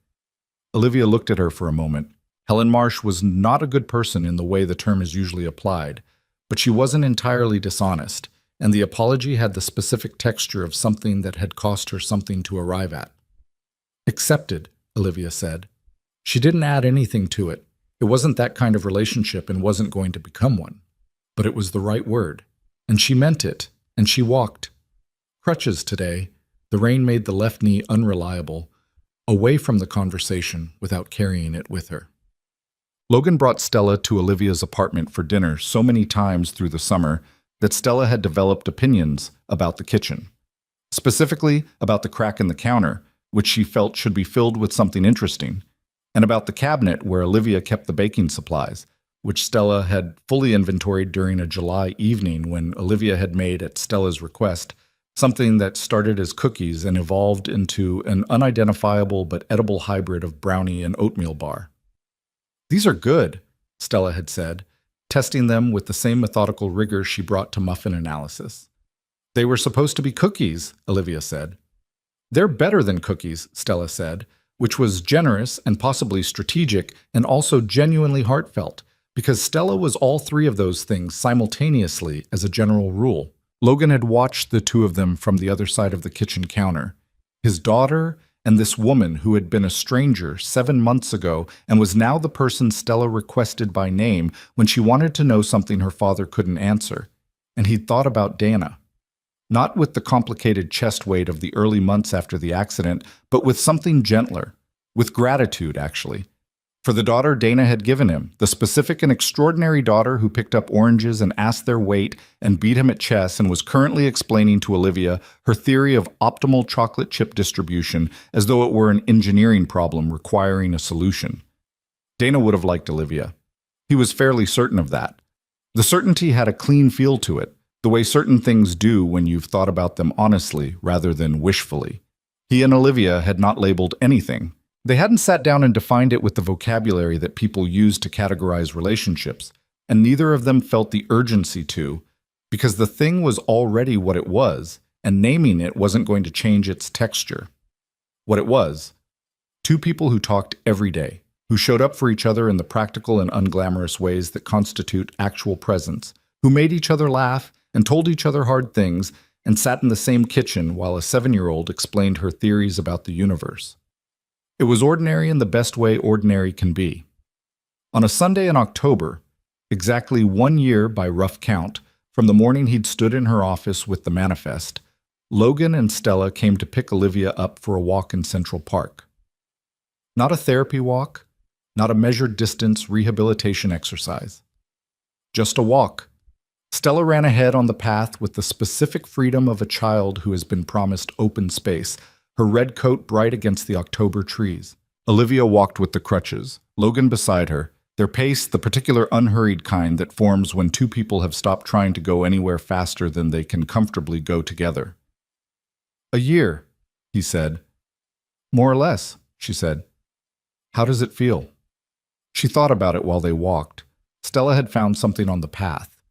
Olivia looked at her for a moment. Helen Marsh was not a good person in the way the term is usually applied, but she wasn't entirely dishonest, and the apology had the specific texture of something that had cost her something to arrive at. "Accepted," Olivia said. She didn't add anything to it. It wasn't that kind of relationship and wasn't going to become one. But it was the right word, and she meant it, and she walked. Crutches today. The rain made the left knee unreliable, away from the conversation without carrying it with her. Logan brought Stella to Olivia's apartment for dinner so many times through the summer that Stella had developed opinions about the kitchen, specifically about the crack in the counter, which she felt should be filled with something interesting, and about the cabinet where Olivia kept the baking supplies, which Stella had fully inventoried during a July evening when Olivia had made, at Stella's request, something that started as cookies and evolved into an unidentifiable but edible hybrid of brownie and oatmeal bar. "These are good," Stella had said, testing them with the same methodical rigor she brought to muffin analysis. "They were supposed to be cookies," Olivia said. "They're better than cookies," Stella said, which was generous and possibly strategic and also genuinely heartfelt, because Stella was all three of those things simultaneously as a general rule. Logan had watched the two of them from the other side of the kitchen counter. His daughter and this woman who had been a stranger 7 months ago and was now the person Stella requested by name when she wanted to know something her father couldn't answer. And he'd thought about Dana. Not with the complicated chest weight of the early months after the accident, but with something gentler. With gratitude, actually. For the daughter Dana had given him, the specific and extraordinary daughter who picked up oranges and asked their weight and beat him at chess and was currently explaining to Olivia her theory of optimal chocolate chip distribution as though it were an engineering problem requiring a solution. Dana would have liked Olivia. He was fairly certain of that. The certainty had a clean feel to it, the way certain things do when you've thought about them honestly rather than wishfully. He and Olivia had not labeled anything. They hadn't sat down and defined it with the vocabulary that people use to categorize relationships, and neither of them felt the urgency to, because the thing was already what it was, and naming it wasn't going to change its texture. What it was: two people who talked every day, who showed up for each other in the practical and unglamorous ways that constitute actual presence, who made each other laugh and told each other hard things, and sat in the same kitchen while a 7-year-old explained her theories about the universe. It was ordinary in the best way ordinary can be. On a Sunday in October, exactly 1 year by rough count, from the morning he'd stood in her office with the manifest, Logan and Stella came to pick Olivia up for a walk in Central Park. Not a therapy walk, not a measured distance rehabilitation exercise. Just a walk. Stella ran ahead on the path with the specific freedom of a child who has been promised open space, her red coat bright against the October trees. Olivia walked with the crutches, Logan beside her, their pace the particular unhurried kind that forms when two people have stopped trying to go anywhere faster than they can comfortably go together. "A year," he said. "More or less," she said. "How does it feel?" She thought about it while they walked. Stella had found something on the path.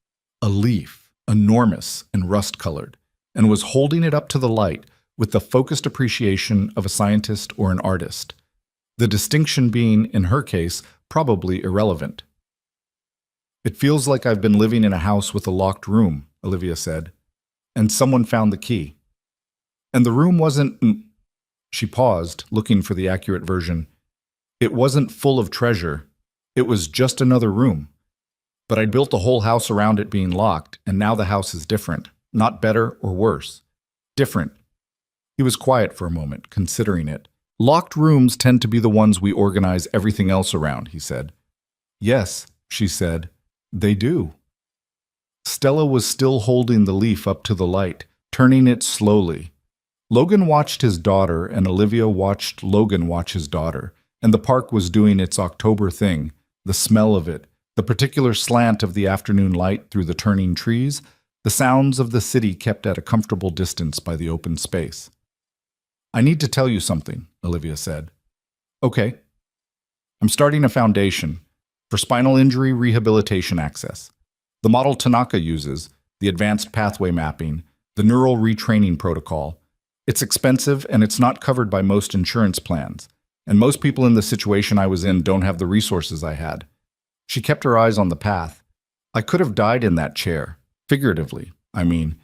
A leaf, enormous and rust-colored, and was holding it up to the light with the focused appreciation of a scientist or an artist. The distinction being, in her case, probably irrelevant. "It feels like I've been living in a house with a locked room," Olivia said, "and someone found the key. And the room wasn't—" She paused, looking for the accurate version. "It wasn't full of treasure. It was just another room. But I'd built the whole house around it being locked, and now the house is different. Not better or worse. Different." He was quiet for a moment, considering it. "Locked rooms tend to be the ones we organize everything else around," he said. "Yes," she said, "they do." Stella was still holding the leaf up to the light, turning it slowly. Logan watched his daughter, and Olivia watched Logan watch his daughter, and the park was doing its October thing, the smell of it, the particular slant of the afternoon light through the turning trees, the sounds of the city kept at a comfortable distance by the open space. "I need to tell you something," Olivia said. "Okay." "I'm starting a foundation for spinal injury rehabilitation access. The model Tanaka uses, the advanced pathway mapping, the neural retraining protocol. It's expensive and it's not covered by most insurance plans, and most people in the situation I was in don't have the resources I had." She kept her eyes on the path. "I could have died in that chair, figuratively, I mean,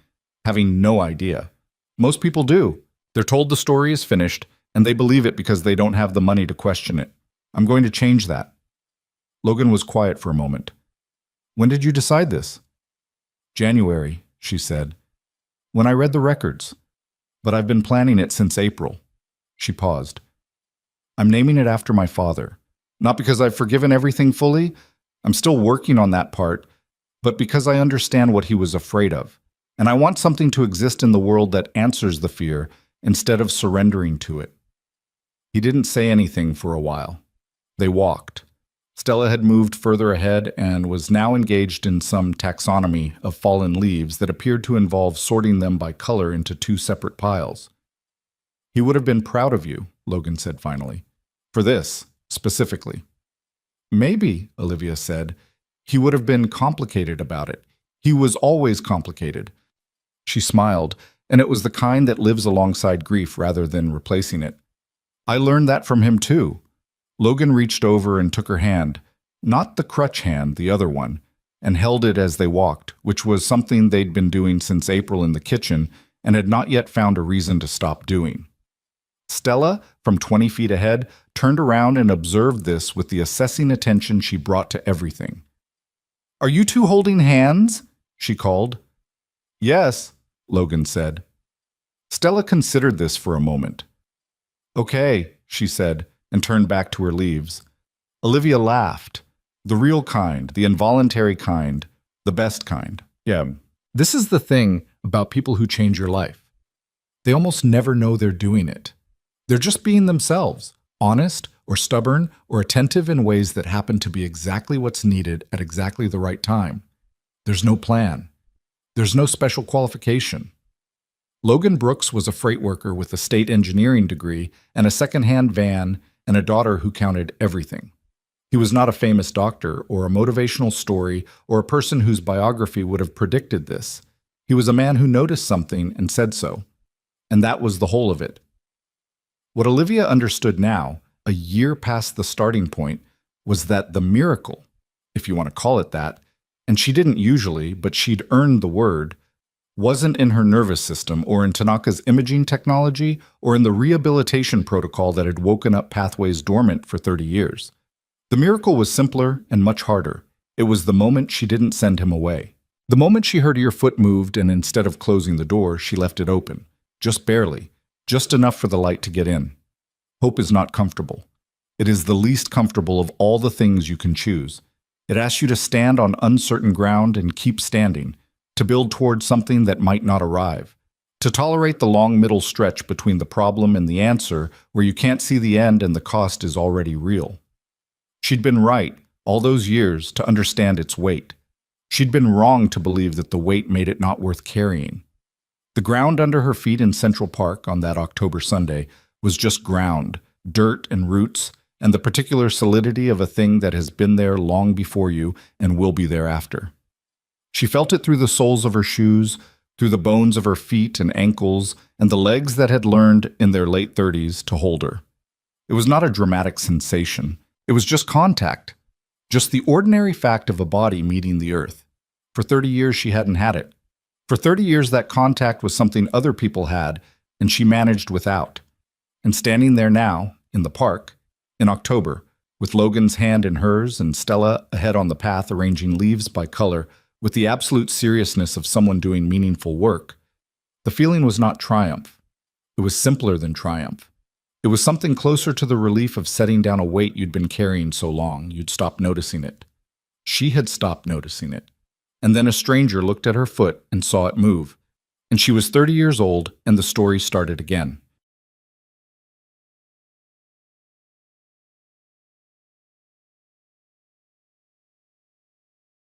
having no idea. Most people do. They're told the story is finished, and they believe it because they don't have the money to question it. I'm going to change that." Logan was quiet for a moment. "When did you decide this?" "January," she said. "When I read the records. But I've been planning it since April." She paused. "I'm naming it after my father. Not because I've forgiven everything fully. I'm still working on that part. but because I understand what he was afraid of. And I want something to exist in the world that answers the fear instead of surrendering to it. He didn't say anything for a while. They walked. Stella had moved further ahead and was now engaged in some taxonomy of fallen leaves that appeared to involve sorting them by color into two separate piles. He would have been proud of you, Logan said finally. For this, specifically. Maybe, Olivia said. He would have been complicated about it. He was always complicated. She smiled, and it was the kind that lives alongside grief rather than replacing it. I learned that from him too. Logan reached over and took her hand, not the crutch hand, the other one, and held it as they walked, which was something they'd been doing since April in the kitchen and had not yet found a reason to stop doing. Stella, from 20 feet ahead, turned around and observed this with the assessing attention she brought to everything. "Are you two holding hands?" she called. "Yes," Logan said. Stella considered this for a moment. "Okay," she said, and turned back to her leaves. Olivia laughed. The real kind, the involuntary kind, the best kind. Yeah, this is the thing about people who change your life. They almost never know they're doing it. They're just being themselves, honest or stubborn or attentive in ways that happen to be exactly what's needed at exactly the right time. There's no plan. There's no special qualification. Logan Brooks was a freight worker with a state engineering degree and a second-hand van and a daughter who counted everything. He was not a famous doctor or a motivational story or a person whose biography would have predicted this. He was a man who noticed something and said so. And that was the whole of it. What Olivia understood now, a year past the starting point, was that the miracle, if you want to call it that, and she didn't usually, but she'd earned the word, wasn't in her nervous system or in Tanaka's imaging technology or in the rehabilitation protocol that had woken up pathways dormant for 30 years. The miracle was simpler and much harder. It was the moment she didn't send him away. The moment she heard your foot moved and instead of closing the door, she left it open. Just barely. Just enough for the light to get in. Hope is not comfortable. It is the least comfortable of all the things you can choose. It asks you to stand on uncertain ground and keep standing, to build towards something that might not arrive, to tolerate the long middle stretch between the problem and the answer where you can't see the end and the cost is already real. She'd been right, all those years, to understand its weight. She'd been wrong to believe that the weight made it not worth carrying. The ground under her feet in Central Park on that October Sunday was just ground, dirt and roots, and the particular solidity of a thing that has been there long before you and will be there after. She felt it through the soles of her shoes, through the bones of her feet and ankles, and the legs that had learned in their late 30s to hold her. It was not a dramatic sensation. It was just contact, just the ordinary fact of a body meeting the earth. For 30 years she hadn't had it. For 30 years that contact was something other people had, and she managed without. And standing there now, in the park, in October, with Logan's hand in hers and Stella ahead on the path arranging leaves by color, with the absolute seriousness of someone doing meaningful work, the feeling was not triumph. It was simpler than triumph. It was something closer to the relief of setting down a weight you'd been carrying so long you'd stopped noticing it. She had stopped noticing it. And then a stranger looked at her foot and saw it move. And she was 30 years old, and the story started again.